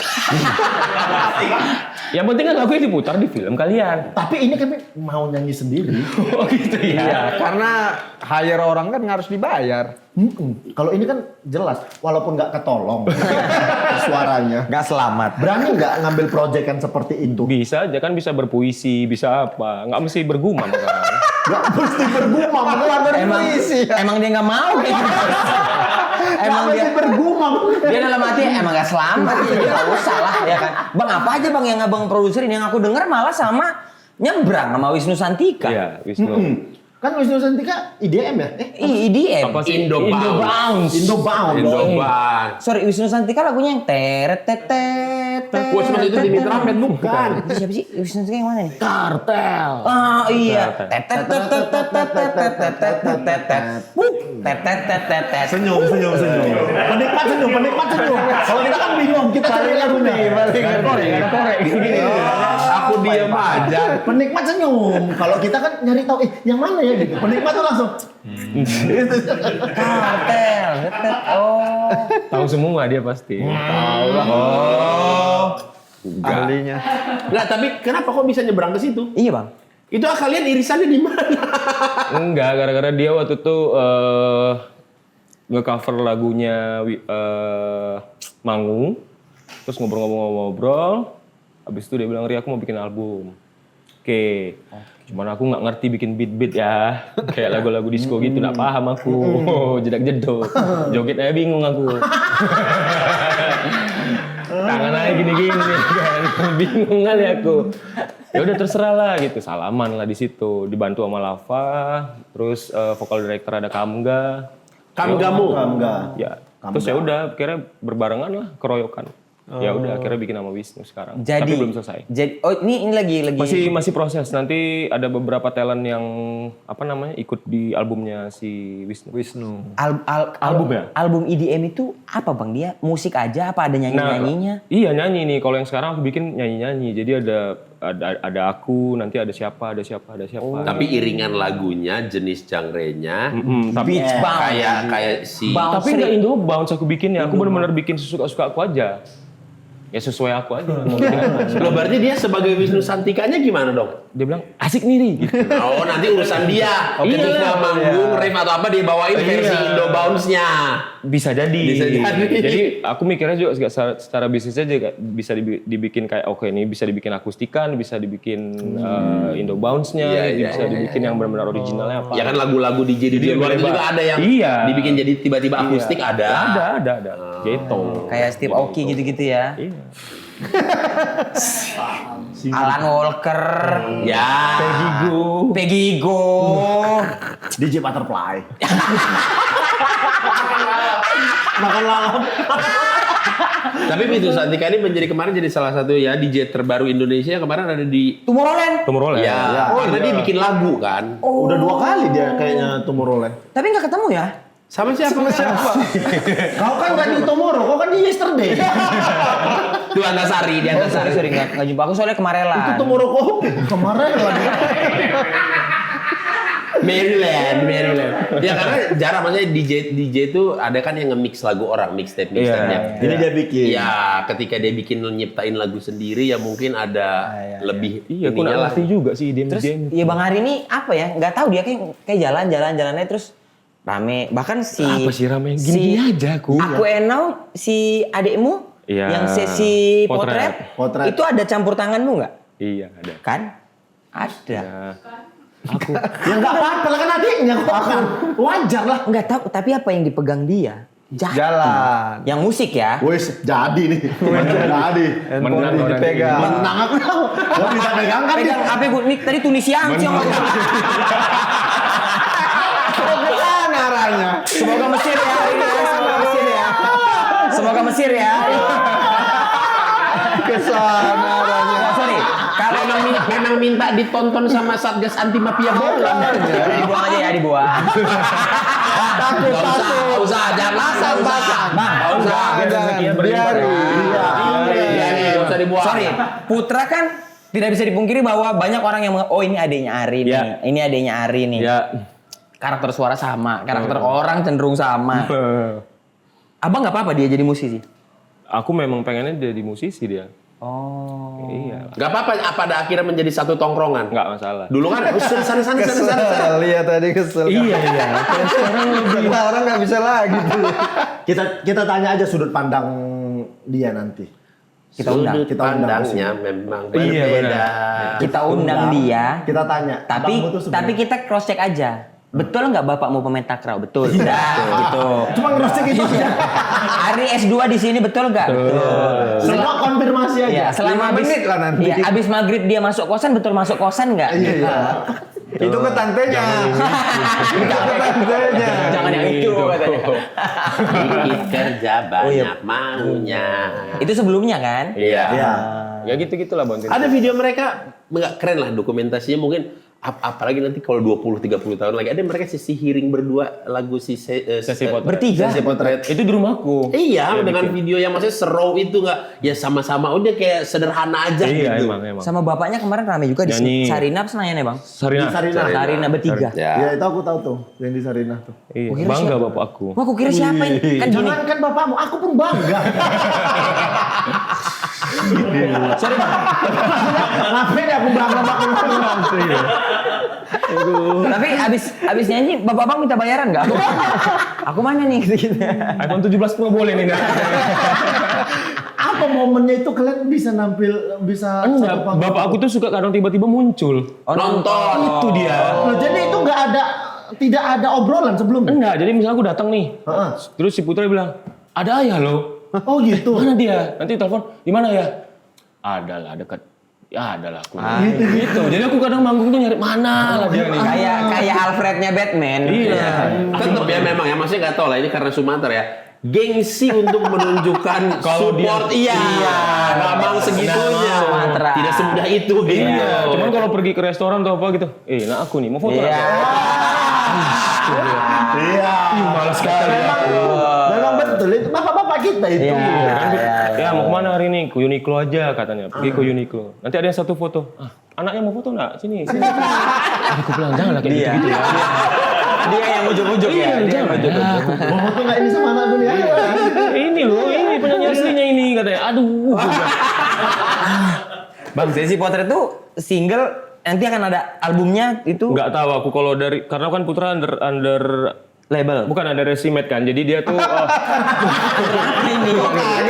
[SPEAKER 2] Yang penting kan lagunya diputar di film kalian.
[SPEAKER 6] Tapi ini kami mau nyanyi sendiri.
[SPEAKER 2] Oh gitu ya.
[SPEAKER 4] Iya, karena hire orang kan harus dibayar.
[SPEAKER 6] Kalau ini kan jelas, walaupun nggak ketolong suaranya.
[SPEAKER 1] Nggak selamat.
[SPEAKER 6] Berani nggak ngambil project kan seperti itu?
[SPEAKER 2] Bisa aja kan, bisa berpuisi, bisa apa. Nggak mesti bergumam kan.
[SPEAKER 6] Nggak mesti bergumam, nggak berpuisi.
[SPEAKER 1] Emang dia nggak mau kayak gitu.
[SPEAKER 6] Emang dia bergumam.
[SPEAKER 1] Dia dalam hati emang gak selamat, jadi gak usah lah ya kan. Bang apa aja bang yang abang produserin, yang aku denger malah sama nyebrang sama Wisnu Santika.
[SPEAKER 2] Iya, Wisnu.
[SPEAKER 6] Kan Wisnu Santika IDM ya?
[SPEAKER 1] IDM.
[SPEAKER 2] Apa sih?
[SPEAKER 3] Indobounce.
[SPEAKER 6] Indobound.
[SPEAKER 3] Indobounce.
[SPEAKER 1] Sorry, Wisnu Santika lagunya yang teret tetet.
[SPEAKER 3] Wah, cuma itu Demi Trumpet bukan.
[SPEAKER 1] Itu siapa sih? Wisnu Santika yang mana nih?
[SPEAKER 6] Kartel.
[SPEAKER 1] Ah iya. Tetet tetet tetet tetet tetet tetet. Tetet tetet tetet.
[SPEAKER 6] Senyum. Penikmat senyum. Kalau kita kan bingung, kita cari lagunya.
[SPEAKER 2] Korek.
[SPEAKER 3] Aku diam aja.
[SPEAKER 6] Penikmat senyum. Kalau kita kan nyari tahu, yang mana ya gitu. Penikmat tuh langsung.
[SPEAKER 1] Kartel. Tetet. Oh.
[SPEAKER 2] Tahu semua dia pasti.
[SPEAKER 4] Tahu lah. Ahlinya.
[SPEAKER 3] Nggak, tapi kenapa kok bisa nyebrang ke situ?
[SPEAKER 1] Iya bang.
[SPEAKER 3] Itu kalian irisannya di mana?
[SPEAKER 2] Enggak, gara-gara dia waktu itu nge-cover lagunya Mangu. Terus ngobrol-ngobrol. Habis itu dia bilang, "Ri, aku mau bikin album." Oke. Cuman aku nggak ngerti bikin beat-beat ya. Kayak lagu-lagu disco gitu, nggak paham aku. Jedak-jeduk. Joget aja bingung aku. Tangan aja gini-gini kan. Bingung kali aku. Ya udah terserah lah gitu. Salaman lah di situ. Dibantu sama Lava. Terus vokal director ada Kamga.
[SPEAKER 3] Kamgamu.
[SPEAKER 2] Ya. Terus ya udah akhirnya berbarengan lah, keroyokan. Ya udah akhirnya bikin sama Wisnu sekarang.
[SPEAKER 1] Jadi
[SPEAKER 2] Tapi belum selesai.
[SPEAKER 1] ini lagi
[SPEAKER 2] Masih proses. Nanti ada beberapa talent yang apa namanya ikut di albumnya si Wisnu. Album ya?
[SPEAKER 1] Album EDM itu apa bang? Dia musik aja apa ada nyanyi-nyanyinya?
[SPEAKER 2] Iya nyanyi nih. Kalau yang sekarang aku bikin nyanyi-nyanyi. Jadi ada aku, nanti ada siapa.
[SPEAKER 3] Tapi iringan lagunya, jenis genre-nya
[SPEAKER 1] Beach Bound.
[SPEAKER 3] kayak si
[SPEAKER 1] Bounce.
[SPEAKER 2] Tapi nggak Indo bounce aku bikin ya. Aku benar-benar bikin sesuka-suka aku aja. Ya sesuai aku aja. Mau bikin apa.
[SPEAKER 3] Loh, berarti dia sebagai Wisnu Santikanya gimana dong?
[SPEAKER 2] Dia bilang asik nih Ri. Gitu.
[SPEAKER 3] Oh, nanti urusan dia.
[SPEAKER 2] Iya
[SPEAKER 3] Ketika
[SPEAKER 2] lah.
[SPEAKER 3] manggung, rave atau apa dia bawain versi Indo Bounce-nya.
[SPEAKER 2] Bisa jadi.
[SPEAKER 3] Bisa jadi.
[SPEAKER 2] Jadi aku mikirnya juga secara bisnisnya juga bisa dibikin kayak oke ini bisa dibikin akustikan, bisa dibikin Indo Bounce-nya, bisa dibikin yang benar-benar originalnya apa.
[SPEAKER 3] Ya kan lagu-lagu DJ di luar itu juga ada yang dibikin jadi tiba-tiba akustik ada.
[SPEAKER 2] Ada. Gitu.
[SPEAKER 1] Kayak Steve Aoki gitu-gitu ya.
[SPEAKER 2] Iya.
[SPEAKER 1] Alan Walker.
[SPEAKER 3] Ya.
[SPEAKER 1] Peggy Go.
[SPEAKER 6] DJ Butterfly. Makan lalap.
[SPEAKER 3] Tapi Wisnu Santika ini menjadi kemarin jadi salah satu ya DJ terbaru Indonesia yang kemarin ada di
[SPEAKER 1] Tomorrowland.
[SPEAKER 3] Ya, karena dia bikin lagu kan.
[SPEAKER 6] Udah 2 kali dia kayaknya Tomorrowland.
[SPEAKER 1] Tapi nggak ketemu ya?
[SPEAKER 3] Sama siapa?
[SPEAKER 6] Kau kan gak di Tomorrow, kau kan di Yesterday.
[SPEAKER 3] Itu Antasari, di Antasari.
[SPEAKER 1] Sorry nggak jumpa aku soalnya kemarin lah.
[SPEAKER 6] Itu Tomorrow kok kemarin lagi.
[SPEAKER 3] Maryland. Ya karena jarang maksudnya DJ itu ada kan yang nge-mix lagu orang, mixtape-nya.
[SPEAKER 6] Jadi dia bikin.
[SPEAKER 3] Ya, ketika dia bikin nyiptain lagu sendiri ya mungkin ada lebih
[SPEAKER 2] Iya, aku nggak ngerti juga sih dia.
[SPEAKER 1] Terus ya Bang Hari ini apa ya? Nggak tahu dia kayak jalannya terus rame. Bahkan si
[SPEAKER 2] Apa sih rame? Gini aja aku.
[SPEAKER 1] Aku Enau si adikmu
[SPEAKER 2] Iya.
[SPEAKER 1] yang sesi
[SPEAKER 2] Potret.
[SPEAKER 6] Potret.
[SPEAKER 1] itu ada campur tanganmu nggak?
[SPEAKER 2] Iya, ada.
[SPEAKER 1] Kan? Ada.
[SPEAKER 2] Ya.
[SPEAKER 6] Ya nggak apa-apa lah kan adiknya kok kan. Wajar lah.
[SPEAKER 1] Nggak tahu. Tapi apa yang dipegang dia?
[SPEAKER 4] Jalan.
[SPEAKER 1] Yang musik ya.
[SPEAKER 6] Wes, jadi nih. Jadi.
[SPEAKER 2] Menang orang
[SPEAKER 4] dipegang.
[SPEAKER 6] Menang aku. Gua bisa pegang kan nih.
[SPEAKER 1] Pegang HP gue nih tadi Tunisian sih.
[SPEAKER 4] Kesana arahnya.
[SPEAKER 1] Semoga Mesir ya. Semoga Mesir ya. Semoga Mesir ya.
[SPEAKER 4] Kesana arahnya.
[SPEAKER 1] Oh, sorry. Kalau
[SPEAKER 3] Memang minta ditonton sama Satgas Anti Mafia Bola.
[SPEAKER 1] dibuang aja ya, dibuang.
[SPEAKER 4] Takut.
[SPEAKER 3] Nggak usah, jangan pasang.
[SPEAKER 1] Bang,
[SPEAKER 3] Nggak usah dibuang.
[SPEAKER 1] Sorry, Putra kan tidak bisa dipungkiri bahwa banyak orang yang oh ini adiknya Ari nih.
[SPEAKER 2] Ya.
[SPEAKER 1] Ini adiknya Ari nih.
[SPEAKER 2] Ya.
[SPEAKER 1] Karakter suara sama, karakter orang cenderung sama. Abang nggak apa-apa dia jadi musisi?
[SPEAKER 2] Aku memang pengennya jadi musisi dia.
[SPEAKER 1] Oh.
[SPEAKER 2] Iya.
[SPEAKER 3] Gak apa-apa, pada akhirnya menjadi satu tongkrongan.
[SPEAKER 2] Nggak masalah.
[SPEAKER 3] Dulu kan sana.
[SPEAKER 4] Kesel, iya tadi kesel.
[SPEAKER 2] Iya.
[SPEAKER 4] Sekarang nggak bisa lagi tuh.
[SPEAKER 6] Kita tanya aja sudut pandang dia nanti.
[SPEAKER 1] Kita undang.
[SPEAKER 3] Sudut pandangnya memang
[SPEAKER 2] Iya,
[SPEAKER 3] berbeda.
[SPEAKER 2] benar.
[SPEAKER 1] Kita undang dia.
[SPEAKER 6] Kita tanya.
[SPEAKER 1] Tapi
[SPEAKER 6] Abangmu tuh sebenarnya-
[SPEAKER 1] tapi kita cross check aja. Betul nggak bapak mau pemain takraw? Betul. Udah, gitu.
[SPEAKER 6] Cuma ngerosek itu aja.
[SPEAKER 1] Ari S2 di sini betul nggak? Betul.
[SPEAKER 6] Semua konfirmasi aja.
[SPEAKER 1] Iya, selama
[SPEAKER 4] 5
[SPEAKER 1] abis,
[SPEAKER 4] menit lah nanti.
[SPEAKER 1] Iya, abis maghrib dia masuk kosan, betul masuk kosan nggak?
[SPEAKER 6] Iya.
[SPEAKER 4] Itu ke tantenya. Itu ke tantenya.
[SPEAKER 1] Jangan yang itu katanya.
[SPEAKER 3] Dikit kerja banyak maunya.
[SPEAKER 1] Itu sebelumnya kan?
[SPEAKER 3] Iya.
[SPEAKER 6] Iya.
[SPEAKER 2] Ya gitu-gitulah Bang.
[SPEAKER 3] Ada video mereka nggak keren lah dokumentasinya mungkin apalagi nanti kalau 20-30 tahun lagi ada mereka sesi hearing berdua lagu sesi
[SPEAKER 2] potret.
[SPEAKER 1] Bertiga?
[SPEAKER 3] Sesi potret.
[SPEAKER 2] Itu di rumahku.
[SPEAKER 3] Iya, dengan video yang maksudnya seru itu nggak ya sama-sama udah kayak sederhana aja
[SPEAKER 2] Iya
[SPEAKER 3] gitu.
[SPEAKER 2] emang.
[SPEAKER 1] Sama bapaknya kemarin rame juga di
[SPEAKER 2] Nyanyi.
[SPEAKER 1] Sarinah senangnya nih bang.
[SPEAKER 2] Sarina.
[SPEAKER 1] Sarina bertiga.
[SPEAKER 3] Ya.
[SPEAKER 6] Ya itu aku tahu tuh yang di Sarinah tuh.
[SPEAKER 2] Iya,
[SPEAKER 1] Kira
[SPEAKER 2] bangga
[SPEAKER 1] siapa?
[SPEAKER 2] bapak aku.
[SPEAKER 1] Wah, aku kira siapa ini? Kan gini.
[SPEAKER 6] Jangan kan bapakmu, aku pun bangga.
[SPEAKER 1] Sorry bang.
[SPEAKER 6] Ngapain aku bangga makin
[SPEAKER 1] Tapi abis nyanyi bapak bang minta bayaran nggak? Aku mana nih gitu.
[SPEAKER 2] iPhone 17 Pro boleh nih.
[SPEAKER 6] Apa momennya itu kalian bisa nampil bisa
[SPEAKER 2] Enggak,
[SPEAKER 6] satu panggung?
[SPEAKER 2] bapak aku tuh suka kadang tiba-tiba muncul.
[SPEAKER 1] Oh,
[SPEAKER 3] Nonton.
[SPEAKER 2] Itu dia.
[SPEAKER 6] Loh, jadi itu tidak ada obrolan sebelumnya.
[SPEAKER 2] Enggak, jadi misalnya aku datang nih.
[SPEAKER 6] Heeh.
[SPEAKER 2] Terus si Putra bilang, "Ada ayah loh."
[SPEAKER 6] Oh gitu.
[SPEAKER 2] Mana dia? Nanti telepon, "Di mana ya?" Adalah dekat. Ya adalah aku. Gitu. Jadi aku kadang manggung tuh nyari mana lah dia nih.
[SPEAKER 1] Kayak Alfrednya Batman.
[SPEAKER 2] Iya.
[SPEAKER 3] Tetap ya memang ya maksudnya nggak tahu lah ini karena Sumatera ya. Gengsi untuk menunjukkan
[SPEAKER 2] Kalau dia-
[SPEAKER 3] support iya, gampang segitunya.
[SPEAKER 1] Sumatera.
[SPEAKER 3] Tidak semudah itu gitu.
[SPEAKER 2] Iya. Cuman kalau pergi ke restoran atau apa gitu, nah aku nih mau foto
[SPEAKER 1] Iya.
[SPEAKER 6] Iya.
[SPEAKER 2] Malas sekali.
[SPEAKER 6] Memang betul itu bapak-bapak kita itu.
[SPEAKER 2] Ya mau kemana hari ini? Ke Uniqlo aja katanya. Pergi ke Uniqlo. Nanti ada yang satu foto. Anaknya mau foto nggak? Sini. Aku bilang jangan lah kayak gitu-gitu ya.
[SPEAKER 1] Dia yang ujuk-ujuk ya. Dia yang ujuk-ujuk.
[SPEAKER 6] Mau foto nggak ini sama anak dulu ya?
[SPEAKER 2] Ini loh, ini penyanyi aslinya ini katanya. Aduh.
[SPEAKER 1] Bang, Sesi Potret tuh single nanti akan ada albumnya itu
[SPEAKER 2] Nggak tahu aku kalau dari karena kan Putra under
[SPEAKER 1] label.
[SPEAKER 2] bukan ada resimet kan. Jadi dia tuh
[SPEAKER 1] Ini.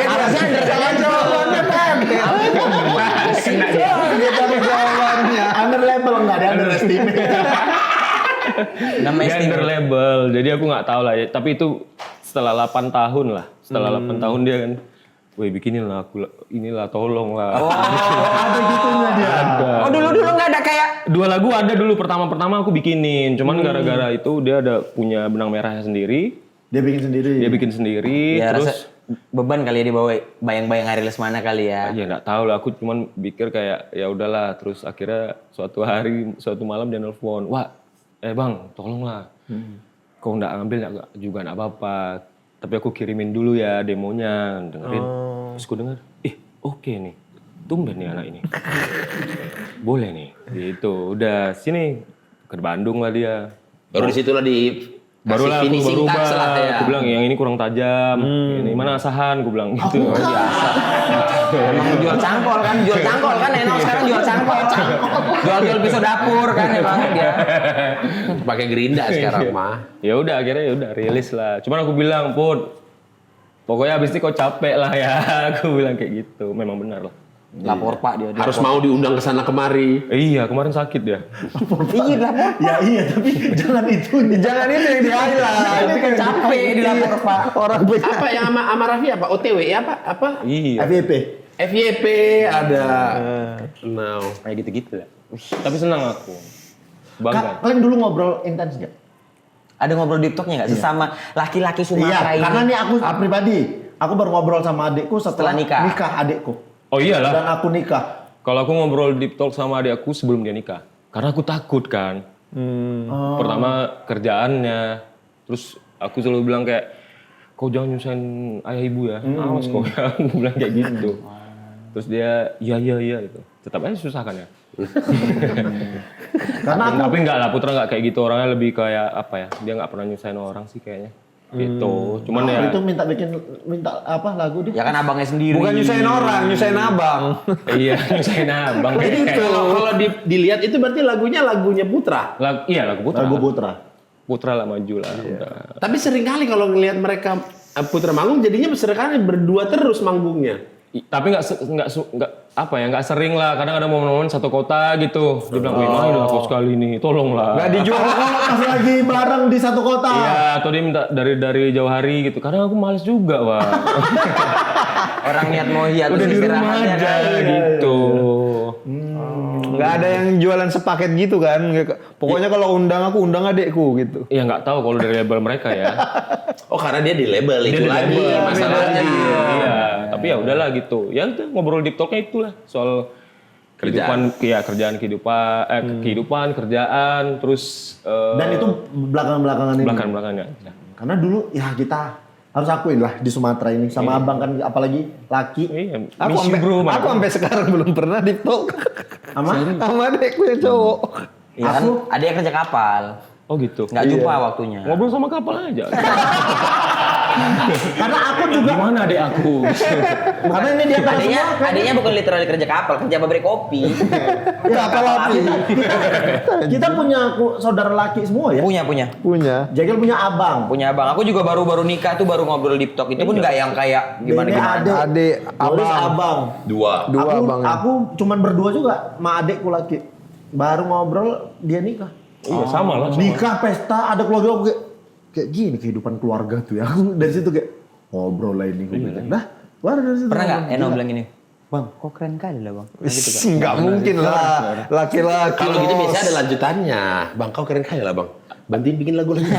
[SPEAKER 1] Harusnya under
[SPEAKER 4] Jawabannya pendek. Dia tahu jawabannya.
[SPEAKER 6] Under label enggak ada underestimate.
[SPEAKER 1] nama
[SPEAKER 2] dia
[SPEAKER 1] istimewa.
[SPEAKER 2] under label. Jadi aku nggak tahu lah ya. Tapi itu setelah 8 tahun lah. Setelah 8 tahun dia kan, "Woi bikinin lah aku inilah tolong lah."
[SPEAKER 6] Ada gitunya dia.
[SPEAKER 1] Oh dulu nggak ada kayak
[SPEAKER 2] 2 lagu ada dulu pertama aku bikinin. Cuman gara-gara itu dia ada punya benang merahnya sendiri.
[SPEAKER 6] Dia bikin sendiri.
[SPEAKER 2] Dia bikin sendiri.
[SPEAKER 1] ya
[SPEAKER 2] terus
[SPEAKER 1] rasa beban kali ya dibawa bayang-bayang Hari Lesmana kali ya.
[SPEAKER 2] ya nggak tahu lah. Aku cuman pikir kayak ya udahlah. Terus akhirnya suatu malam dia nelfon, "Wah, bang, tolonglah. Kau nggak ngambil juga nggak apa-apa. Tapi aku kirimin dulu ya demonya, dengerin." Terus aku denger, oke nih. Tumben nih anak ini. Boleh nih. Gitu. Udah sini ke Bandung lah dia.
[SPEAKER 3] Baru di situlah
[SPEAKER 2] Barulah aku
[SPEAKER 3] finishing
[SPEAKER 2] berubah.
[SPEAKER 3] touch lah ya.
[SPEAKER 2] Aku bilang yang ini kurang tajam. Ini mana asahan? Aku bilang gitu.
[SPEAKER 1] Emang jual cangkol kan enak sekarang jual cangkol. Jual pisau dapur kan emang dia.
[SPEAKER 3] Pakai gerinda sekarang mah.
[SPEAKER 2] Ya udah akhirnya ya udah rilis lah. Cuman aku bilang, "Put, pokoknya abis ini kau capek lah ya." Aku bilang kayak gitu. Memang benar lah.
[SPEAKER 1] Lapor Pak dia.
[SPEAKER 3] Harus mau diundang ke sana kemari.
[SPEAKER 2] Iya, kemarin sakit dia.
[SPEAKER 1] Iya lapor.
[SPEAKER 6] Ya iya, tapi jangan itu.
[SPEAKER 4] Jangan itu yang di highlight.
[SPEAKER 1] Tapi kan capek dilapor Pak.
[SPEAKER 6] Orang
[SPEAKER 3] Apa yang sama Raffi apa? OTW ya apa?
[SPEAKER 2] Iya.
[SPEAKER 6] FYP.
[SPEAKER 3] FYP ada. Now.
[SPEAKER 1] Kayak gitu-gitu ya.
[SPEAKER 2] Tapi senang aku. Bangga.
[SPEAKER 6] Kalian dulu ngobrol intens nggak?
[SPEAKER 1] Ada ngobrol di TikToknya nggak? Sesama laki-laki Sumatera
[SPEAKER 6] Iya,
[SPEAKER 1] ini.
[SPEAKER 6] karena nih aku pribadi, aku baru ngobrol sama adikku setelah
[SPEAKER 1] Setelah nikah.
[SPEAKER 6] adikku.
[SPEAKER 2] Oh iyalah.
[SPEAKER 6] Dan aku nikah.
[SPEAKER 2] Kalau aku ngobrol deep talk sama adik aku sebelum dia nikah. Karena aku takut kan. Pertama kerjaannya. Terus aku selalu bilang kayak, kau jangan nyusahin ayah ibu ya. Awas kau ya. Aku bilang kayak gitu. Terus dia, iya gitu. Tetap aja susah kan ya.
[SPEAKER 6] Karena aku
[SPEAKER 2] Tapi enggak lah, Putra enggak kayak gitu. Orangnya lebih kayak apa ya. Dia enggak pernah nyusahin orang sih kayaknya. Gitu. Cuman
[SPEAKER 6] aku
[SPEAKER 2] ya.
[SPEAKER 6] itu minta apa lagu dia?
[SPEAKER 1] Ya kan abangnya sendiri.
[SPEAKER 4] Bukan nyusahin orang, nyusahin abang.
[SPEAKER 2] Iya, nyusahin abang.
[SPEAKER 3] Kalau dilihat itu berarti lagunya Putra.
[SPEAKER 2] Iya, lagu Putra.
[SPEAKER 6] Lagu Putra.
[SPEAKER 2] Putra lah, maju lah. Udah.
[SPEAKER 3] Tapi sering kali kalau ngelihat mereka Putra manggung jadinya seringkali berdua terus manggungnya.
[SPEAKER 2] Tapi nggak apa ya, nggak sering lah. Kadang ada momen-momen satu kota gitu. Dia bilang, wih, udah kau sekali nih, tolonglah.
[SPEAKER 4] Gak dijual.
[SPEAKER 6] Kalau pas lagi bareng di satu kota.
[SPEAKER 2] Iya, atau dia minta dari jauh hari gitu. Kadang aku males juga, Wak.
[SPEAKER 1] Orang niat mau hiatus
[SPEAKER 2] Udah di rumah
[SPEAKER 1] istirahatnya
[SPEAKER 2] aja
[SPEAKER 1] kan.
[SPEAKER 2] gitu.
[SPEAKER 4] Gak ada yang jualan sepaket gitu kan. Pokoknya kalau undang aku, undang adekku gitu.
[SPEAKER 2] Ya nggak tahu kalau dari label mereka ya.
[SPEAKER 3] Oh karena dia di label itu
[SPEAKER 2] Dia di
[SPEAKER 3] lagi
[SPEAKER 2] label,
[SPEAKER 3] masalahnya.
[SPEAKER 2] Iya, tapi ya udahlah gitu. Ya itu ngobrol deep talk-nya itulah soal kehidupan, ya kehidupan, kerjaan, terus
[SPEAKER 6] Dan itu belakangan-belakangan ini.
[SPEAKER 2] belakang-belakangnya.
[SPEAKER 6] Karena dulu ya kita harus akuin lah di Sumatera ini sama abang kan apalagi laki.
[SPEAKER 2] Iya,
[SPEAKER 4] Aku
[SPEAKER 2] miss you,
[SPEAKER 4] sampai,
[SPEAKER 2] bro, man.
[SPEAKER 4] aku sampai sekarang belum pernah di talk sama adekku yang cowok.
[SPEAKER 1] Iya kan ada yang kerja kapal.
[SPEAKER 2] Oh gitu.
[SPEAKER 1] Nggak jumpa waktunya.
[SPEAKER 2] Ngobrol sama kapal aja.
[SPEAKER 6] Karena aku juga
[SPEAKER 2] Gimana adek aku?
[SPEAKER 6] karena ini dia tahu
[SPEAKER 1] Adanya,
[SPEAKER 6] semua kan.
[SPEAKER 1] adanya bukan literally kerja kapal, kerja pabrik kopi.
[SPEAKER 6] Kapal api. Kita punya saudara laki semua ya.
[SPEAKER 1] Punya.
[SPEAKER 6] Jagel punya abang.
[SPEAKER 1] Punya abang. Aku juga baru nnikah tuh baru ngobrol deep talk. Itu pun nggak yang kayak
[SPEAKER 6] Ini
[SPEAKER 1] gimana.
[SPEAKER 6] adek, Doris abang.
[SPEAKER 3] Dua.
[SPEAKER 4] Dua abangnya.
[SPEAKER 6] Aku cuman berdua juga sama adekku laki. Baru ngobrol dia nikah.
[SPEAKER 2] Iya sama lah. Sama.
[SPEAKER 6] Nikah pesta ada keluarga aku kayak gini kehidupan keluarga tuh ya. Aku dari situ kayak ngobrol lah ini gue bilang. Dah, baru dari situ.
[SPEAKER 1] Pernah nggak
[SPEAKER 6] ngobrol.
[SPEAKER 1] Eno
[SPEAKER 6] Gila.
[SPEAKER 1] bilang gini, Bang, kok keren kali lah Bang. Nah, gitu kan.
[SPEAKER 4] Nggak mungkin lah. Laki-laki.
[SPEAKER 3] Kalau gitu biasanya ada lanjutannya. Bang kau keren kaya lah bang. Bantuin bikin lagu lagi.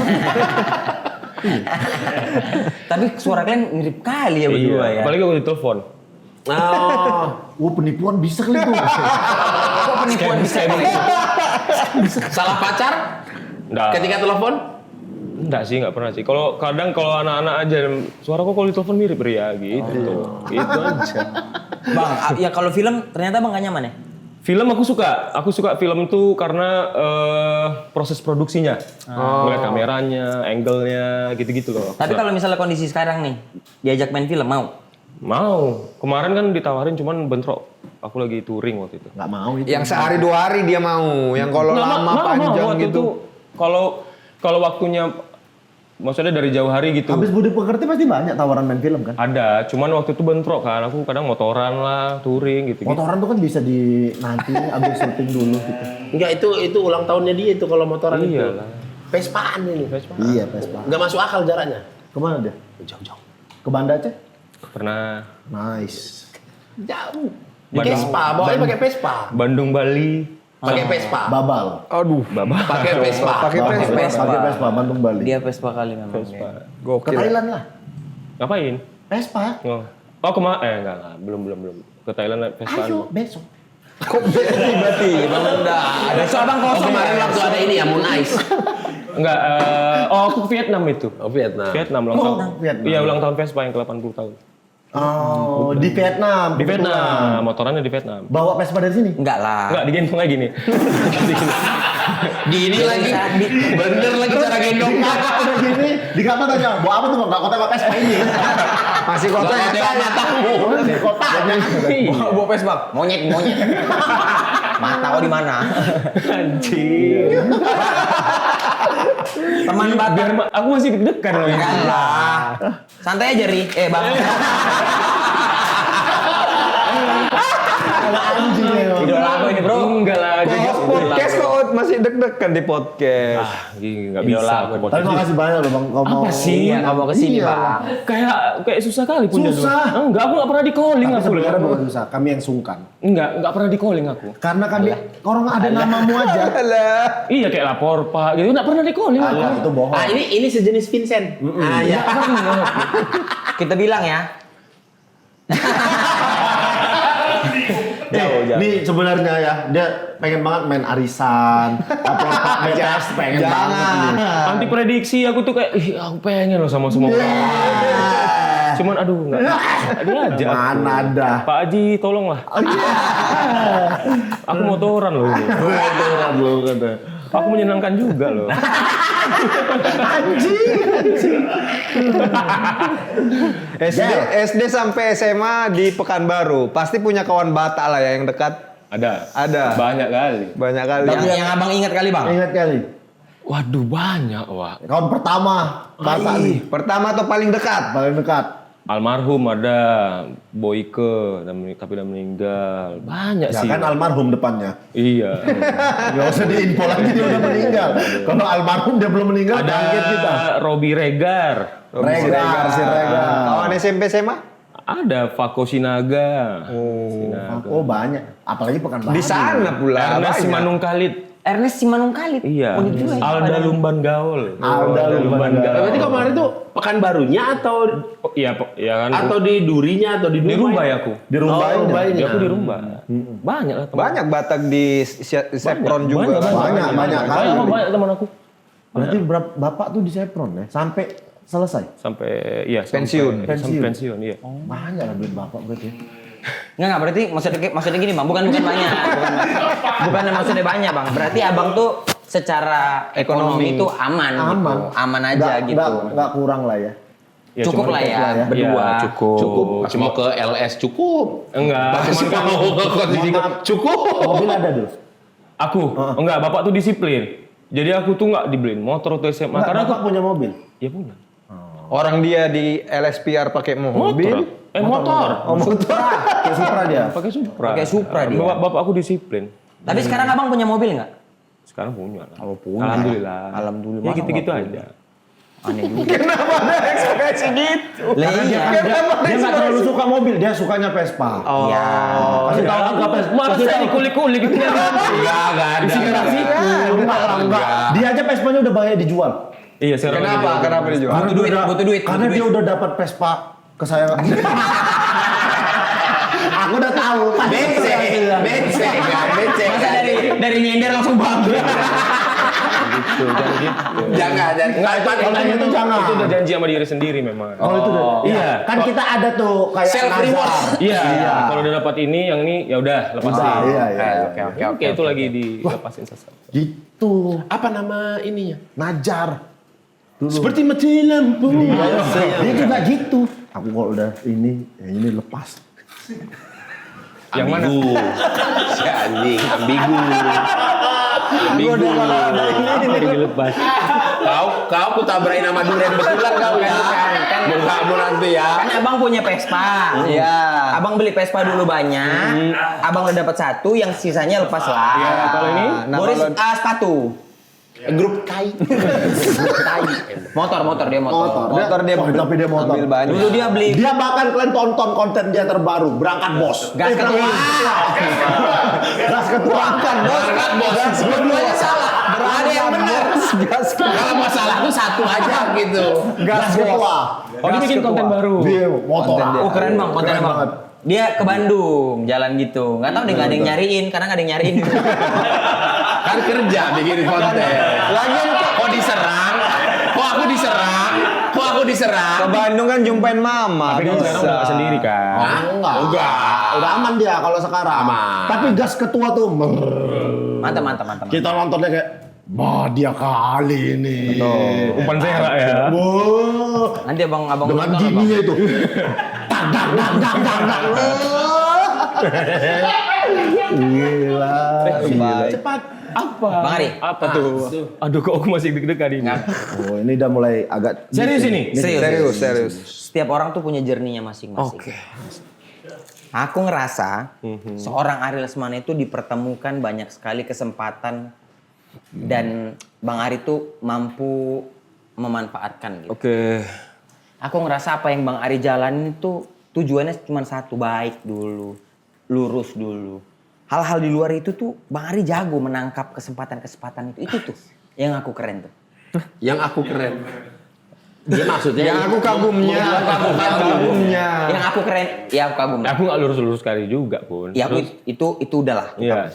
[SPEAKER 1] Tapi suara kalian mirip kali ya berdua ya.
[SPEAKER 2] Apalagi aku ditelepon.
[SPEAKER 3] Oh,
[SPEAKER 6] Penipuan bisa kali tuh.
[SPEAKER 1] Kok penipuan bisa kali?
[SPEAKER 3] salah pacar?
[SPEAKER 2] Enggak.
[SPEAKER 3] Ketika telepon?
[SPEAKER 2] Enggak sih, enggak pernah sih. Kalau kadang kalau anak-anak aja suara kok kalau ditelepon mirip Ria gitu. Gitu aja.
[SPEAKER 1] Bang, ya kalau film ternyata Bang gak nyaman ya?
[SPEAKER 2] Film aku suka. Aku suka film tuh karena proses produksinya. Mulai kameranya, angle-nya, gitu-gitu loh.
[SPEAKER 1] Tapi kalau misalnya kondisi sekarang nih, diajak main film mau?
[SPEAKER 2] Mau. Kemarin kan ditawarin cuman bentrok. Aku lagi touring waktu itu.
[SPEAKER 6] Nggak mau itu.
[SPEAKER 4] Yang sehari 2 hari dia mau. Yang kalau
[SPEAKER 2] Nggak,
[SPEAKER 4] lama
[SPEAKER 2] mau,
[SPEAKER 4] panjang
[SPEAKER 2] waktu
[SPEAKER 4] gitu.
[SPEAKER 2] itu kalau waktunya maksudnya dari jauh hari gitu.
[SPEAKER 6] Habis Budi Pekerti pasti banyak tawaran main film kan?
[SPEAKER 2] Ada, cuman waktu itu bentrok kan. Aku kadang motoran lah, touring gitu.
[SPEAKER 6] Motoran tuh kan bisa di nanti abis syuting dulu gitu.
[SPEAKER 3] Enggak, itu ulang tahunnya dia itu kalau motoran itu.
[SPEAKER 2] Iyalah.
[SPEAKER 3] Vespaan ini.
[SPEAKER 6] Iya, Vespa.
[SPEAKER 3] Enggak masuk akal jaraknya.
[SPEAKER 6] Kemana dia?
[SPEAKER 3] Jauh-jauh.
[SPEAKER 6] Ke Banda Aceh?
[SPEAKER 2] Pernah
[SPEAKER 6] Nice.
[SPEAKER 3] Jauh. Di Vespa, bawanya pakai Vespa.
[SPEAKER 2] Bandung, Bali.
[SPEAKER 3] Pakai Vespa.
[SPEAKER 6] Babal.
[SPEAKER 4] Aduh.
[SPEAKER 3] Pakai Vespa.
[SPEAKER 4] Pakai Vespa.
[SPEAKER 6] Pakai Vespa, Bandung Bali.
[SPEAKER 1] Dia Vespa kali memang.
[SPEAKER 2] Vespa.
[SPEAKER 1] Ya.
[SPEAKER 6] Ke
[SPEAKER 4] Gokil.
[SPEAKER 6] Thailand lah.
[SPEAKER 2] Ngapain?
[SPEAKER 6] Vespa.
[SPEAKER 2] Oh enggak, belum. Ke Thailand Vespa.
[SPEAKER 6] Ayo besok.
[SPEAKER 4] Kok tiba-tiba?
[SPEAKER 1] Besok Abang kosong.
[SPEAKER 3] Kemarin waktu ada ini ya, Moon Ice.
[SPEAKER 2] Enggak, aku ke Vietnam itu.
[SPEAKER 3] Oh, Vietnam.
[SPEAKER 2] Vietnam ulang tahun.
[SPEAKER 6] Vietnam.
[SPEAKER 2] Iya, ulang tahun Vespa yang ke-80 tahun.
[SPEAKER 6] Oh, di Vietnam.
[SPEAKER 2] Di
[SPEAKER 6] kebetulan.
[SPEAKER 2] Vietnam, motorannya di Vietnam.
[SPEAKER 6] Bawa Vespa dari sini?
[SPEAKER 1] Enggak lah.
[SPEAKER 2] Enggak, digendong lagi nih.
[SPEAKER 3] Di ini lagi. Bener lagi cara gendong.
[SPEAKER 6] Udah gini, di kamar tanya, bawa apa tuh? Enggak kota Vespa ini.
[SPEAKER 4] Masih kota ya?
[SPEAKER 3] Tengok matamu.
[SPEAKER 6] Di kota.
[SPEAKER 1] Bawa Vespa, monyet. Mata kau di mana?
[SPEAKER 2] Anjir.
[SPEAKER 1] Teman Batak.
[SPEAKER 2] Aku masih deg-degan loh ini.
[SPEAKER 1] Enggak lah. Santai aja, Ri. Bang.
[SPEAKER 6] Anjing emang.
[SPEAKER 1] Idola aku ini bro.
[SPEAKER 2] Enggak lah.
[SPEAKER 4] Host podcast kok masih deg-degan di podcast.
[SPEAKER 2] Nggak bisa.
[SPEAKER 1] Idola
[SPEAKER 2] aku
[SPEAKER 1] aku.
[SPEAKER 2] podcast.
[SPEAKER 6] Tapi makasih banyak loh Bang. Kau mau.
[SPEAKER 2] Apa sih?
[SPEAKER 1] Iya, nggak mau kesini
[SPEAKER 6] Iya.
[SPEAKER 1] bang.
[SPEAKER 2] Kayak susah kali pun dia
[SPEAKER 6] Susah.
[SPEAKER 2] dulu. Enggak, aku nggak pernah di calling
[SPEAKER 6] Tapi
[SPEAKER 2] aku.
[SPEAKER 6] sebenarnya bukan susah. Kami yang sungkan.
[SPEAKER 2] Enggak pernah di calling aku.
[SPEAKER 6] Karena kami orang ada namamu aja.
[SPEAKER 4] Alah.
[SPEAKER 2] Iya kayak lapor pak gitu, nggak pernah di calling aku.
[SPEAKER 6] Alah, itu bohong.
[SPEAKER 3] Ah ini sejenis Vincent. Ah ya.
[SPEAKER 1] Kita bilang ya.
[SPEAKER 6] Jauh. Nih sebenarnya ya, dia pengen banget main arisan, apa BTS pengen banget nih.
[SPEAKER 2] Anti prediksi aku tuh kayak, ih aku pengen loh sama semua. Cuman aduh nggak diajak.
[SPEAKER 6] Mana ada.
[SPEAKER 2] Pak Haji tolonglah. Aku motoran loh ini.
[SPEAKER 6] Belum kata.
[SPEAKER 2] Aku menyenangkan juga loh.
[SPEAKER 4] SD sampai SMA di Pekanbaru. Pasti punya kawan Batak lah ya yang dekat.
[SPEAKER 2] Ada. Banyak kali.
[SPEAKER 4] Banyak kali.
[SPEAKER 1] Yang abang ingat kali bang.
[SPEAKER 6] Ingat kali.
[SPEAKER 2] Waduh banyak wah.
[SPEAKER 6] Kawan pertama, Batak nih.
[SPEAKER 4] Pertama atau paling dekat?
[SPEAKER 6] Paling dekat.
[SPEAKER 2] Almarhum ada, Boyke, tapi udah meninggal. Banyak
[SPEAKER 6] Ya
[SPEAKER 2] sih.
[SPEAKER 6] kan almarhum depannya.
[SPEAKER 2] Iya.
[SPEAKER 6] Gak usah diinfo lagi dia udah meninggal. Kalau almarhum dia belum meninggal,
[SPEAKER 2] Ada
[SPEAKER 6] kaget kita.
[SPEAKER 2] Robi Regar.
[SPEAKER 6] Regar, si Regar.
[SPEAKER 4] Kawan SMP SMA?
[SPEAKER 2] Ada Fako Sinaga. Sinaga.
[SPEAKER 6] Oh banyak. Apalagi Pekanbaru.
[SPEAKER 4] Di sana pula.
[SPEAKER 2] Ernest
[SPEAKER 4] banyak.
[SPEAKER 2] Simanung Khalid.
[SPEAKER 1] Ernest Simanung Khalid.
[SPEAKER 2] Iya.
[SPEAKER 1] Unik juga ya.
[SPEAKER 2] Alda Lumban Gaul.
[SPEAKER 6] Alda Lumban Gaul.
[SPEAKER 3] Berarti kemarin tuh Pekanbarunya atau
[SPEAKER 2] Oh, iya, ya kan.
[SPEAKER 3] atau di Durinya atau di
[SPEAKER 2] di
[SPEAKER 3] Dumai?
[SPEAKER 2] Rumbai aku.
[SPEAKER 6] Di Rumbai.
[SPEAKER 2] Ya, aku di Rumbai. Banyak lah teman.
[SPEAKER 4] Banyak Batak di Sepron juga.
[SPEAKER 6] Banyak kali.
[SPEAKER 2] Banyak teman aku.
[SPEAKER 6] Berarti bapak tuh di Sepron ya? Sampai selesai?
[SPEAKER 2] Sampai iya
[SPEAKER 4] Pensiun.
[SPEAKER 2] Sampai pensiun iya.
[SPEAKER 6] Banyak lah duit bapak berarti.
[SPEAKER 1] Nggak berarti maksudnya gini bang, bukan banyak, bukan maksudnya banyak bang. Berarti abang tuh secara ekonomi itu aman, gitu. Aman aja gitu.
[SPEAKER 6] Nggak kurang lah ya.
[SPEAKER 2] Ya,
[SPEAKER 1] Cukup
[SPEAKER 2] cuman-
[SPEAKER 1] lah ya,
[SPEAKER 6] ya.
[SPEAKER 1] berdua.
[SPEAKER 2] Iya, cukup.
[SPEAKER 3] Pas mau ke LS cukup.
[SPEAKER 2] Enggak,
[SPEAKER 3] Pas
[SPEAKER 2] cuman kan
[SPEAKER 3] mau ke kondisi cukup.
[SPEAKER 6] Mobil ada dulu.
[SPEAKER 2] aku enggak, bapak tuh disiplin. Jadi aku tuh enggak dibeliin motor atau SMA karena aku
[SPEAKER 6] Bapak punya mobil.
[SPEAKER 2] ya punya.
[SPEAKER 4] Orang dia di LSPR pakai mobil.
[SPEAKER 2] Motor.
[SPEAKER 6] Oh, Supra. Kayak Supra dia.
[SPEAKER 2] Pakai Supra.
[SPEAKER 1] Pakai Supra dia.
[SPEAKER 2] Bapak aku disiplin.
[SPEAKER 1] Tapi sekarang abang punya mobil nggak?
[SPEAKER 2] Sekarang punya lah.
[SPEAKER 1] Oh, punya.
[SPEAKER 2] Alhamdulillah.
[SPEAKER 1] Alhamdulillah.
[SPEAKER 2] Ya gitu-gitu aja.
[SPEAKER 1] Aneh juga.
[SPEAKER 4] Kenapa ada ekspresi gitu?
[SPEAKER 1] Lah iya.
[SPEAKER 6] Dia nggak terlalu suka mobil, dia sukanya Vespa.
[SPEAKER 1] Oh. Iya.
[SPEAKER 6] Kasih tahu
[SPEAKER 2] Enggak apa masa dikulik-kulik gitu ya.
[SPEAKER 3] Enggak ada.
[SPEAKER 6] Enggak. Dia aja Vespanya udah banyak dijual.
[SPEAKER 2] Iya, sekarang
[SPEAKER 4] Kenapa? Kenapa dijual?
[SPEAKER 1] Butuh duit.
[SPEAKER 6] Karena dia udah dapat Vespa kesayangan. Aku udah tahu.
[SPEAKER 3] Becek.
[SPEAKER 1] Masa dari nyender langsung bangga.
[SPEAKER 2] gitu, jangan gitu.
[SPEAKER 3] Jangan.
[SPEAKER 6] Kalau itu jangan.
[SPEAKER 2] Itu udah janji sama diri sendiri memang.
[SPEAKER 6] Oh itu udah.
[SPEAKER 2] Iya.
[SPEAKER 6] Kan kita ada tuh kayak
[SPEAKER 3] Self reward.
[SPEAKER 2] Iya, kalau udah dapat ini, yang ini ya udah lepasin.
[SPEAKER 6] Iya.
[SPEAKER 2] Oke, itu lagi dilepasin sesuatu.
[SPEAKER 6] Gitu.
[SPEAKER 3] Apa nama ininya?
[SPEAKER 6] Najar. Dulu.
[SPEAKER 3] Seperti mati lampu.
[SPEAKER 6] Dia juga gitu. Aku kalau udah ini lepas.
[SPEAKER 2] Yang mana?
[SPEAKER 3] Si anjing, ambigu.
[SPEAKER 2] Ini dilepas.
[SPEAKER 3] Kau ku tabrain sama duren betulan kau ya. Kan kamu nanti ya.
[SPEAKER 1] Kan abang punya Vespa.
[SPEAKER 4] Iya.
[SPEAKER 1] Abang beli Vespa dulu banyak. Abang udah dapat satu, yang sisanya lepas lah.
[SPEAKER 2] Iya, kalau ini?
[SPEAKER 4] Nah,
[SPEAKER 1] Boris
[SPEAKER 4] kalau-
[SPEAKER 1] sepatu.
[SPEAKER 3] Grup kai.
[SPEAKER 1] Motor dia motor.
[SPEAKER 4] Motor dia
[SPEAKER 6] Wah, tapi dia motor.
[SPEAKER 4] ambil banyak.
[SPEAKER 1] Dulu dia beli
[SPEAKER 6] Dia bahkan kalian tonton konten dia terbaru, berangkat bos.
[SPEAKER 1] gas ketua.
[SPEAKER 6] Gas ketuakan bos.
[SPEAKER 3] Berangkat bos. Dua-duanya salah. Ada yang benar. Kalau masalah tuh satu aja gitu.
[SPEAKER 6] Gas ketua.
[SPEAKER 2] Oh, dia bikin konten baru.
[SPEAKER 6] Dia motor.
[SPEAKER 1] Oh keren bang, kontennya
[SPEAKER 6] Keren
[SPEAKER 1] bang.
[SPEAKER 6] banget.
[SPEAKER 1] Dia ke Bandung, jalan gitu. Nggak tahu deh nggak ada yang nyariin, karena nggak ada yang nyariin.
[SPEAKER 3] Kan kerja bikin konten. Lagian kok diserang? Kok aku diserang?
[SPEAKER 4] Ke Bandung kan jumpain mama.
[SPEAKER 2] Tapi kan sekarang udah nggak sendiri kan.
[SPEAKER 6] Enggak. Udah aman dia kalau sekarang.
[SPEAKER 3] Aman.
[SPEAKER 6] Tapi gas ketua tuh.
[SPEAKER 1] Mantap.
[SPEAKER 6] Kita nontonnya kayak, bah dia kali ini.
[SPEAKER 2] Umpan serak ya.
[SPEAKER 6] Wow.
[SPEAKER 1] Nanti abang
[SPEAKER 6] Dengan
[SPEAKER 1] nonton,
[SPEAKER 6] gininya itu. Tak. Gila.
[SPEAKER 4] Cepat.
[SPEAKER 2] Apa?
[SPEAKER 1] Bang Ari.
[SPEAKER 2] Apa tuh? Aduh, kok aku masih deg-degan ini.
[SPEAKER 6] Oh ini udah mulai agak.
[SPEAKER 2] Serius ini?
[SPEAKER 4] Serius.
[SPEAKER 1] Setiap orang tuh punya journey-nya masing-masing.
[SPEAKER 2] Oke.
[SPEAKER 1] Aku ngerasa seorang Ari Lesmana itu dipertemukan banyak sekali kesempatan dan Bang Ari itu mampu memanfaatkan gitu.
[SPEAKER 2] Oke.
[SPEAKER 1] Aku ngerasa apa yang Bang Ari jalanin itu tujuannya cuma satu, baik dulu, lurus dulu. Hal-hal di luar itu tuh Bang Ari jago menangkap kesempatan-kesempatan itu. Itu tuh yang aku keren tuh.
[SPEAKER 3] Yang aku keren. Dia maksudnya
[SPEAKER 4] Yang aku kagumnya.
[SPEAKER 1] Yang aku keren, ya aku kagum.
[SPEAKER 2] Aku nggak lurus-lurus sekali juga pun.
[SPEAKER 1] Ya aku itu udahlah.
[SPEAKER 2] Iya.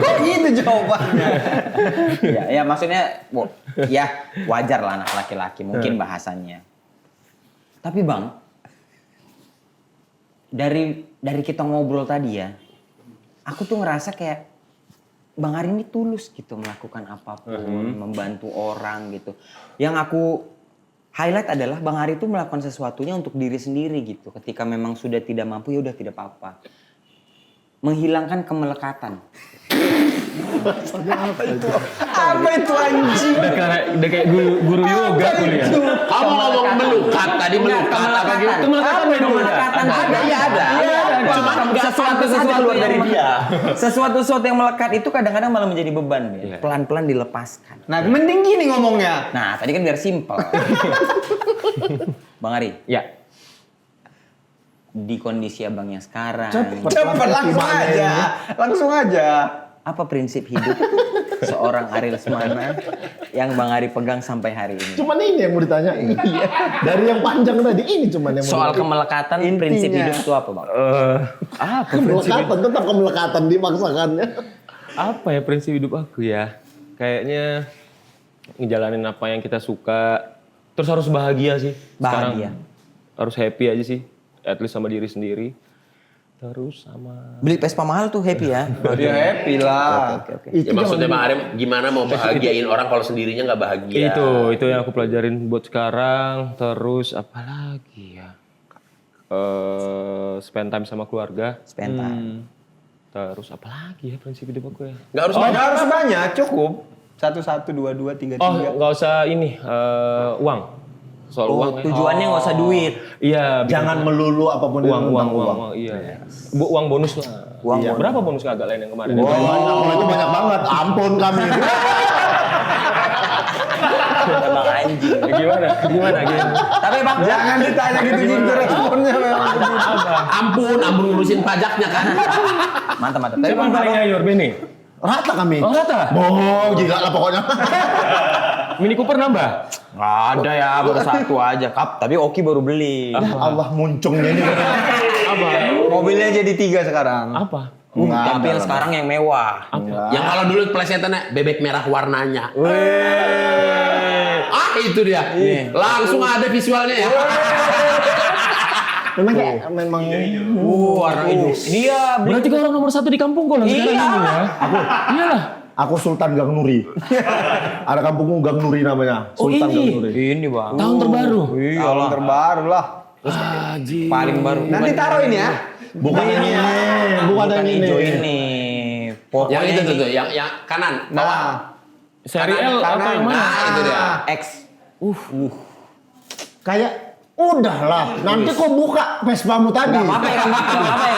[SPEAKER 4] Kok gitu jawabannya?
[SPEAKER 1] Ya maksudnya ya wajar lah anak laki-laki mungkin bahasannya. Tapi Bang, dari kita ngobrol tadi ya, aku tuh ngerasa kayak Bang Ari ini tulus gitu melakukan apapun, membantu orang gitu. Yang aku highlight adalah Bang Ari itu melakukan sesuatunya untuk diri sendiri gitu. Ketika memang sudah tidak mampu ya udah tidak apa-apa. Menghilangkan kemelekatan.
[SPEAKER 4] Apa itu anjing?
[SPEAKER 2] Udah kayak guru yoga kuliah.
[SPEAKER 3] kamu ngomong melukat tadi, melukat apa gitu.
[SPEAKER 2] Itu melekatan apa itu?
[SPEAKER 1] Kemelekatan ada. Cuma sesuatu keluar dari dia. Sesuatu yang melekat itu kadang-kadang malah menjadi beban ya. Pelan-pelan dilepaskan.
[SPEAKER 4] Nah, mending gini ngomongnya.
[SPEAKER 1] Nah, tadi kan biar simpel. Bang Ari,
[SPEAKER 2] Ya.
[SPEAKER 1] di kondisi abang yang sekarang,
[SPEAKER 4] Cepet langsung aja.
[SPEAKER 1] apa prinsip hidup seorang Ari Lesmana yang Bang Ari pegang sampai hari ini?
[SPEAKER 6] Cuman ini yang mau ditanyain. Dari yang panjang tadi, ini cuman yang mau
[SPEAKER 1] Soal
[SPEAKER 6] ditanyain.
[SPEAKER 1] kemelekatan, prinsip hidup itu apa Bang?
[SPEAKER 2] Apa
[SPEAKER 6] Kemelekatan, tetap kemelekatan dimaksakannya.
[SPEAKER 2] Apa ya prinsip hidup aku ya? Kayaknya ngejalanin apa yang kita suka. Terus harus bahagia sih.
[SPEAKER 1] Bahagia.
[SPEAKER 2] Sekarang harus happy aja sih. At least sama diri sendiri. Terus sama...
[SPEAKER 1] Beli Vespa mahal tuh happy ya?
[SPEAKER 4] Dia happy lah.
[SPEAKER 1] Oke.
[SPEAKER 3] Ya maksudnya Bang Ari gimana mau bahagiain orang kalau sendirinya nggak bahagia.
[SPEAKER 2] Itu yang aku pelajarin buat sekarang. Terus apa lagi ya? Spend time sama keluarga.
[SPEAKER 1] Spend time.
[SPEAKER 2] Terus apa lagi ya prinsip hidup aku ya?
[SPEAKER 3] Nggak harus
[SPEAKER 4] Nggak harus banyak, cukup. 1, 2, 3.
[SPEAKER 2] Oh, nggak usah ini, uang. Soal
[SPEAKER 1] Oh,
[SPEAKER 2] uang ya.
[SPEAKER 1] tujuannya nggak usah duit.
[SPEAKER 2] Iya,
[SPEAKER 6] Jangan melulu apapun itu tentang
[SPEAKER 2] uang. Iya. Uang bonus lah.
[SPEAKER 1] Uang bonus.
[SPEAKER 2] Berapa bonus kagak lain yang kemarin?
[SPEAKER 6] Banyak, kalau itu banyak banget. Ampun kami.
[SPEAKER 1] Emang anjing.
[SPEAKER 2] Gimana?
[SPEAKER 1] Tapi Bang,
[SPEAKER 4] Jangan ditanya gitu responnya memang.
[SPEAKER 3] ampun ngurusin pajaknya kan.
[SPEAKER 1] mantap. Tapi
[SPEAKER 2] Siapa
[SPEAKER 1] Bang,
[SPEAKER 2] yang paling ayor, Beni?
[SPEAKER 6] Rata kami.
[SPEAKER 2] Oh, rata?
[SPEAKER 6] Bohong, gila lah pokoknya.
[SPEAKER 2] Mini Cooper nambah?
[SPEAKER 1] nggak ada ya, baru satu aja. Tapi Oki baru beli.
[SPEAKER 6] Ya Allah, muncungnya ini.
[SPEAKER 2] Apa?
[SPEAKER 4] Mobilnya jadi 3 sekarang.
[SPEAKER 2] Apa?
[SPEAKER 1] Tapi yang sekarang yang mewah.
[SPEAKER 3] Yang kalau dulu plesetannya bebek merah warnanya. Itu dia. Langsung ada visualnya ya.
[SPEAKER 6] Memang kayak, memang
[SPEAKER 1] Warna hijau. Dia beli.
[SPEAKER 2] Berarti kau orang nomor 1 di kampung kau lah sekarang ini ya? Iyalah.
[SPEAKER 6] aku Sultan Gang Nuri. Ada kampungku Gang Nuri namanya. Sultan Gang Nuri.
[SPEAKER 1] Ini Bang.
[SPEAKER 2] Tahun terbaru?
[SPEAKER 4] Iya, tahun terbaru lah.
[SPEAKER 1] Paling baru.
[SPEAKER 4] Nanti taruh ini ya.
[SPEAKER 6] Bukan ini, bukan yang ini.
[SPEAKER 1] hijau ini.
[SPEAKER 3] Yang itu tuh, yang kanan, bawah.
[SPEAKER 4] Nah,
[SPEAKER 2] Seri L apa yang mana?
[SPEAKER 3] Nah, itu dia.
[SPEAKER 1] X.
[SPEAKER 6] Kayak udahlah, nanti kau buka Vespamu tadi.
[SPEAKER 1] Apa ya?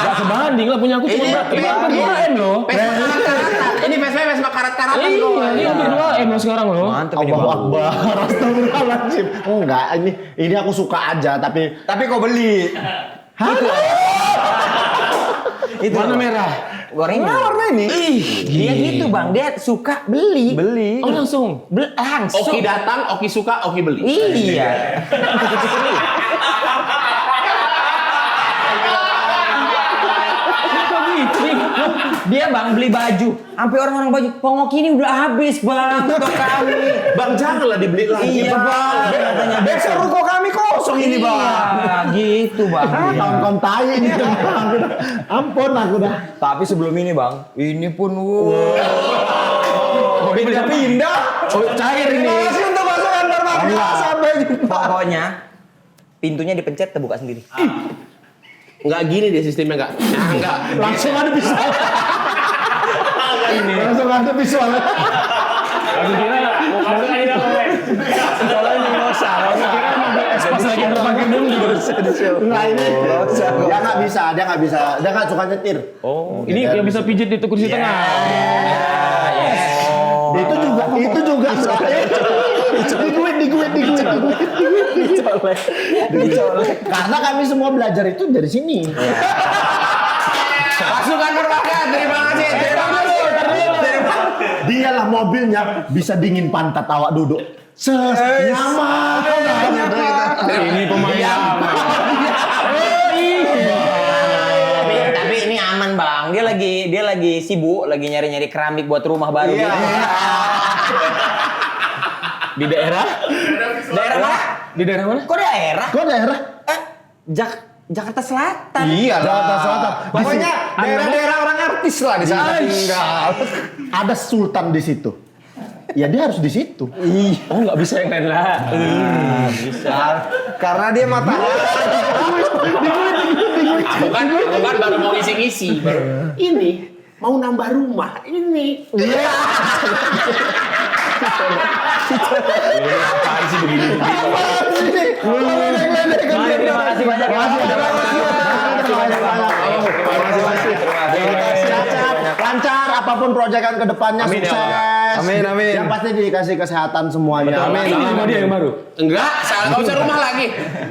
[SPEAKER 2] Gak sebanding lah punya aku cuma berapa? Ini hampir 2M loh.
[SPEAKER 3] Vespa karat-karat. Ini Vespa karat-karatan kok.
[SPEAKER 2] Iya, ini hampir 2M loh sekarang loh.
[SPEAKER 1] Mantap ini
[SPEAKER 6] Allahu
[SPEAKER 1] Bang.
[SPEAKER 6] Akbar, astagfirullahaladzim. Enggak, ini aku suka aja, tapi
[SPEAKER 4] kau beli.
[SPEAKER 1] Itu
[SPEAKER 2] Warna
[SPEAKER 1] Bang.
[SPEAKER 2] merah.
[SPEAKER 4] Warna ini.
[SPEAKER 1] Dia gitu Bang, dia suka beli.
[SPEAKER 2] Oh langsung?
[SPEAKER 1] Langsung.
[SPEAKER 3] Oki datang, Oki suka, Oki beli.
[SPEAKER 1] Iya. Dia Bang beli baju, sampai orang-orang baju Pongoki ini udah habis Bang untuk kami.
[SPEAKER 3] Bang janganlah dibeli lagi.
[SPEAKER 1] Iya Bang, dia katanya
[SPEAKER 4] Besok ruko kami kosong ini, Bang.
[SPEAKER 1] Iya, gitu Bang.
[SPEAKER 6] kawan-kawan tai ini. Ampun aku dah.
[SPEAKER 1] Tapi sebelum ini Bang, ini pun
[SPEAKER 4] Pindah-pindah.
[SPEAKER 1] Oh, cair ini.
[SPEAKER 4] Terima kasih untuk masukan terbaik. Sampai jumpa.
[SPEAKER 1] Pokoknya pintunya dipencet terbuka sendiri.
[SPEAKER 3] Enggak gini dia sistemnya enggak. Nah, enggak.
[SPEAKER 6] Langsung ada visual. Langsung ada visual.
[SPEAKER 2] Aku kira mau kasih aja apa? Soalnya nggak usah. Aku kira mobil Espas lagi terbang gedung juga
[SPEAKER 6] Enggak ini. Dia nggak bisa. Dia nggak suka nyetir.
[SPEAKER 2] Oh, ini yang bisa pijit di kursi tengah.
[SPEAKER 6] Itu juga dicolek. Karena kami semua belajar itu dari sini.
[SPEAKER 3] Pasukan Perbaga, terima kasih.
[SPEAKER 6] Dialah mobilnya bisa dingin pantat awak duduk. Nyaman.
[SPEAKER 2] Ini pemain lama.
[SPEAKER 1] Tapi ini aman bang. Dia lagi sibuk, lagi nyari keramik buat rumah baru.
[SPEAKER 6] Iya.
[SPEAKER 2] Di daerah?
[SPEAKER 1] Daerah mana?
[SPEAKER 2] Di daerah mana?
[SPEAKER 1] Kok daerah?
[SPEAKER 6] Kok daerah?
[SPEAKER 1] Jakarta Selatan.
[SPEAKER 4] Iya
[SPEAKER 6] Jakarta Selatan.
[SPEAKER 4] Pokoknya daerah-daerah orang artis lah di sana tinggal.
[SPEAKER 6] Ada sultan di situ. Ya dia harus di situ.
[SPEAKER 2] Oh, nggak bisa yang lain lah.
[SPEAKER 4] Karena dia mata.
[SPEAKER 3] Bukan baru mau ngisi-ngisi. Ini mau nambah rumah. Ini.
[SPEAKER 2] Apaan sih begini?
[SPEAKER 1] Terima kasih banyak.
[SPEAKER 6] Lancar apapun proyekan ke depannya
[SPEAKER 2] Amin, ya
[SPEAKER 6] sukses.
[SPEAKER 4] Amin, amin.
[SPEAKER 6] Yang pasti dikasih kesehatan semuanya.
[SPEAKER 2] Amin. Ini semua dia yang baru.
[SPEAKER 3] Enggak, nggak usah rumah lagi.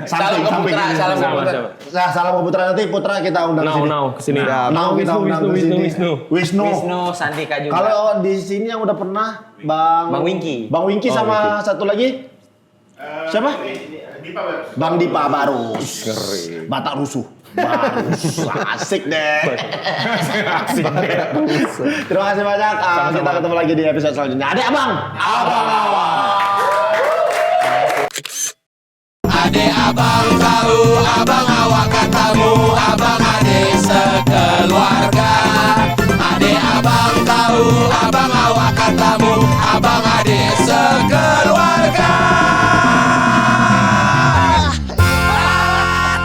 [SPEAKER 3] Salam ke Putra, salam ke Putra.
[SPEAKER 6] Nah, salam ke Putra nanti Putra kita undang ke sini.
[SPEAKER 2] Now kesini.
[SPEAKER 6] Now kita undang ke sini. Wisnu.
[SPEAKER 1] Wisnu Sandika juga.
[SPEAKER 6] Kalau di sini yang udah pernah Bang
[SPEAKER 1] Wingky.
[SPEAKER 6] Bang Wingky sama satu lagi siapa? Bang Dipa Barus. Batak Rusuh. Barus. Asik deh. Terima kasih banyak. Kita ketemu lagi di episode selanjutnya. Adek Abang.
[SPEAKER 5] Ade abang tahu, abang awak katamu, abang ade sekeluarga. Ade abang tahu, abang awak katamu, abang ade sekeluarga.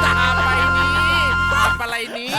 [SPEAKER 5] Apa ini? Apalah ini?